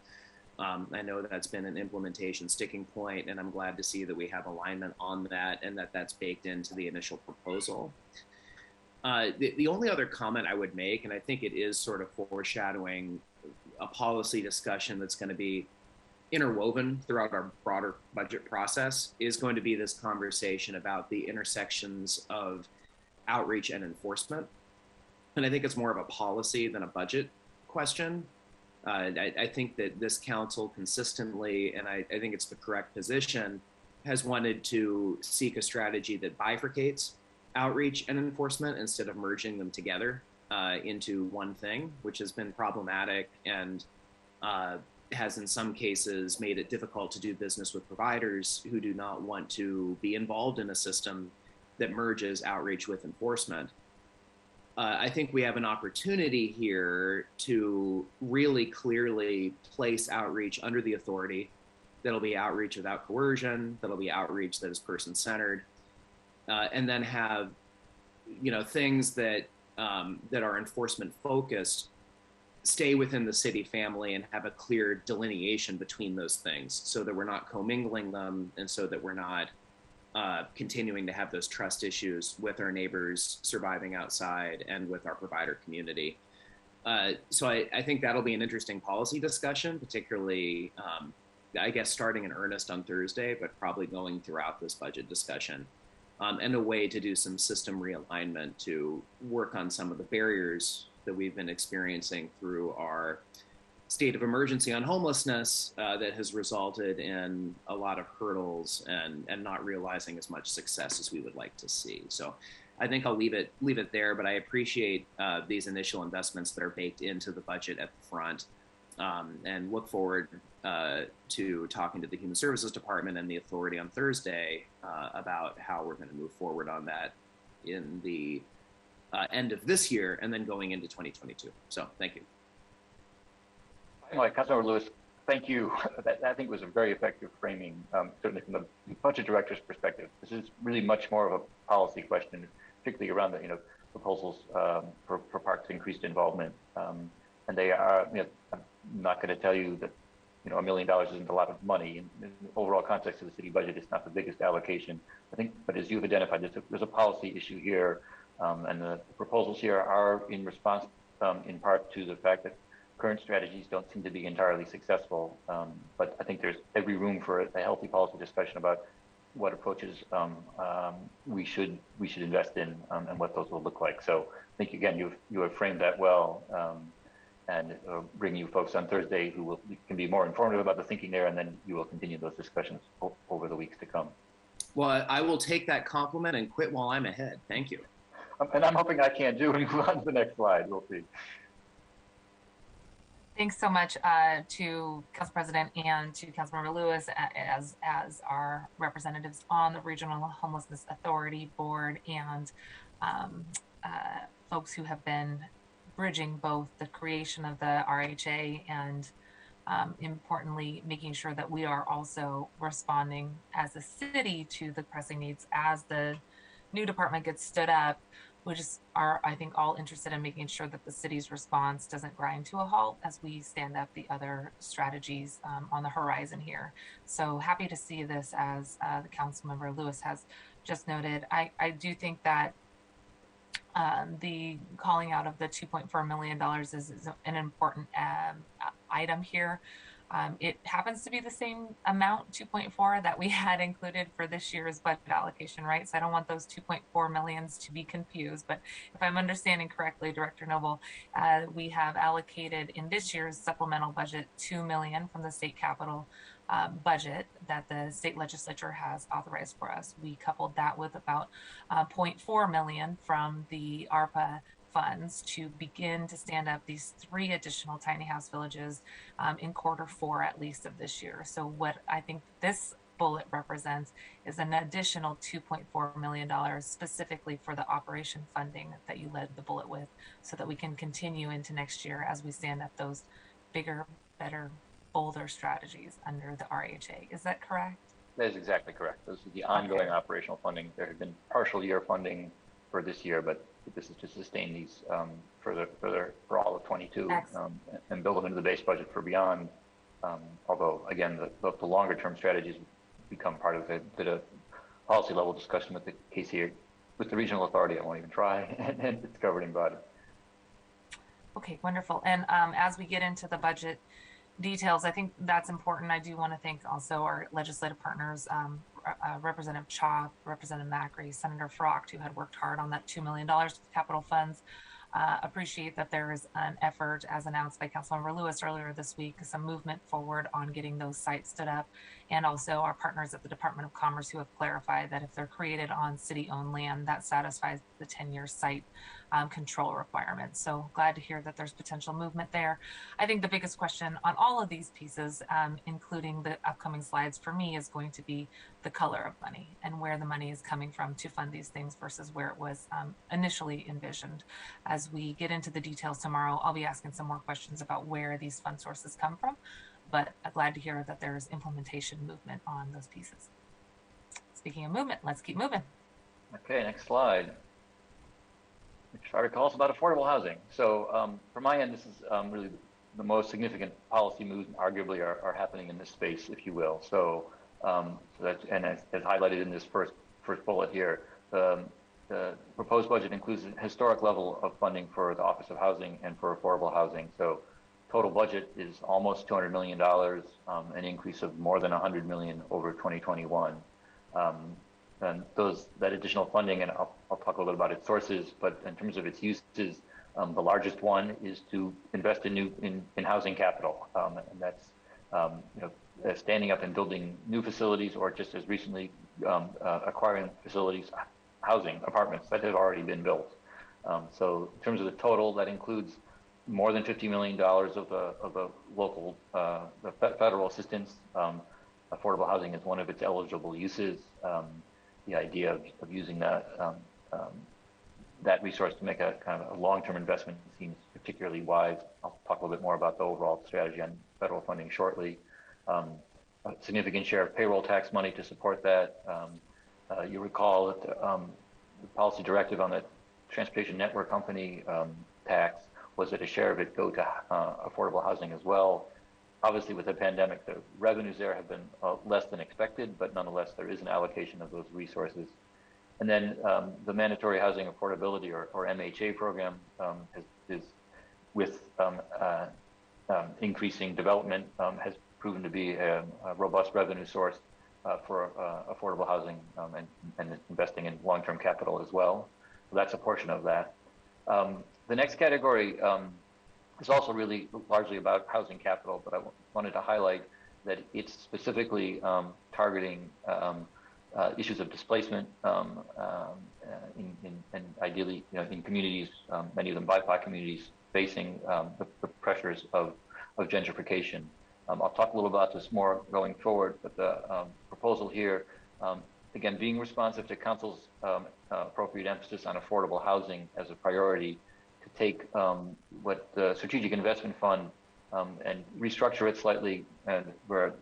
I know that's been an implementation sticking point, and I'm glad to see that we have alignment on that and that that's baked into the initial proposal. The only other comment I would make, and I think it is sort of foreshadowing a policy discussion that's going to be interwoven throughout our broader budget process, is going to be this conversation about the intersections of outreach and enforcement. And I think it's more of a policy than a budget question. I think that this council consistently, and I think it's the correct position, has wanted to seek a strategy that bifurcates outreach and enforcement instead of merging them together into one thing, which has been problematic and has in some cases made it difficult to do business with providers who do not want to be involved in a system that merges outreach with enforcement. I think we have an opportunity here to really clearly place outreach under the authority. That'll be outreach without coercion, that'll be outreach that is person-centered, and then have, things that that are enforcement focused stay within the city family and have a clear delineation between those things so that we're not commingling them and so that we're not continuing to have those trust issues with our neighbors surviving outside and with our provider community. So I think that'll be an interesting policy discussion, particularly, I guess, starting in earnest on Thursday, but probably going throughout this budget discussion, and a way to do some system realignment to work on some of the barriers that we've been experiencing through our state of emergency on homelessness that has resulted in a lot of hurdles and not realizing as much success as we would like to see. So I think I'll leave it there, but I appreciate these initial investments that are baked into the budget at the front, and look forward to talking to the Human Services Department and the authority on Thursday about how we're going to move forward on that in the end of this year and then going into 2022. So thank you. Anyway, Councilmember Lewis, thank you. That I think was a very effective framing, certainly from the budget director's perspective. This is really much more of a policy question, particularly around the proposals for parks' increased involvement. And they are, I'm not going to tell you that $1 million isn't a lot of money. In the overall context of the city budget, it's not the biggest allocation. I think, but as you've identified, there's a policy issue here, and the proposals here are in response, in part, to the fact that current strategies don't seem to be entirely successful. But I think there's every room for a healthy policy discussion about what approaches we should invest in, and what those will look like. So I think again you have framed that well, and bring you folks on Thursday who can be more informative about the thinking there, and then you will continue those discussions over the weeks to come. Well, I will take that compliment and quit while I'm ahead. Thank you. And I'm hoping I can do when we move on to the next slide. We'll see. Thanks so much to Council President and to Councilmember Lewis as our representatives on the Regional Homelessness Authority Board, and folks who have been bridging both the creation of the RHA and importantly, making sure that we are also responding as a city to the pressing needs as the new department gets stood up. We just are, I think, all interested in making sure that the city's response doesn't grind to a halt as we stand up the other strategies on the horizon here. So happy to see this, as the Councilmember Lewis has just noted. I do think that the calling out of the $2.4 million is an important item here. It happens to be the same amount, 2.4, that we had included for this year's budget allocation, right? So I don't want those 2.4 millions to be confused, but if I'm understanding correctly, Director Noble, we have allocated in this year's supplemental budget 2 million from the state capital budget that the state legislature has authorized for us. We coupled that with about 0.4 million from the ARPA funds to begin to stand up these 3 additional tiny house villages in Q4 at least of this year. So what I think this bullet represents is an additional $2.4 million specifically for the operation funding that you led the bullet with, so that we can continue into next year as we stand up those bigger, better, bolder strategies under the RHA. Is that correct? That is exactly correct. This is the ongoing operational funding. There had been partial year funding for this year, but this is to sustain these for all of 22 and build them into the base budget for beyond. Although, again, the longer term strategies become part of it. Did a policy level discussion with the KC, with the regional authority. I won't even try, and its governing body. Okay, wonderful. And as we get into the budget details, I think that's important. I do want to thank also our legislative partners, Representative Chop, Representative Macri, Senator Frocht, who had worked hard on that $2 million capital funds. Appreciate that there is an effort, as announced by Councilmember Lewis earlier this week, some movement forward on getting those sites stood up. And also our partners at the Department of Commerce, who have clarified that if they're created on city-owned land, that satisfies the 10-year site control requirements. So glad to hear that there's potential movement there. I think the biggest question on all of these pieces, including the upcoming slides for me, is going to be the color of money and where the money is coming from to fund these things versus where it was initially envisioned. As we get into the details tomorrow, I'll be asking some more questions about where these fund sources come from, but I'm glad to hear that there's implementation movement on those pieces. Speaking of movement, let's keep moving. Okay, next slide. Which article is about affordable housing. So from my end, this is really the most significant policy moves arguably are happening in this space, if you will. So, as highlighted in this first bullet here, the proposed budget includes a historic level of funding for the Office of Housing and for affordable housing. So total budget is almost $200 million, an increase of more than $100 million over 2021. And that additional funding, and I'll talk a little bit about its sources, but in terms of its uses, the largest one is to invest in housing capital, and that's standing up and building new facilities, or just as recently acquiring facilities, housing apartments that have already been built. So in terms of the total, that includes more than $50 million of the local, the federal assistance. Affordable housing is one of its eligible uses. The idea of using that resource to make a kind of a long-term investment seems particularly wise. I'll talk a little bit more about the overall strategy on federal funding shortly. A significant share of payroll tax money to support that. You recall that the policy directive on the transportation network company tax was that a share of it go to affordable housing as well. Obviously, with the pandemic, the revenues there have been less than expected, but nonetheless, there is an allocation of those resources. And then the mandatory housing affordability, or MHA program, is with increasing development, has proven to be a robust revenue source for affordable housing and investing in long-term capital as well. So that's a portion of that. The next category is also really largely about housing capital, but I wanted to highlight that it's specifically targeting issues of displacement and ideally, in communities, many of them BIPOC communities, facing the pressures of gentrification. I'll talk a little about this more going forward, but the proposal here, again, being responsive to Council's appropriate emphasis on affordable housing as a priority, to take what the Strategic Investment Fund and restructure it slightly, and where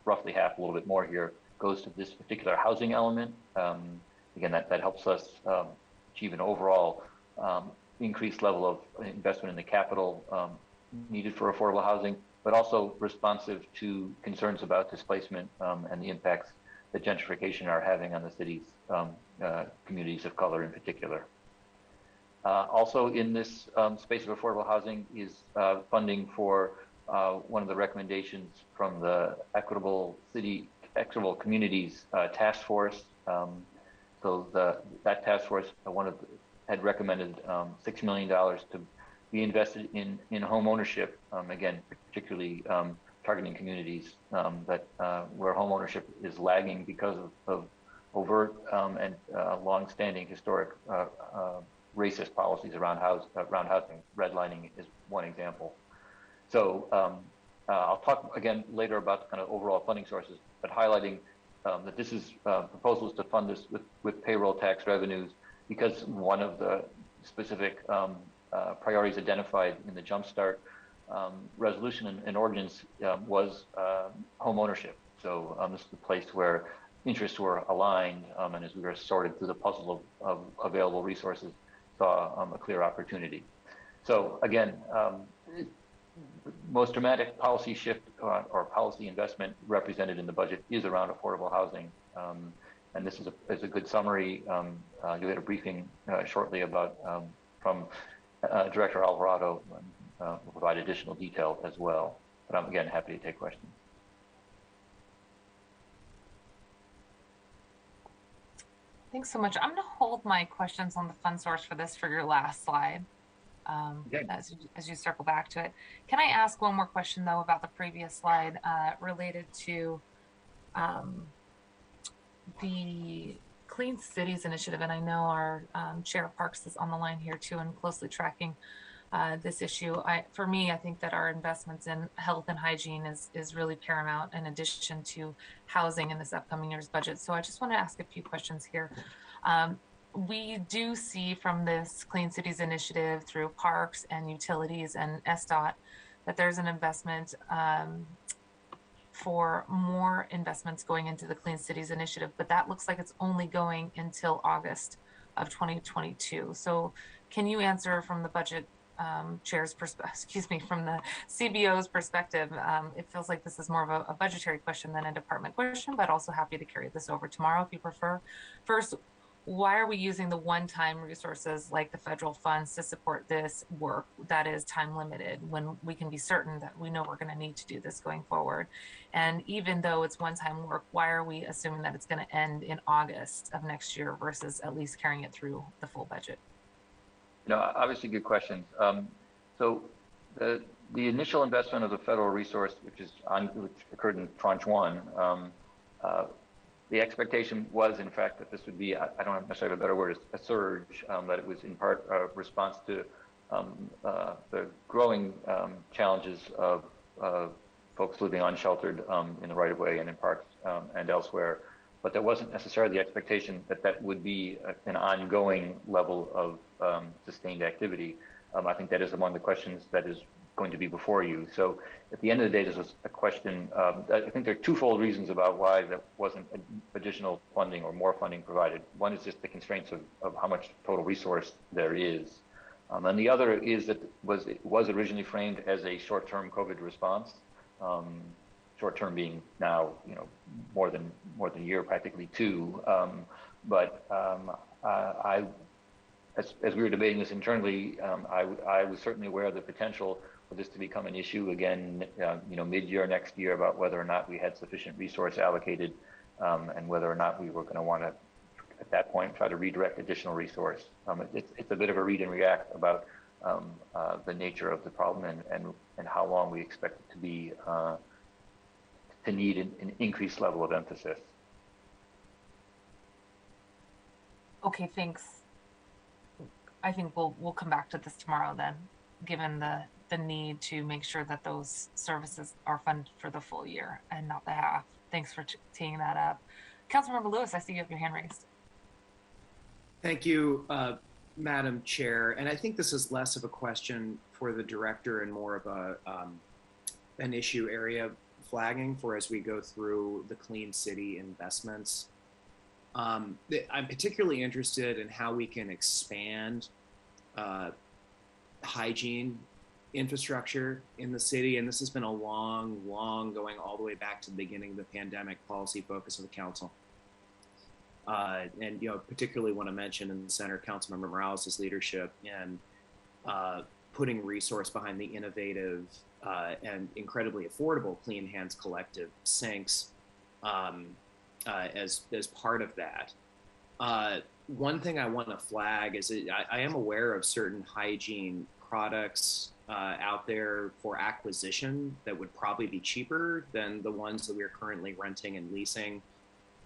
roughly half, a little bit more here, goes to this particular housing element. Again, that helps us achieve an overall increased level of investment in the capital needed for affordable housing, but also responsive to concerns about displacement and the impacts that gentrification are having on the city's communities of color in particular. Also in this space of affordable housing is funding for one of the recommendations from the Equitable Communities Task Force. So that task force had recommended $6 million to be invested in home ownership. Again, particularly targeting communities where home ownership is lagging because of overt and long-standing historic racist policies around housing. Redlining is one example. So I'll talk again later about kind of overall funding sources, but highlighting that this is proposals to fund this with payroll tax revenues, because one of the specific priorities identified in the Jumpstart resolution and ordinance was home ownership. So this is the place where interests were aligned, and as we were sorted through the puzzle of available resources, saw a clear opportunity. So again, most dramatic policy shift or policy investment represented in the budget is around affordable housing. And this is a good summary. You'll get a briefing shortly about from Director Alvarado. Will provide additional detail as well. But I'm again happy to take questions. Thanks so much. I'm going to hold my questions on the fund source for this for your last slide. As you circle back to it. Can I ask one more question though about the previous slide related to the Clean Cities Initiative? And I know our Chair of Parks is on the line here too and closely tracking this issue. For me, I think that our investments in health and hygiene is really paramount in addition to housing in this upcoming year's budget. So I just want to ask a few questions here. We do see from this Clean Cities Initiative through parks and utilities and SDOT that there's an investment for more investments going into the Clean Cities Initiative, but that looks like it's only going until August of 2022. So can you answer from the budget chair's perspective, from the CBO's perspective? It feels like this is more of a budgetary question than a department question, but also happy to carry this over tomorrow if you prefer. First, why are we using the one-time resources like the federal funds to support this work that is time limited when we can be certain that we know we're going to need to do this going forward? And even though it's one-time work, why are we assuming that it's going to end in August of next year versus at least carrying it through the full budget? No, obviously good questions. So the initial investment of the federal resource, which occurred in tranche one, the expectation was, in fact, that this would be, I don't necessarily have a better word, a surge, that it was in part a response to the growing challenges of folks living unsheltered in the right-of-way and in parks and elsewhere. But there wasn't necessarily the expectation that that would be an ongoing level of sustained activity. I think that is among the questions that is going to be before you. So at the end of the day, this was a question, I think there are twofold reasons about why there wasn't additional funding or more funding provided. One is just the constraints of how much total resource there is. And the other is that it was originally framed as a short-term COVID response. Short-term being now, more than a year, practically two. But as we were debating this internally, I was certainly aware of the potential for this to become an issue again, mid-year next year, about whether or not we had sufficient resource allocated, and whether or not we were going to want to, at that point, try to redirect additional resource. It's a bit of a read and react about the nature of the problem and how long we expect it to be to need an increased level of emphasis. Okay, thanks. I think we'll come back to this tomorrow then, given the need to make sure that those services are funded for the full year and not the half. Thanks for teeing that up. Councilmember Lewis, I see you have your hand raised. Thank you, Madam Chair. And I think this is less of a question for the director and more of an issue area flagging for as we go through the Clean City investments. I'm particularly interested in how we can expand hygiene infrastructure in the city. And this has been a long going all the way back to the beginning of the pandemic policy focus of the council. And particularly want to mention in the center, Councilmember Morales' leadership in putting resource behind the innovative and incredibly affordable Clean Hands Collective sinks as part of that. One thing I want to flag is I am aware of certain hygiene products out there for acquisition that would probably be cheaper than the ones that we are currently renting and leasing,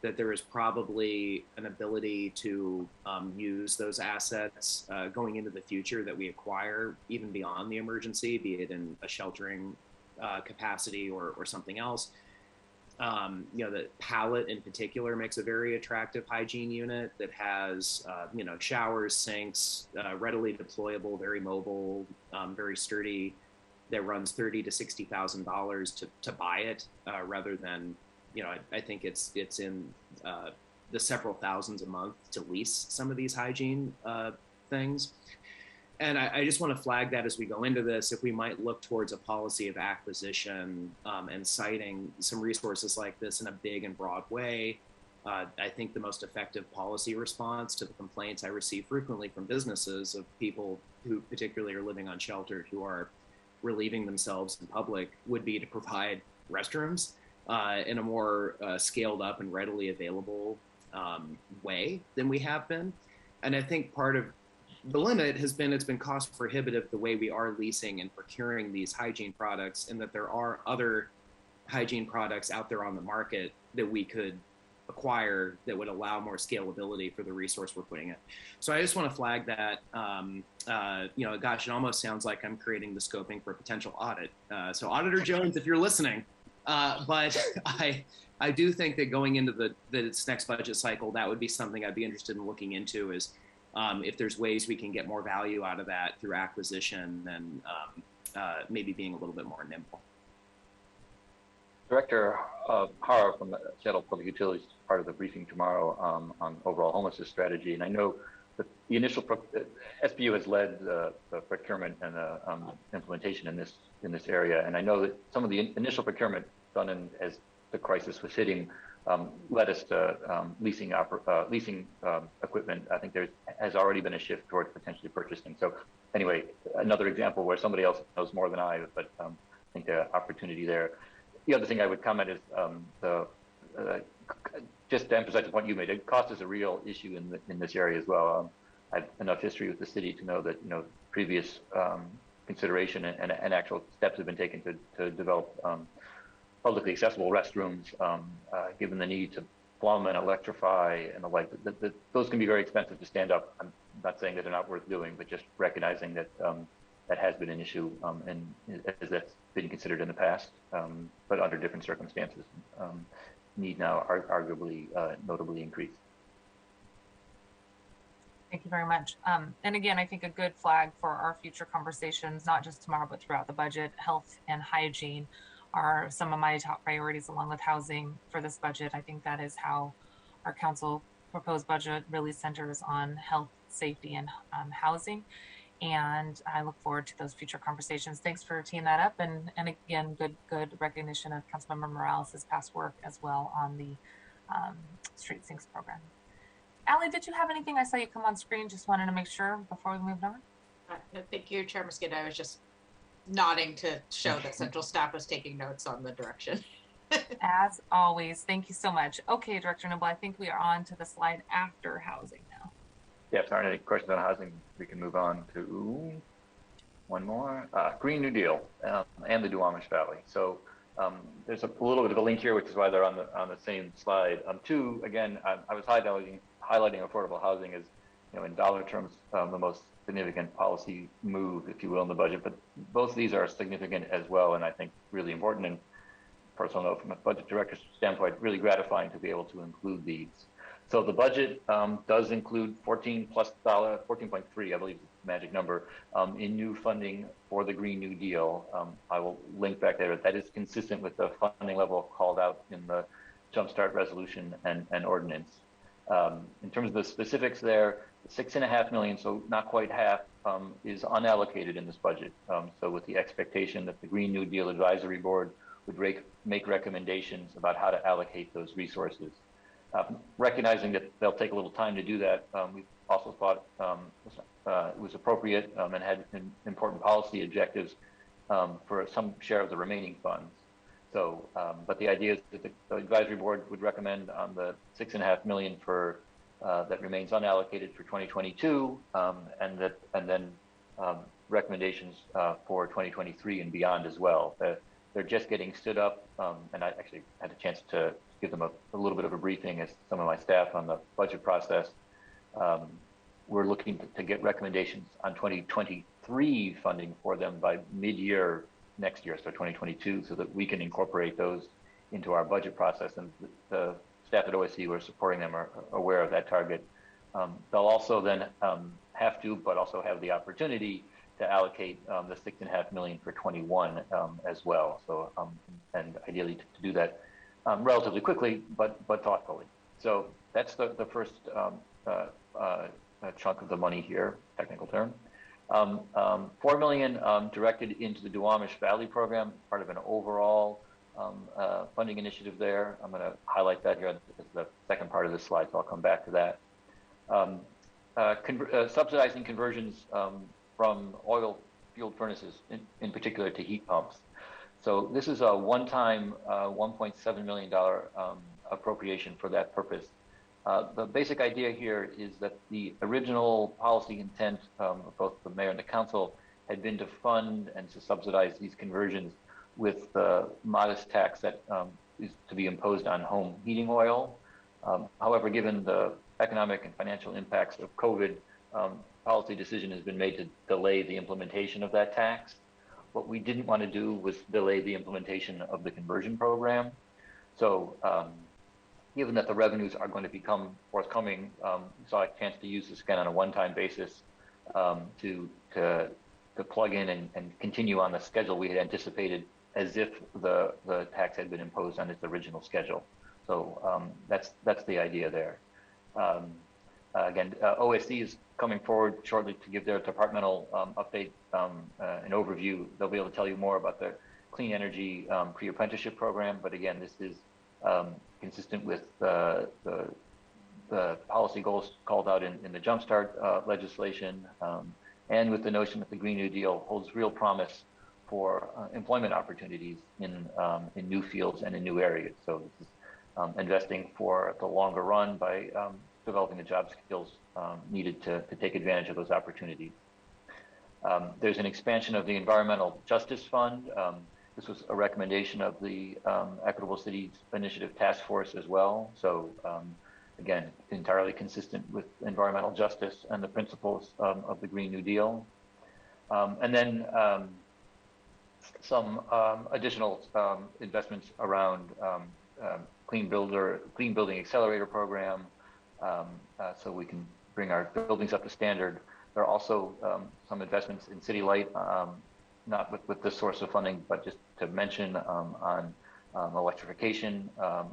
that there is probably an ability to use those assets going into the future that we acquire even beyond the emergency, be it in a sheltering capacity or something else. The pallet in particular makes a very attractive hygiene unit that has, showers, sinks, readily deployable, very mobile, very sturdy, that runs $30,000 to $60,000 to buy it, rather than, I think it's in the several thousands a month to lease some of these hygiene things. And I just want to flag that as we go into this, if we might look towards a policy of acquisition and citing some resources like this in a big and broad way. I think the most effective policy response to the complaints I receive frequently from businesses of people who particularly are living unsheltered, who are relieving themselves in public, would be to provide restrooms in a more scaled up and readily available way than we have been. And I think part of the limit has been it's been cost prohibitive the way we are leasing and procuring these hygiene products, and that there are other hygiene products out there on the market that we could acquire that would allow more scalability for the resource we're putting in. So I just want to flag that, gosh, it almost sounds like I'm creating the scoping for a potential audit. So Auditor Jones, if you're listening, but I do think that going into this next budget cycle, that would be something I'd be interested in looking into, is if there's ways we can get more value out of that through acquisition and maybe being a little bit more nimble. Director Hara from the Seattle Public Utilities is part of the briefing tomorrow on overall homelessness strategy. And I know that the initial SBU has led the procurement and the implementation in this area. And I know that some of the initial procurement done as the crisis was hitting led us to leasing equipment. I think there has already been a shift towards potentially purchasing. So anyway, another example where somebody else knows more than I, but I think the opportunity there. The other thing I would comment is just to emphasize the point you made, cost is a real issue in this area as well. I have enough history with the city to know that previous consideration and actual steps have been taken to develop publicly accessible restrooms, given the need to plumb and electrify and the like. Those can be very expensive to stand up. I'm not saying that they're not worth doing, but just recognizing that that has been an issue and as that's been considered in the past, but under different circumstances, need now arguably notably increase. Thank you very much. And again, I think a good flag for our future conversations, not just tomorrow, but throughout the budget, health and hygiene are some of my top priorities, along with housing for this budget. I think that is how our council proposed budget really centers on health, safety, and housing. And I look forward to those future conversations. Thanks for teeing that up. And again, good recognition of Councilmember Morales' past work as well on the Street Sinks program. Allie, did you have anything? I saw you come on screen. Just wanted to make sure before we moved on. Thank you, Chair Mosqueda. I was just nodding to show that central staff was taking notes on the direction. As always, thank you so much. Okay, Director Noble, I think we are on to the slide after housing now. Yeah, if there aren't any questions on housing, we can move on to one more. Green New Deal and the Duwamish Valley. So there's a little bit of a link here, which is why they're on the same slide. Two, again, I was highlighting affordable housing as, in dollar terms, the most significant policy move, if you will, in the budget. But both of these are significant as well, and I think really important. And personal note from a budget director's standpoint, really gratifying to be able to include these. So the budget does include $14+, 14.3, I believe is the magic number, in new funding for the Green New Deal. I will link back there. That is consistent with the funding level called out in the Jumpstart resolution and ordinance. In terms of the specifics there, $6.5 million, so not quite half, is unallocated in this budget. So with the expectation that the Green New Deal Advisory Board would make recommendations about how to allocate those resources. Recognizing that they'll take a little time to do that, we also thought it was appropriate and had important policy objectives for some share of the remaining funds. So, but the idea is that the advisory board would recommend on the $6.5 million for that remains unallocated for 2022, and then recommendations for 2023 and beyond as well. They're just getting stood up, and I actually had a chance to give them a little bit of a briefing as some of my staff on the budget process. We're looking to get recommendations on 2023 funding for them by mid-year next year, so 2022, so that we can incorporate those into our budget process. And the staff at OSC who are supporting them are aware of that target. They'll also then have to, but also have the opportunity to allocate the $6.5 million for 21 as well. So, and ideally to do that relatively quickly, but thoughtfully. So that's the first chunk of the money here, technical term. $4 million directed into the Duwamish Valley program, part of an overall funding initiative there. I'm going to highlight that here as the second part of this slide, so I'll come back to that. Subsidizing conversions from oil-fueled furnaces, in particular to heat pumps. So this is a one-time $1.7 million appropriation for that purpose. The basic idea here is that the original policy intent of both the mayor and the council had been to fund and to subsidize these conversions with the modest tax that is to be imposed on home heating oil. However, given the economic and financial impacts of COVID, policy decision has been made to delay the implementation of that tax. What we didn't want to do was delay the implementation of the conversion program. So given that the revenues are going to become forthcoming, we saw a chance to use this again on a one-time basis to plug in and continue on the schedule we had anticipated as if the tax had been imposed on its original schedule. So that's the idea there. Again, OSC is coming forward shortly to give their departmental update, an overview. They'll be able to tell you more about the clean energy pre-apprenticeship program. But again, this is consistent with the policy goals called out in the Jumpstart legislation, and with the notion that the Green New Deal holds real promise for employment opportunities in new fields and in new areas. So this is investing for the longer run by developing the job skills needed to take advantage of those opportunities. There's an expansion of the Environmental Justice Fund. This was a recommendation of the Equitable Cities Initiative Task Force as well. So again, entirely consistent with environmental justice and the principles of the Green New Deal. And then some additional investments around Clean Building Accelerator Program, so we can bring our buildings up to standard. There are also some investments in City Light, not with this source of funding, but just to mention on electrification,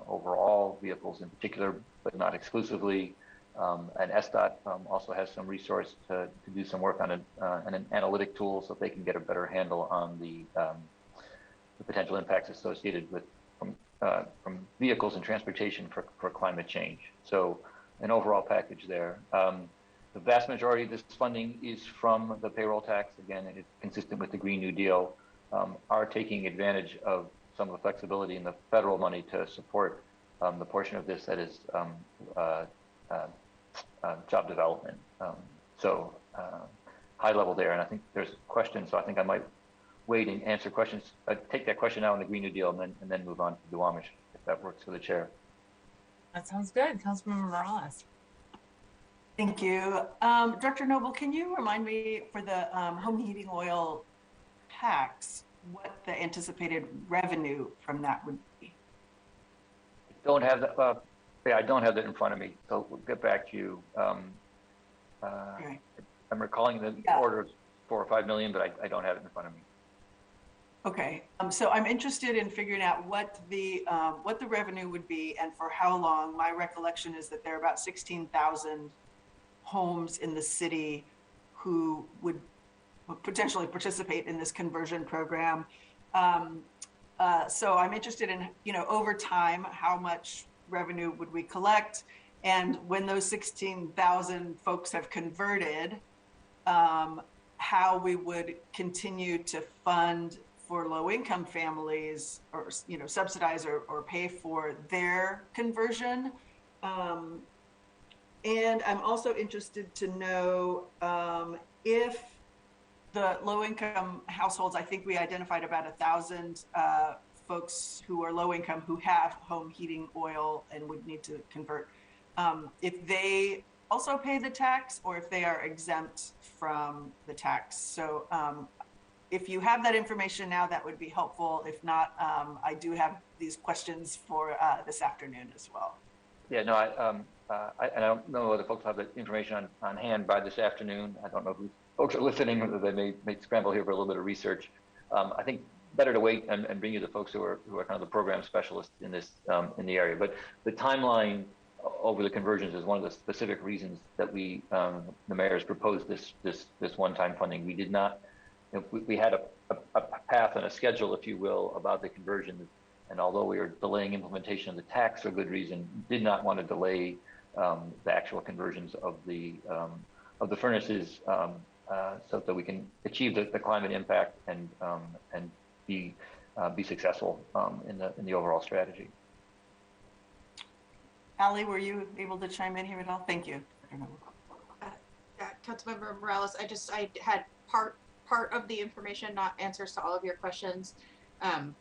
overall vehicles in particular, but not exclusively. And SDOT also has some resource to do some work on an analytic tool so they can get a better handle on the potential impacts associated with from vehicles and transportation for climate change. So an overall package there. The vast majority of this funding is from the payroll tax. Again, it's consistent with the Green New Deal. Are taking advantage of some of the flexibility in the federal money to support the portion of this that is job development. So high level there, and I think there's questions, so I think I might wait and answer questions. Take that question out on the Green New Deal and then move on to Duwamish, if that works for the chair. That sounds good. Councilmember Morales. Thank you. Director Noble, can you remind me for the home heating oil tax, what the anticipated revenue from that would be? Don't have that. Yeah, I don't have that in front of me, so we'll get back to you. Okay. I'm recalling the order of $4 or $5 million, but I don't have it in front of me. Okay, so I'm interested in figuring out what the revenue would be and for how long. My recollection is that there are about 16,000 homes in the city who would potentially participate in this conversion program. So I'm interested in, over time, how much revenue would we collect? And when those 16,000 folks have converted, how we would continue to fund for low-income families, or subsidize or pay for their conversion. And I'm also interested to know if the low-income households, I think we identified about 1,000 folks who are low-income who have home heating oil and would need to convert, if they also pay the tax or if they are exempt from the tax. So if you have that information now, that would be helpful. If not, I do have these questions for this afternoon as well. Yeah, no, I don't know whether folks have the information on hand by this afternoon. I don't know who folks are listening, whether they may scramble here for a little bit of research. I think better to wait and bring you the folks who are kind of the program specialists in this in the area. But the timeline over the conversions is one of the specific reasons that we, the mayors, proposed this one-time funding. We did not. We had a path and a schedule, if you will, about the conversion, and although we were delaying implementation of the tax for good reason, did not want to delay the actual conversions of the furnaces so that we can achieve the climate impact and be successful in the overall strategy. Allie, were you able to chime in here at all? Thank you. Councilmember Morales, I had part of the information, not answers to all of your questions,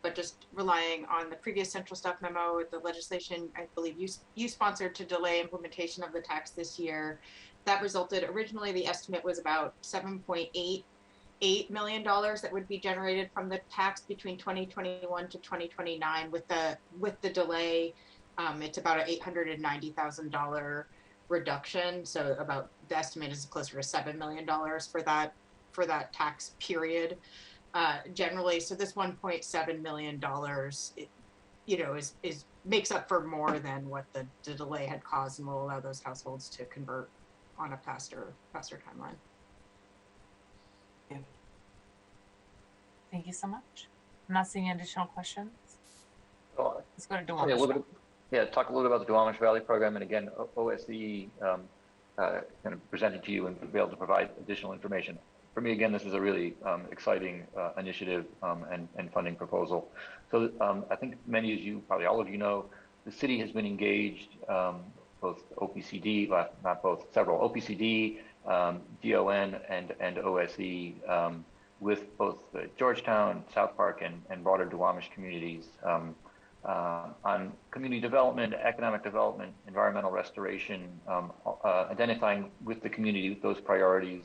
but just relying on the previous central staff memo with the legislation I believe you sponsored to delay implementation of the tax this year. That resulted, originally the estimate was about $7.88 million that would be generated from the tax between 2021 to 2029. With the delay, it's about an $890,000 reduction. So about, the estimate is closer to $7 million for that tax period. Generally, so this $1.7 million, is makes up for more than what the delay had caused, and will allow those households to convert on a faster timeline. Yeah. Thank you so much. I'm not seeing additional questions. Let's go to Talk Duwamish. a little bit about the Duwamish Valley program, and again, OSE kind of presented to you and be able to provide additional information. For me, again, this is a really exciting initiative and funding proposal. So I think many of you, probably all of you know, the city has been engaged, both OPCD, not both, several, OPCD, DON, and OSE, with both the Georgetown, South Park, and broader Duwamish communities on community development, economic development, environmental restoration, identifying with the community those priorities.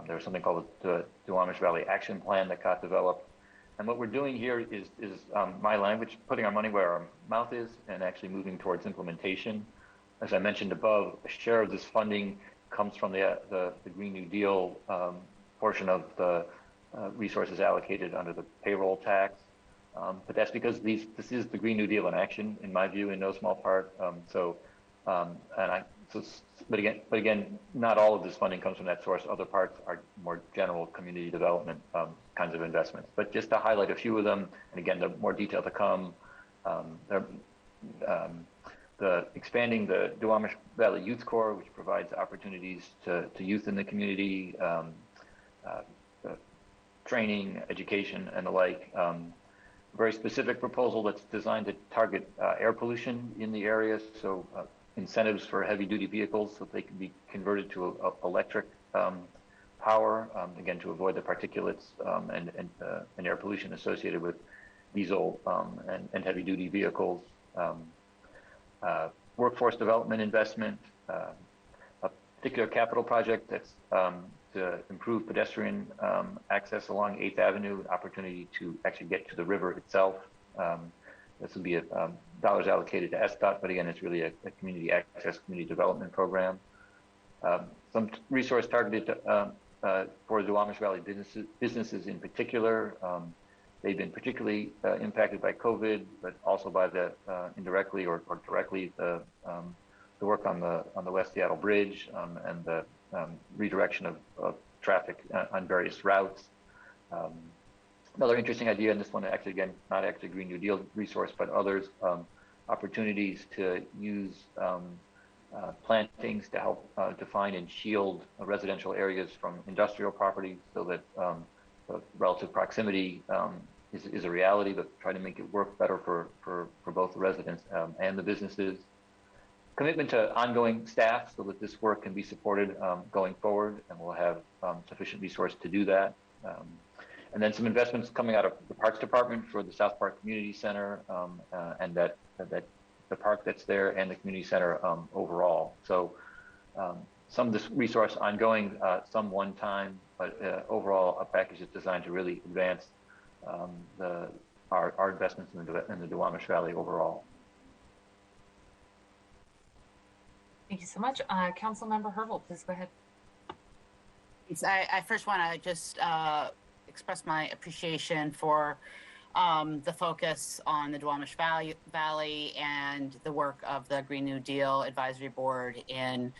There's something called the Duwamish Valley Action Plan that got developed. And what we're doing here is my language, putting our money where our mouth is and actually moving towards implementation. As I mentioned above, a share of this funding comes from the Green New Deal portion of the resources allocated under the payroll tax. But that's because this is the Green New Deal in action, in my view, in no small part. But again, not all of this funding comes from that source. Other parts are more general community development kinds of investments. But just to highlight a few of them, and again, the more detail to come, the expanding the Duwamish Valley Youth Corps, which provides opportunities to youth in the community, training, education, and the like. Very specific proposal that's designed to target air pollution in the area. So incentives for heavy-duty vehicles so they can be converted to electric power, again, to avoid the particulates and air pollution associated with diesel and heavy-duty vehicles. Workforce development investment, a particular capital project that's to improve pedestrian access along 8th Avenue, opportunity to actually get to the river itself. This would be dollars allocated to SDOT, but again, it's really a community access, community development program. Some resource targeted for Duwamish Valley businesses in particular. They've been particularly impacted by COVID, but also by the indirectly or directly the work on the West Seattle Bridge and the redirection of traffic on various routes. Another interesting idea, and this one actually, again, not actually Green New Deal resource, but others, opportunities to use plantings to help define and shield residential areas from industrial properties so that the relative proximity is a reality, but try to make it work better for both the residents and the businesses. Commitment to ongoing staff so that this work can be supported going forward, and we'll have sufficient resource to do that. And then some investments coming out of the Parks Department for the South Park Community Center and that the park that's there and the community center overall. So some of this resource ongoing, some one time, but overall a package is designed to really advance our investments in the Duwamish Valley overall. Thank you so much. Councilmember Hervel, please go ahead. I first want to just express my appreciation for the focus on the Duwamish Valley and the work of the Green New Deal Advisory Board and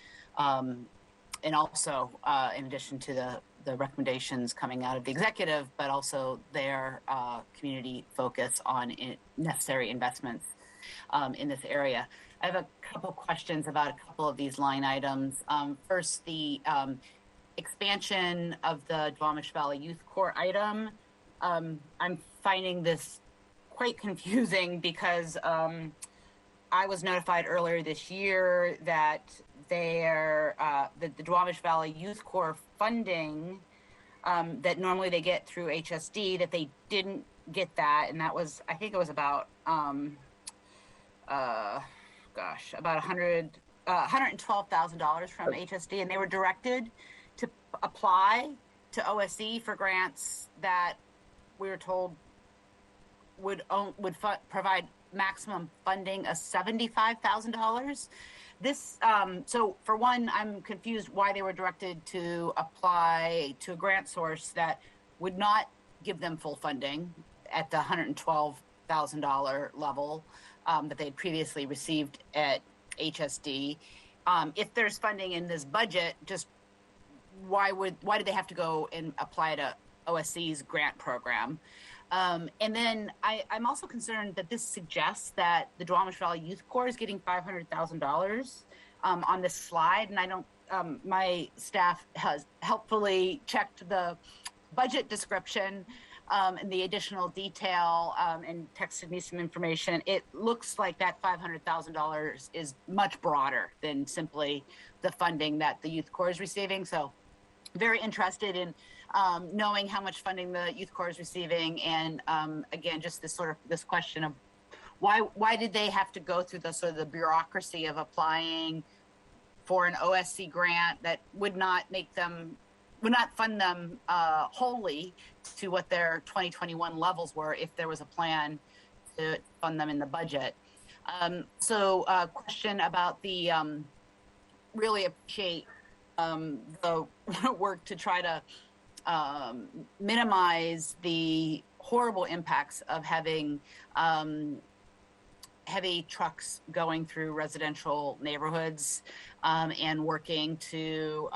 also in addition to the recommendations coming out of the executive, but also their community focus on necessary investments in this area. I have a couple questions about a couple of these line items. First, the expansion of the Duwamish Valley Youth Corps item. I'm finding this quite confusing because I was notified earlier this year that the Duwamish Valley Youth Corps funding that normally they get through HSD, that they didn't get that, and that was, I think it was about about $112,000 from HSD, and they were directed to apply to OSE for grants that we were told would provide maximum funding of $75,000. This, so for one, I'm confused why they were directed to apply to a grant source that would not give them full funding at the $112,000 level that they had previously received at HSD. If there's funding in this budget, just why did they have to go and apply to OSC's grant program? And then I'm also concerned that this suggests that the Duwamish Valley Youth Corps is getting $500,000 on this slide, and I don't. My staff has helpfully checked the budget description and the additional detail and texted me some information. It looks like that $500,000 is much broader than simply the funding that the Youth Corps is receiving. So very interested in knowing how much funding the Youth Corps is receiving. And again, just this question of why did they have to go through the sort of the bureaucracy of applying for an OSC grant that would not fund them wholly to what their 2021 levels were if there was a plan to fund them in the budget. So a question about the, really appreciate the work to try to minimize the horrible impacts of having heavy trucks going through residential neighborhoods and working to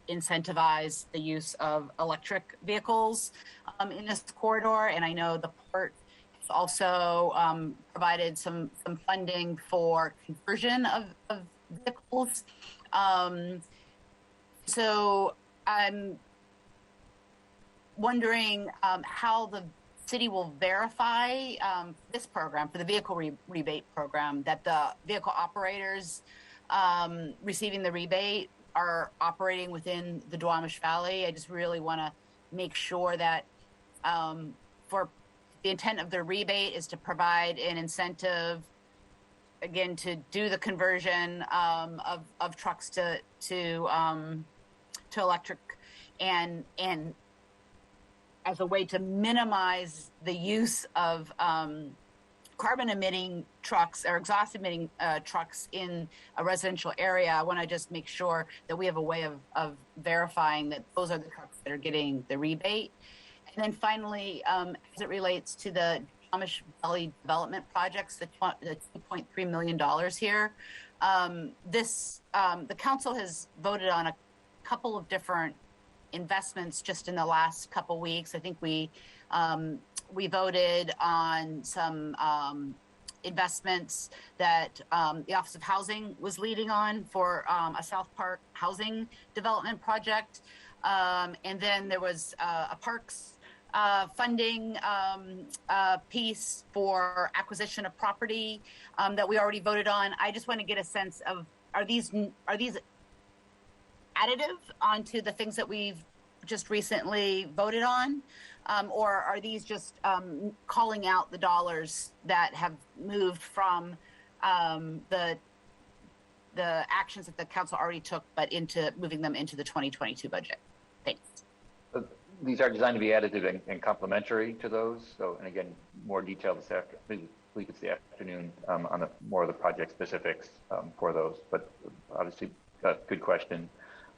incentivize the use of electric vehicles in this corridor. And I know the port has also provided some funding for conversion of vehicles. So I'm wondering how the city will verify this program, for the vehicle rebate program, that the vehicle operators receiving the rebate are operating within the Duwamish Valley. I just really want to make sure that for the intent of the rebate is to provide an incentive, again, to do the conversion of trucks to electric, and as a way to minimize the use of carbon emitting trucks or exhaust emitting trucks in a residential area. I want to just make sure that we have a way of verifying that those are the trucks that are getting the rebate. And then finally, as it relates to the Duwamish Valley development projects, the $2.3 million here, the council has voted on a couple of different investments just in the last couple weeks. I think we voted on some investments that the Office of Housing was leading on for a South Park housing development project. And then there was a parks funding piece for acquisition of property that we already voted on. I just want to get a sense of, are these additive onto the things that we've just recently voted on? Or are these just calling out the dollars that have moved from the actions that the council already took, but into moving them into the 2022 budget? Thanks. These are designed to be additive and complementary to those. So, and again, more detail this afternoon. I believe it's the afternoon on more of the project specifics for those. But obviously, good question.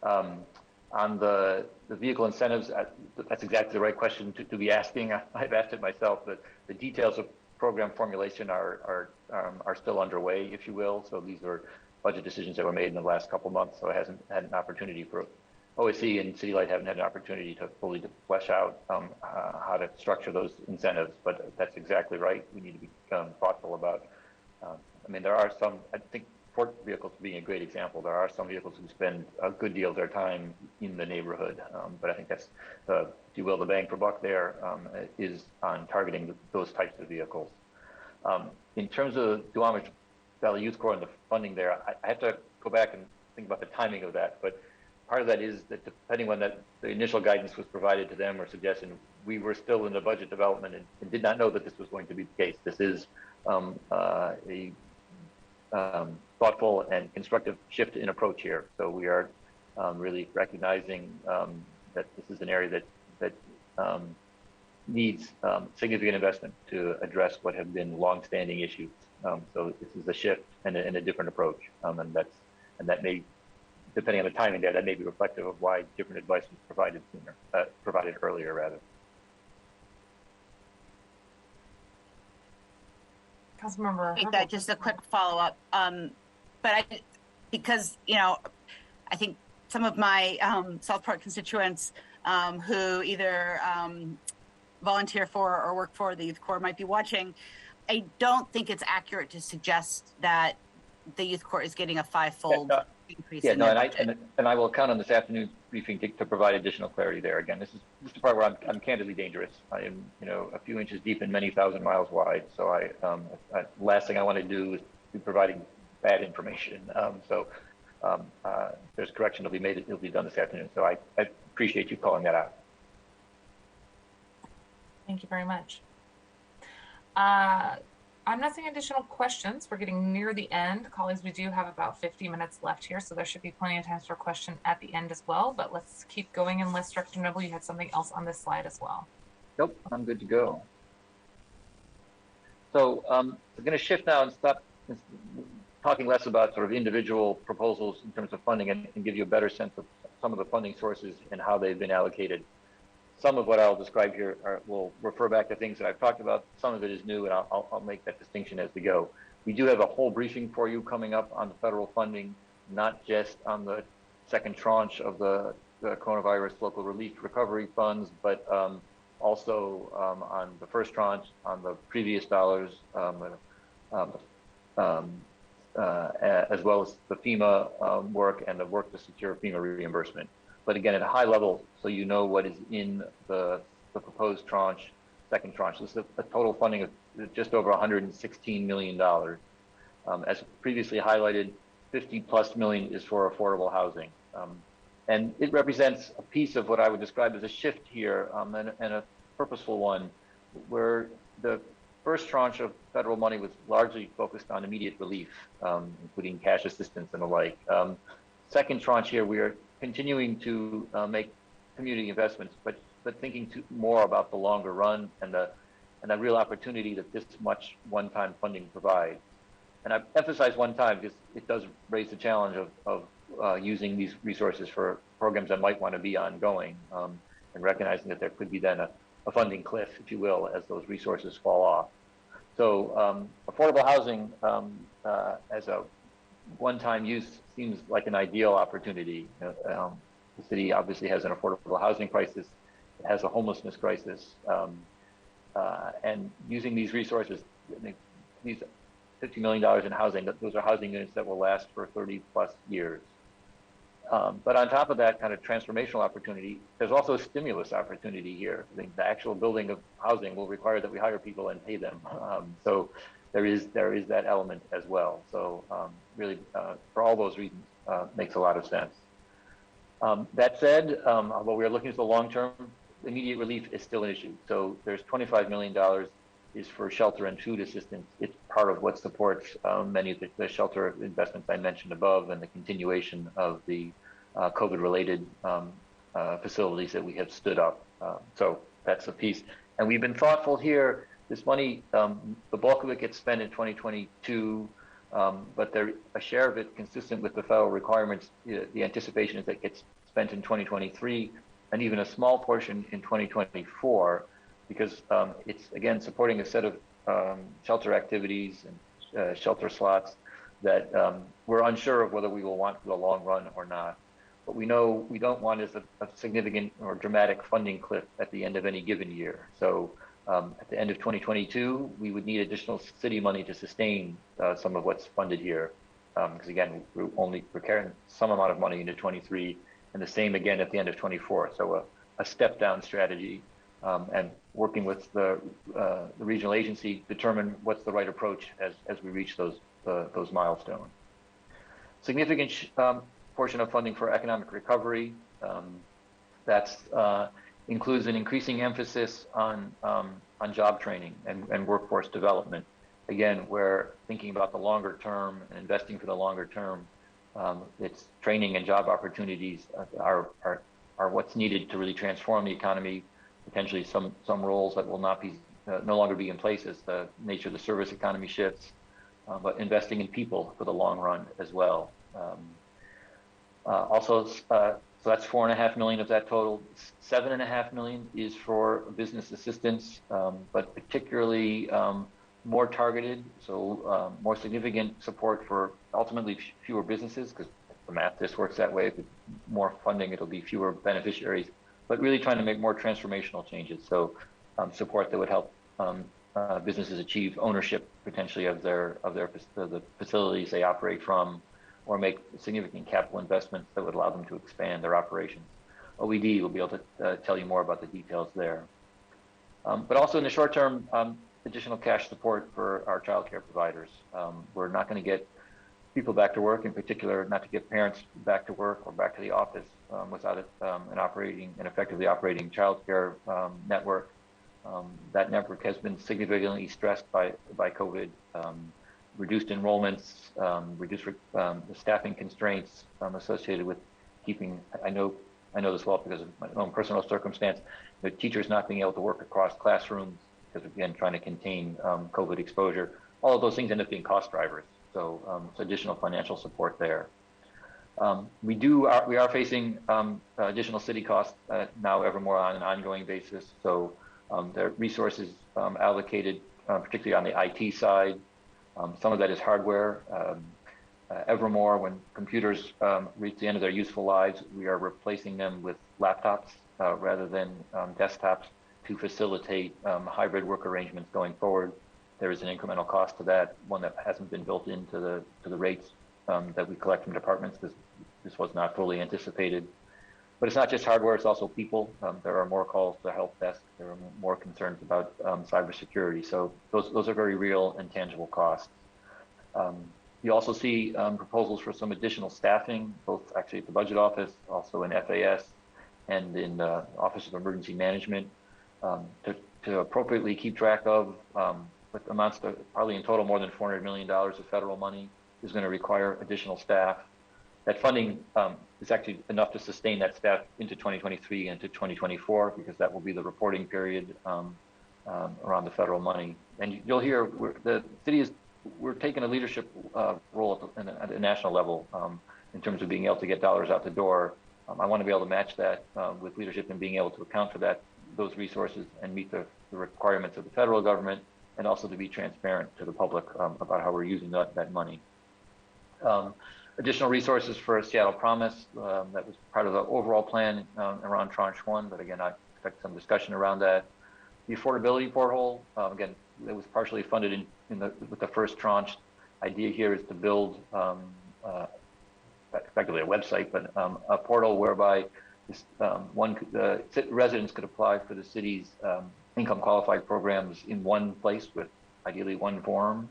On the vehicle incentives, that's exactly the right question to be asking. I've asked it myself. The details of program formulation are still underway, if you will. So these are budget decisions that were made in the last couple months. So it hasn't had an opportunity for OSC and City Light haven't had an opportunity to fully flesh out how to structure those incentives. But that's exactly right. We need to become thoughtful about. I mean, there are some. I think port vehicles being a great example. There are some vehicles who spend a good deal of their time in the neighborhood, but I think that's, if you will, the bang for buck there is on targeting those types of vehicles. In terms of Duwamish Valley Youth Corps and the funding there, I have to go back and think about the timing of that, but part of that is that depending on that, the initial guidance was provided to them or suggestion, we were still in the budget development and did not know that this was going to be the case. This is a thoughtful and constructive shift in approach here. So we are really recognizing that this is an area that needs significant investment to address what have been long-standing issues. So this is a shift and a different approach, and that may, depending on the timing there, that may be reflective of why different advice was provided sooner, provided earlier rather. Councilmember. Take that, just a quick follow-up. But because, you know, I think some of my South Park constituents who either volunteer for or work for the Youth Corps might be watching, I don't think it's accurate to suggest that the Youth Corps is getting a fivefold increase. Yeah, in no, their and I will count on this afternoon's briefing to provide additional clarity there. Again, this is the part where I'm candidly dangerous. I am, you know, a few inches deep and many thousand miles wide. So last thing I want to do is be providing bad information. There's correction that'll be made. It'll be done this afternoon. So I appreciate you calling that out. Thank you very much. I'm not seeing additional questions. We're getting near the end. Colleagues, we do have about 50 minutes left here, so there should be plenty of time for a question at the end as well. But let's keep going unless, Director Noble, you had something else on this slide as well. Nope, I'm good to go. So we're going to shift now and stop talking less about sort of individual proposals in terms of funding and give you a better sense of some of the funding sources and how they've been allocated. Some of what I'll describe here will refer back to things that I've talked about. Some of it is new, and I'll make that distinction as we go. We do have a whole briefing for you coming up on the federal funding, not just on the second tranche of the coronavirus local relief recovery funds, but also on the first tranche, on the previous dollars, as well as the FEMA work and the work to secure FEMA reimbursement. But again, at a high level, so you know what is in the proposed tranche, second tranche. This is a total funding of just over $116 million. As previously highlighted, 50+ million is for affordable housing. And it represents a piece of what I would describe as a shift here, and a purposeful one, where the first tranche of federal money was largely focused on immediate relief, including cash assistance and the like. Second tranche here, we are continuing to make community investments, but thinking more about the longer run and the real opportunity that this much one-time funding provides. And I emphasize one time because it does raise the challenge of using these resources for programs that might want to be ongoing, and recognizing that there could be then a funding cliff, if you will, as those resources fall off. So affordable housing as a one-time use seems like an ideal opportunity. The city obviously has an affordable housing crisis. It has a homelessness crisis. And using these resources, these $50 million in housing. Those are housing units that will last for 30 plus years. But on top of that kind of transformational opportunity, there's also a stimulus opportunity here. I think the actual building of housing will require that we hire people and pay them. So there is that element as well. So really, for all those reasons, makes a lot of sense. That said, although we are looking at the long term, immediate relief is still an issue. So there's $25 million is for shelter and food assistance. It's part of what supports many of the shelter investments I mentioned above and the continuation of the COVID-related facilities that we have stood up. So that's a piece. And we've been thoughtful here. This money, the bulk of it gets spent in 2022, but a share of it, consistent with the federal requirements, the anticipation is that it gets spent in 2023, and even a small portion in 2024, because it's, again, supporting a set of shelter activities and shelter slots that we're unsure of whether we will want for the long run or not. What we know we don't want is a significant or dramatic funding cliff at the end of any given year. So at the end of 2022, we would need additional city money to sustain some of what's funded here. Because again, we're carrying some amount of money into 23, and the same again at the end of 24. So a step down strategy, and working with the regional agency, determine what's the right approach as we reach those milestones. Significant portion of funding for economic recovery. That's includes an increasing emphasis on job training and workforce development. Again, we're thinking about the longer term and investing for the longer term. It's training and job opportunities are what's needed to really transform the economy. Potentially some roles that will no longer be in place as the nature of the service economy shifts, but investing in people for the long run as well. So that's $4.5 million of that total. $7.5 million is for business assistance, but particularly more targeted, so more significant support for ultimately fewer businesses, because the math just works that way. With more funding, it'll be fewer beneficiaries, but really trying to make more transformational changes. So support that would help businesses achieve ownership potentially of the facilities they operate from, or make significant capital investments that would allow them to expand their operations. OED will be able to tell you more about the details there. But also in the short term, additional cash support for our child care providers. We're not going to get people back to work, in particular, not to get parents back to work or back to the office without an effectively operating child care network. That network has been significantly stressed by COVID. Reduced enrollments, reduced the staffing constraints associated with keeping, I know this well because of my own personal circumstance, the teachers not being able to work across classrooms because, again, trying to contain COVID exposure. All of those things end up being cost drivers. So additional financial support there. We are facing additional city costs now ever more on an ongoing basis. So there are resources allocated, particularly on the IT side. Some of that is hardware. Evermore, when computers reach the end of their useful lives, we are replacing them with laptops rather than desktops to facilitate hybrid work arrangements going forward. There is an incremental cost to that, one that hasn't been built into the rates that we collect from departments, because this was not fully anticipated. But it's not just hardware, it's also people. There are more calls to the help desk. There are more concerns about cybersecurity. So those are very real and tangible costs. You also see proposals for some additional staffing, both actually at the budget office, also in FAS and in the Office of Emergency Management, to appropriately keep track of what amounts to probably in total more than $400 million of federal money is going to require additional staff. That funding is actually enough to sustain that staff into 2023 and to 2024, because that will be the reporting period around the federal money. And you'll hear the city we're taking a leadership role at a national level in terms of being able to get dollars out the door. I want to be able to match that with leadership and being able to account for those resources and meet the requirements of the federal government, and also to be transparent to the public about how we're using that money. Additional resources for Seattle Promise, that was part of the overall plan around Tranche 1, but again, I expect some discussion around that. The affordability porthole, again, it was partially funded with the first tranche. idea here is to build effectively a website, but a portal whereby this, residents could apply for the city's income qualified programs in one place with ideally one form.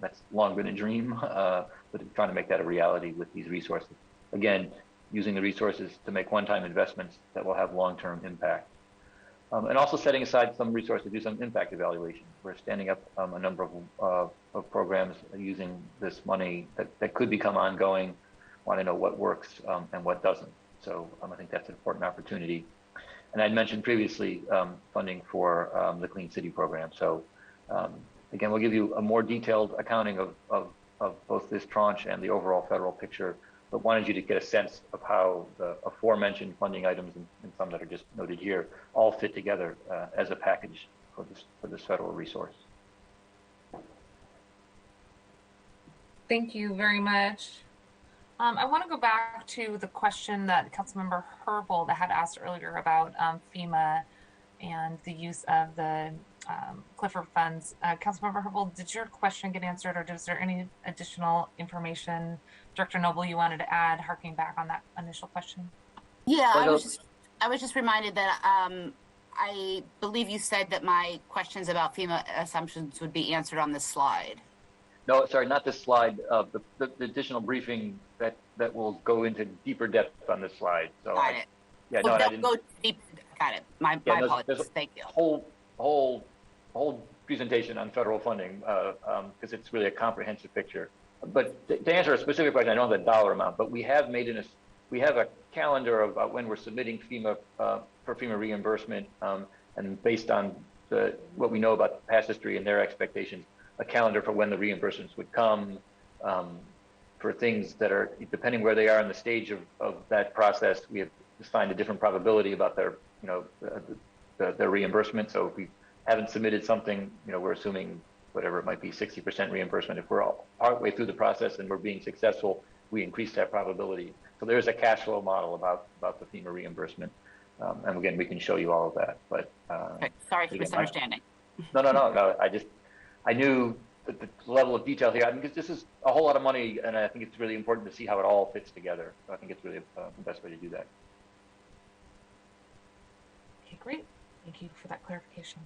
That's long been a dream, but trying to make that a reality with these resources. Again, using the resources to make one-time investments that will have long-term impact. And also setting aside some resources to do some impact evaluation. We're standing up a number of programs using this money that could become ongoing, want to know what works and what doesn't. So I think that's an important opportunity. And I'd mentioned previously funding for the Clean City program. So again, we'll give you a more detailed accounting of both this tranche and the overall federal picture, but wanted you to get a sense of how the aforementioned funding items and some that are just noted here all fit together as a package for this federal resource. Thank you very much. I want to go back to the question that Councilmember Herbold had asked earlier about FEMA and the use of the Clifford funds. Councilmember Herbold, did your question get answered, or is there any additional information, Director Noble, you wanted to add, harking back on that initial question? Yeah, I was just reminded that I believe you said that my questions about FEMA assumptions would be answered on this slide. No, sorry, not this slide. The additional briefing that will go into deeper depth on this slide. So got it. Yeah, well, no, I didn't. Go deep. Got it. My apologies. Thank you. Whole presentation on federal funding because it's really a comprehensive picture. But to answer a specific question, I don't have the dollar amount, but we have a calendar of when we're submitting FEMA for FEMA reimbursement, and based on what we know about past history and their expectations, a calendar for when the reimbursements would come for things that are, depending where they are in the stage of that process, we have assigned a different probability about their, their reimbursement. So if we haven't submitted something, we're assuming whatever it might be, 60% reimbursement. If we're partway through the process and we're being successful, we increase that probability. So there's a cash flow model about the FEMA reimbursement. And again, we can show you all of that, but. Okay. Sorry for misunderstanding. No. I knew the level of detail here. I mean, because this is a whole lot of money, and I think it's really important to see how it all fits together. So I think it's really the best way to do that. Okay, great. Thank you for that clarification.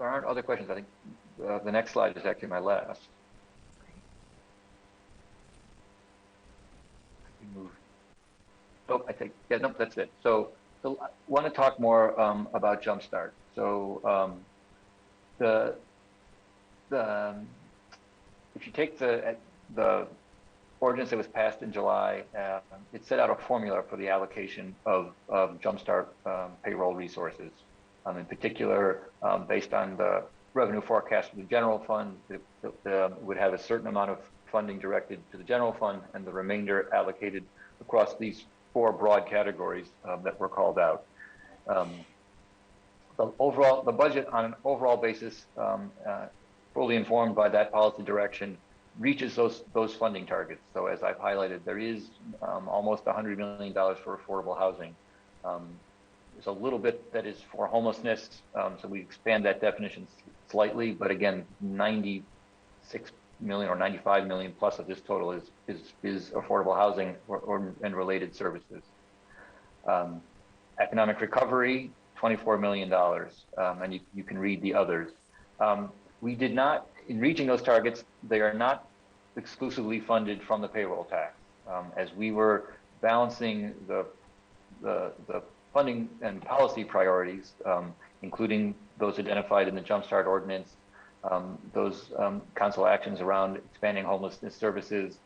There aren't other questions. I think the next slide is actually my last. Move. Oh, nope, that's it. So I want to talk more about Jumpstart. So if you take the ordinance that was passed in July, it set out a formula for the allocation of Jumpstart payroll resources. In particular, based on the revenue forecast of the general fund, it would have a certain amount of funding directed to the general fund and the remainder allocated across these 4 broad categories that were called out. The budget on an overall basis, fully informed by that policy direction, reaches those funding targets. So as I've highlighted, there is almost $100 million for affordable housing. There's a little bit that is for homelessness, so we expand that definition slightly, but again, 96 million or 95 million plus of this total is affordable housing and related services. Economic recovery, $24 million, and you can read the others. We did not, in reaching those targets, they are not exclusively funded from the payroll tax. As we were balancing the funding and policy priorities, including those identified in the Jumpstart ordinance, those council actions around expanding homelessness services,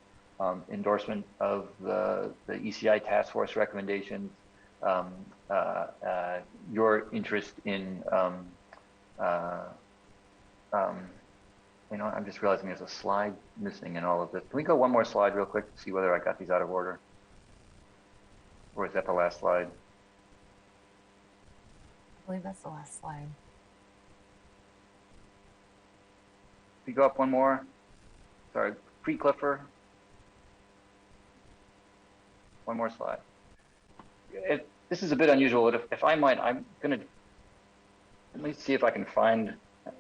endorsement of the ECI task force recommendations, your interest in, I'm just realizing there's a slide missing in all of this. Can we go one more slide real quick to see whether I got these out of order? Or is that the last slide? I believe that's the last slide. Can you go up one more? Sorry, pre-Cliffer. One more slide. This is a bit unusual, but if I might, let me see if I can find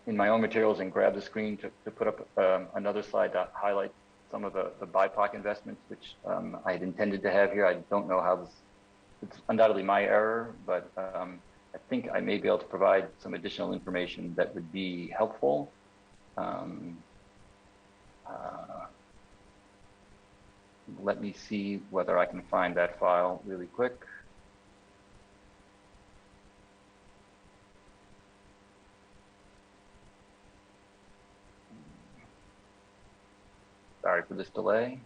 in my own materials and grab the screen to put up another slide to highlight some of the BIPOC investments, which I had intended to have here. I don't know how this, it's undoubtedly my error, but I think I may be able to provide some additional information that would be helpful. Let me see whether I can find that file really quick. Sorry for this delay.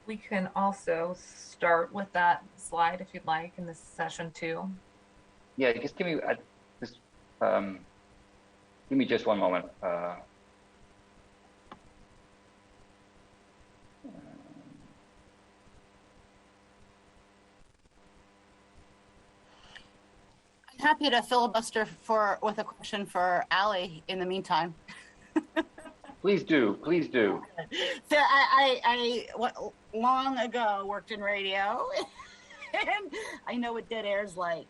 We can also start with that slide if you'd like in this session too. Yeah, just give me give me just one moment. I'm happy to filibuster with a question for Allie in the meantime. Please do, please do. So I long ago worked in radio, and I know what dead air is like.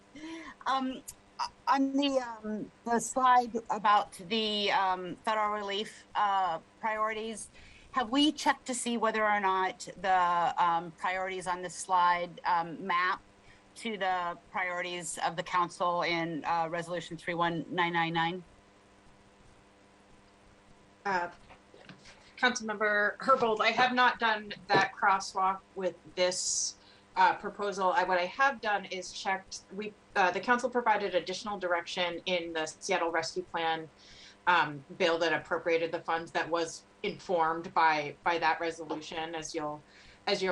On the slide about the federal relief priorities, have we checked to see whether or not the priorities on this slide map to the priorities of the council in Resolution 31999? Councilmember Herbold, I have not done that crosswalk with this proposal. What I have done is checked. The council provided additional direction in the Seattle Rescue Plan bill that appropriated the funds that was informed by that resolution, as you'll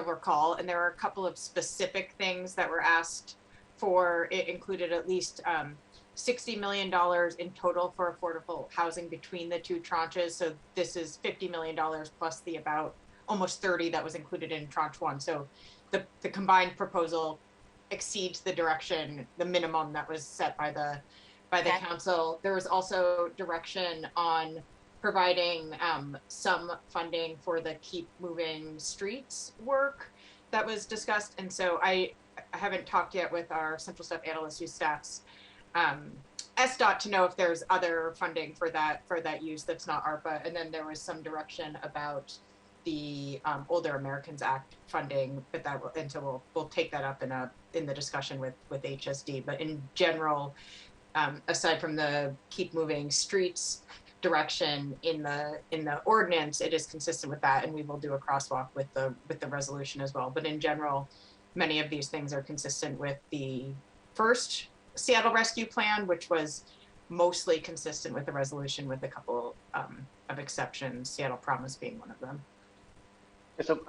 recall. And there were a couple of specific things that were asked for. It included at least $60 million in total for affordable housing between the two tranches. So this is $50 million plus the about almost 30 that was included in tranche one. So the combined proposal exceeds the direction, the minimum that was set by the council. There was also direction on providing some funding for the Keep Moving Streets work that was discussed. And so I haven't talked yet with our central staff analysts whose staffs SDOT to know if there's other funding for that use that's not ARPA. And then there was some direction about the Older Americans Act funding, but we'll take that up in the discussion with HSD. But in general, aside from the Keep Moving Streets direction in the ordinance, it is consistent with that, and we will do a crosswalk with the resolution as well. But in general, many of these things are consistent with the first Seattle Rescue Plan, which was mostly consistent with the resolution, with a couple of exceptions, Seattle Promise being one of them. So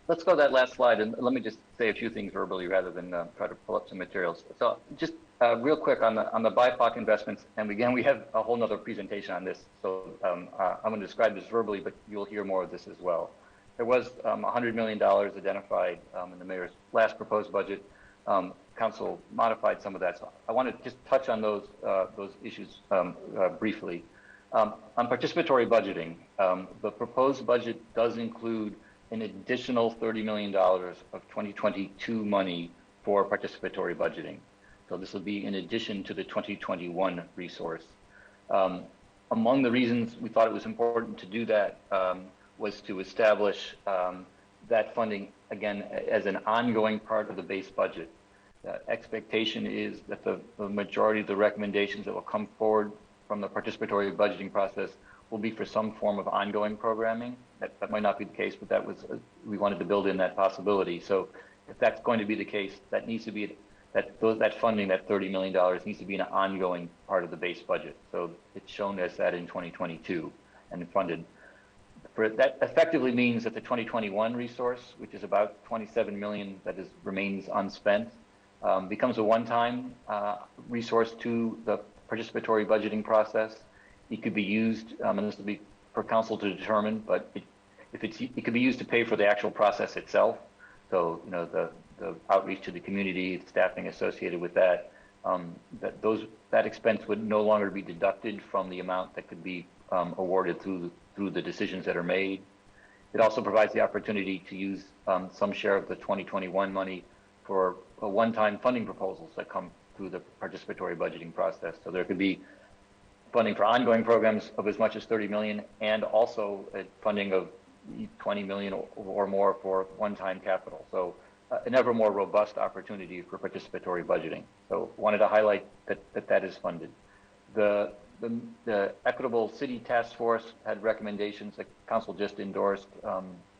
let's go to that last slide, and let me just say a few things verbally rather than try to pull up some materials. So just real quick on the BIPOC investments, and again, we have a whole nother presentation on this, so I'm going to describe this verbally, but you'll hear more of this as well. There was $100 million identified in the mayor's last proposed budget. Council modified some of that, so I want to just touch on those issues briefly. On participatory budgeting, the proposed budget does include an additional $30 million of 2022 money for participatory budgeting. So this will be in addition to the 2021 resource. Among the reasons we thought it was important to do that was to establish that funding, again, as an ongoing part of the base budget. The expectation is that the majority of the recommendations that will come forward from the participatory budgeting process will be for some form of ongoing programming. That might not be the case, but that was we wanted to build in that possibility. So if that's going to be the case, that needs to be that funding, that $30 million, needs to be an ongoing part of the base budget. So it's shown as that in 2022 and funded. That effectively means that the 2021 resource, which is about $27 million that remains unspent, becomes a one-time resource to the participatory budgeting process. It could be used, and this will be for council to determine, but it could be used to pay for the actual process itself. So, you know, the outreach to the community, staffing associated with that, that expense would no longer be deducted from the amount that could be awarded through the decisions that are made. It also provides the opportunity to use some share of the 2021 money for one-time funding proposals that come through the participatory budgeting process. So there could be funding for ongoing programs of as much as 30 million, and also funding of 20 million or more for one-time capital. So an ever more robust opportunity for participatory budgeting. So wanted to highlight that is funded. The Equitable City Task Force had recommendations that Council just endorsed,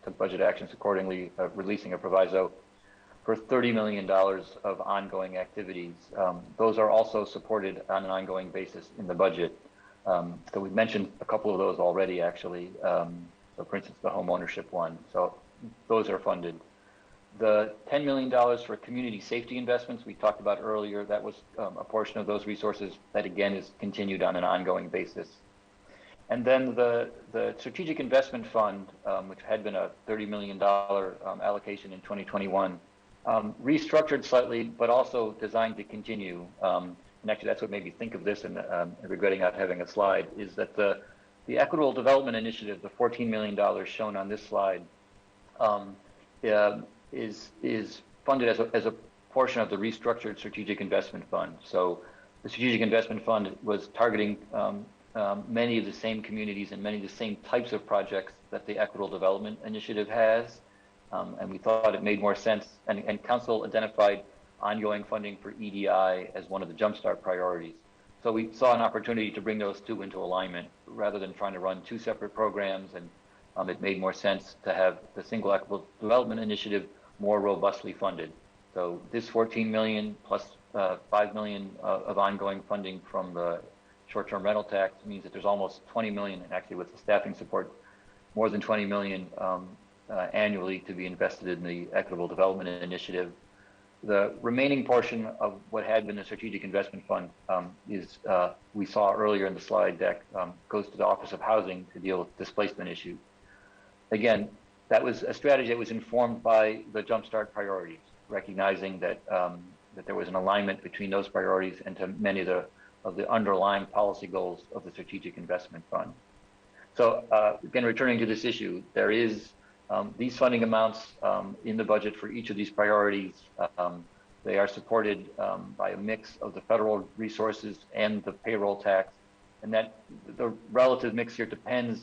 took budget actions accordingly, releasing a proviso for $30 million of ongoing activities. Those are also supported on an ongoing basis in the budget. So we've mentioned a couple of those already, actually. So for instance, the home ownership one. So those are funded. The $10 million for community safety investments we talked about earlier, that was a portion of those resources that again is continued on an ongoing basis. And then the Strategic Investment Fund, which had been a $30 million allocation in 2021, restructured slightly, but also designed to continue. And actually, that's what made me think of this, and regretting not having a slide, is that the Equitable Development Initiative, the $14 million shown on this slide, is funded as a portion of the restructured Strategic Investment Fund. So the Strategic Investment Fund was targeting many of the same communities and many of the same types of projects that the Equitable Development Initiative has. And we thought it made more sense, and Council identified ongoing funding for EDI as one of the Jumpstart priorities. So we saw an opportunity to bring those two into alignment rather than trying to run two separate programs, and it made more sense to have the single Equitable Development Initiative more robustly funded. So this 14 million plus 5 million of ongoing funding from the short-term rental tax means that there's almost 20 million, and actually with the staffing support, more than 20 million annually to be invested in the Equitable Development Initiative. The remaining portion of what had been the Strategic Investment Fund is, we saw earlier in the slide deck, goes to the Office of Housing to deal with displacement issues. Again, that was a strategy that was informed by the Jumpstart priorities, recognizing that that there was an alignment between those priorities and to many of the underlying policy goals of the Strategic Investment Fund. So again, returning to this issue, there is these funding amounts in the budget for each of these priorities. They are supported by a mix of the federal resources and the payroll tax, and that the relative mix here depends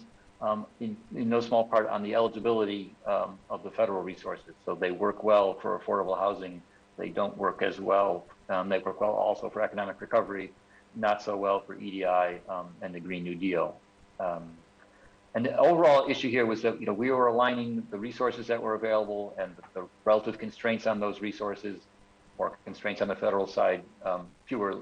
in no small part on the eligibility of the federal resources. So they work well for affordable housing. They don't work as well. They work well also for economic recovery, not so well for EDI and the Green New Deal. And the overall issue here was that we were aligning the resources that were available and the relative constraints on those resources, or constraints on the federal side, fewer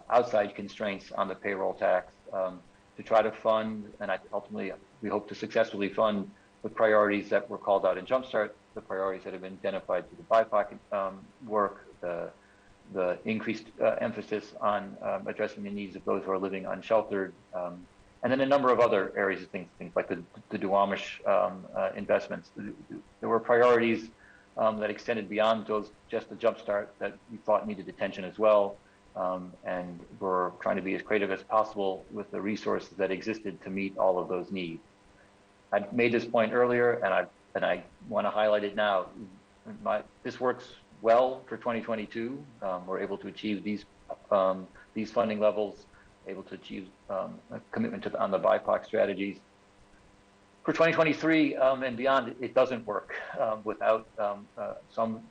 outside constraints on the payroll tax, to try to fund, and ultimately we hope to successfully fund the priorities that were called out in Jumpstart, the priorities that have been identified through the BIPOC work, the increased emphasis on addressing the needs of those who are living unsheltered, and then a number of other areas of things like the Duwamish investments. There were priorities that extended beyond those, just the Jumpstart, that we thought needed attention as well. And we're trying to be as creative as possible with the resources that existed to meet all of those needs. I made this point earlier, and I want to highlight it now. This works well for 2022. We're able to achieve these funding levels, able to achieve a commitment on the BIPOC strategies. For 2023 and beyond, it doesn't work without some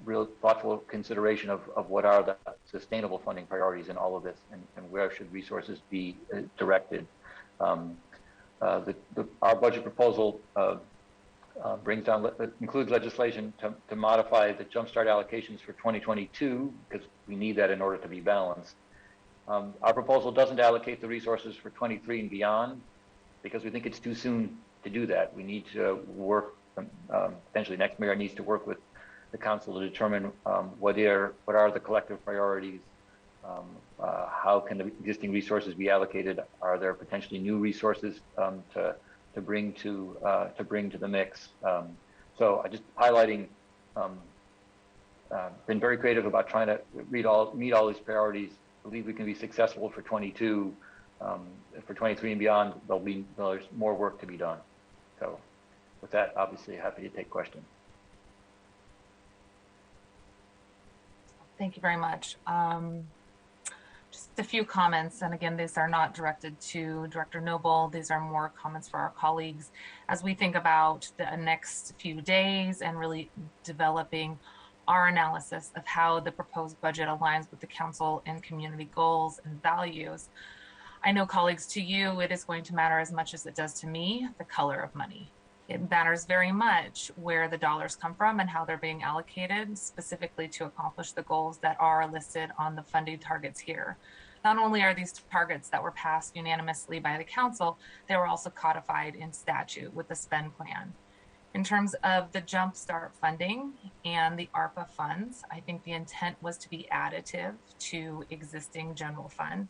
real thoughtful consideration of what are the sustainable funding priorities in all of this, and where should resources be directed. Our budget proposal includes legislation to modify the Jumpstart allocations for 2022, because we need that in order to be balanced. Our proposal doesn't allocate the resources for 23 and beyond, because we think it's too soon to do that. We need to work, potentially next mayor needs to work with the council to determine what are the collective priorities, how can the existing resources be allocated, are there potentially new resources to bring to the mix. So I just highlighting, been very creative about trying to meet all these priorities. Believe we can be successful for 22. For 23 and beyond, there's more work to be done. So with that, obviously happy to take questions. Thank you very much. Just a few comments, and again, these are not directed to Director Noble. These are more comments for our colleagues as we think about the next few days and really developing our analysis of how the proposed budget aligns with the council and community goals and values. I know, colleagues, to you, it is going to matter as much as it does to me, the color of money. It matters very much where the dollars come from and how they're being allocated specifically to accomplish the goals that are listed on the funding targets here. Not only are these targets that were passed unanimously by the council, they were also codified in statute with the spend plan. In terms of the Jumpstart funding and the ARPA funds, I think the intent was to be additive to existing general fund.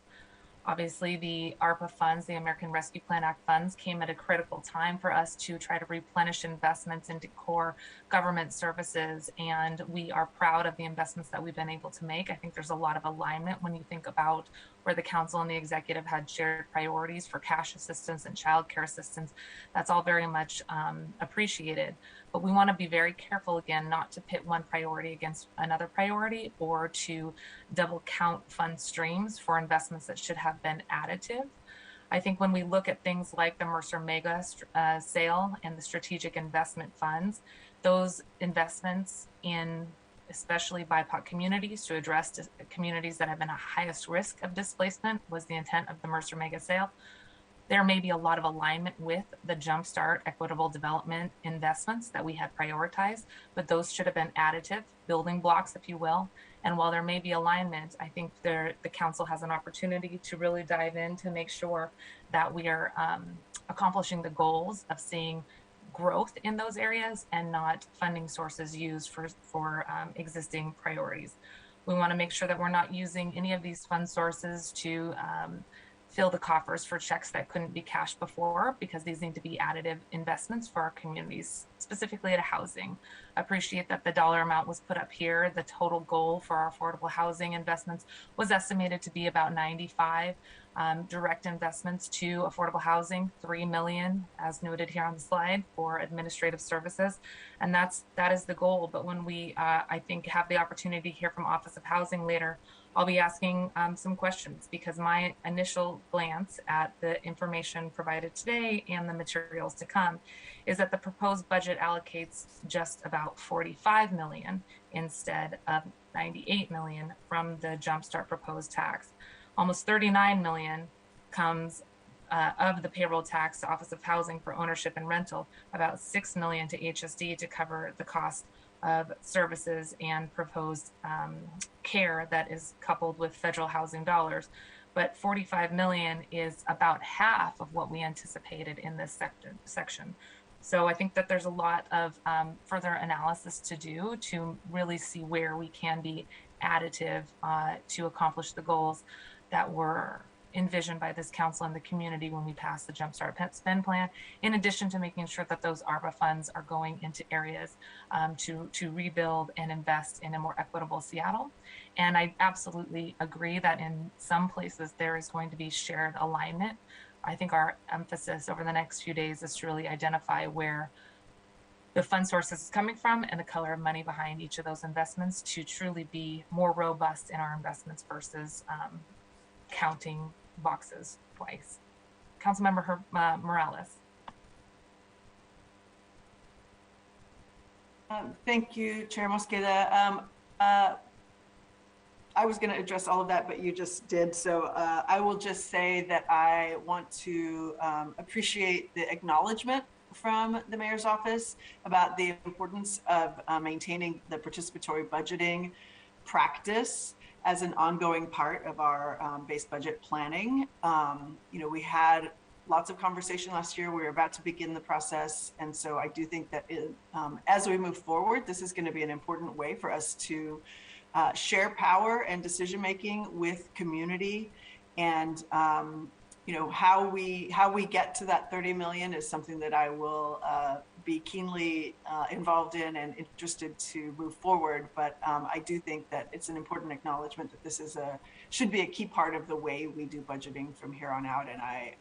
Obviously, the ARPA funds, the American Rescue Plan Act funds, came at a critical time for us to try to replenish investments into core government services, and we are proud of the investments that we've been able to make. I think there's a lot of alignment when you think about where the council and the executive had shared priorities for cash assistance and child care assistance. That's all very much appreciated. But we want to be very careful, again, not to pit one priority against another priority or to double count fund streams for investments that should have been additive. I think when we look at things like the Mercer Mega sale and the strategic investment funds, those investments in especially BIPOC communities to address communities that have been at highest risk of displacement was the intent of the Mercer Mega sale. There may be a lot of alignment with the Jumpstart equitable development investments that we had prioritized, but those should have been additive building blocks, if you will. And while there may be alignment, I think the council has an opportunity to really dive in to make sure that we are accomplishing the goals of seeing growth in those areas and not funding sources used for existing priorities. We want to make sure that we're not using any of these fund sources to fill the coffers for checks that couldn't be cashed before, because these need to be additive investments for our communities, specifically at housing. I appreciate that the dollar amount was put up here. The total goal for our affordable housing investments was estimated to be about 95 direct investments to affordable housing, 3 million, as noted here on the slide, for administrative services. And that is the goal. But when we, I think, have the opportunity to hear from Office of Housing later, I'll be asking some questions, because my initial glance at the information provided today and the materials to come is that the proposed budget allocates just about 45 million instead of 98 million from the Jumpstart proposed tax. Almost 39 million comes of the payroll tax to Office of Housing for ownership and rental, about 6 million to HSD to cover the cost of services and proposed care that is coupled with federal housing dollars. But 45 million is about half of what we anticipated in this section. So I think that there's a lot of further analysis to do to really see where we can be additive to accomplish the goals that were envisioned by this council and the community when we passed the Jumpstart spend plan, in addition to making sure that those ARPA funds are going into areas to rebuild and invest in a more equitable Seattle. And I absolutely agree that in some places there is going to be shared alignment. I think our emphasis over the next few days is to really identify where the fund sources is coming from and the color of money behind each of those investments to truly be more robust in our investments versus counting boxes twice. Councilmember Morales. Thank you, Chair Mosqueda. I was going to address all of that, but you just did. So I will just say that I want to appreciate the acknowledgement from the mayor's office about the importance of maintaining the participatory budgeting practice as an ongoing part of our base budget planning. We had lots of conversation last year. We were about to begin the process. And so I do think that as we move forward, this is going to be an important way for us to share power and decision-making with community. And how we get to that 30 million is something that I will be keenly involved in and interested to move forward. But I do think that it's an important acknowledgement that this is should be a key part of the way we do budgeting from here on out. And I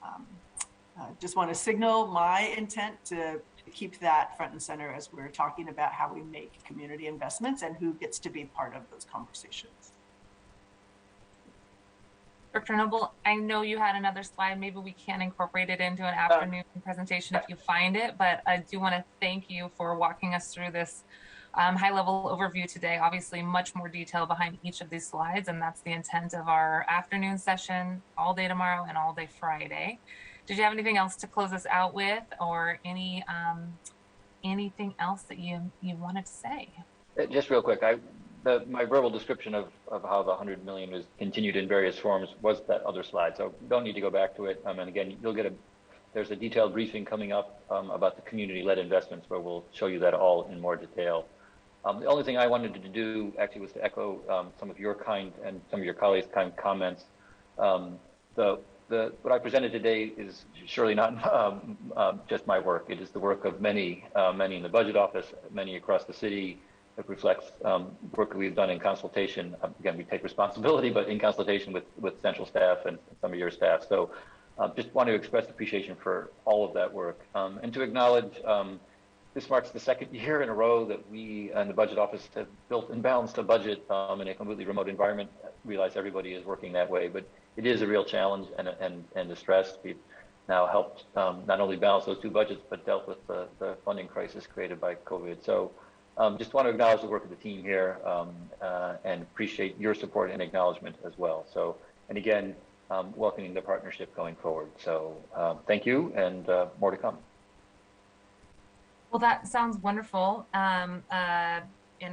just want to signal my intent to keep that front and center as we're talking about how we make community investments and who gets to be part of those conversations. Dr. Noble, I know you had another slide. Maybe we can incorporate it into an afternoon presentation if you find it, but I do want to thank you for walking us through this high-level overview today. Obviously, much more detail behind each of these slides, and that's the intent of our afternoon session, all day tomorrow and all day Friday. Did you have anything else to close us out with, or anything else that you wanted to say? Just real quick, my verbal description of how the 100 million was continued in various forms was that other slide, so don't need to go back to it. And again, you'll get there's a detailed briefing coming up about the community-led investments where we'll show you that all in more detail. The only thing I wanted to do actually was to echo some of your kind and some of your colleagues' kind comments. What I presented today is surely not just my work. It is the work of many in the budget office, many across the city. It reflects work that we've done in consultation. Again, we take responsibility, but in consultation with central staff and some of your staff. So just want to express appreciation for all of that work and to acknowledge this marks the second year in a row that we and the budget office have built and balanced a budget in a completely remote environment. I realize everybody is working that way, but it is a real challenge and a stress. We've now helped not only balance those two budgets, but dealt with the funding crisis created by COVID. So just want to acknowledge the work of the team here and appreciate your support and acknowledgement as well. So, and again, welcoming the partnership going forward. So thank you, and more to come. Well, that sounds wonderful. And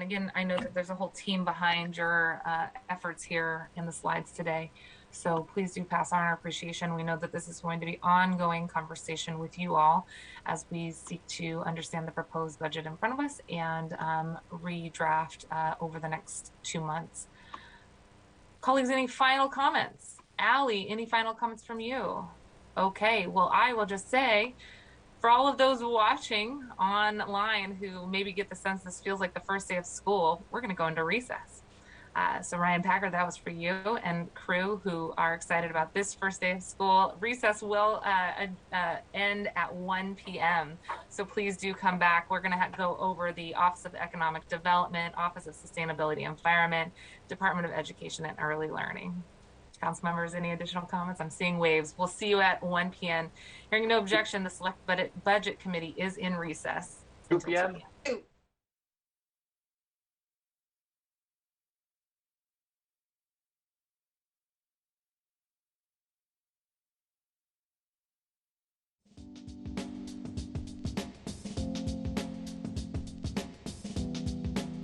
again, I know that there's a whole team behind your efforts here in the slides today. So please do pass on our appreciation. We know that this is going to be ongoing conversation with you all as we seek to understand the proposed budget in front of us and redraft over the next 2 months. Colleagues, any final comments? Allie, any final comments from you? Okay, well, I will just say, for all of those watching online who maybe get the sense this feels like the first day of school, we're going to go into recess. So Ryan Packer, that was for you, and crew who are excited about this first day of school. Recess will end at 1 p.m. So please do come back. We're going to go over the Office of Economic Development, Office of Sustainability and Environment, Department of Education and Early Learning. Council members, any additional comments? I'm seeing waves. We'll see you at 1 p.m. Hearing no objection, the Select Budget Committee is in recess. 2 p.m.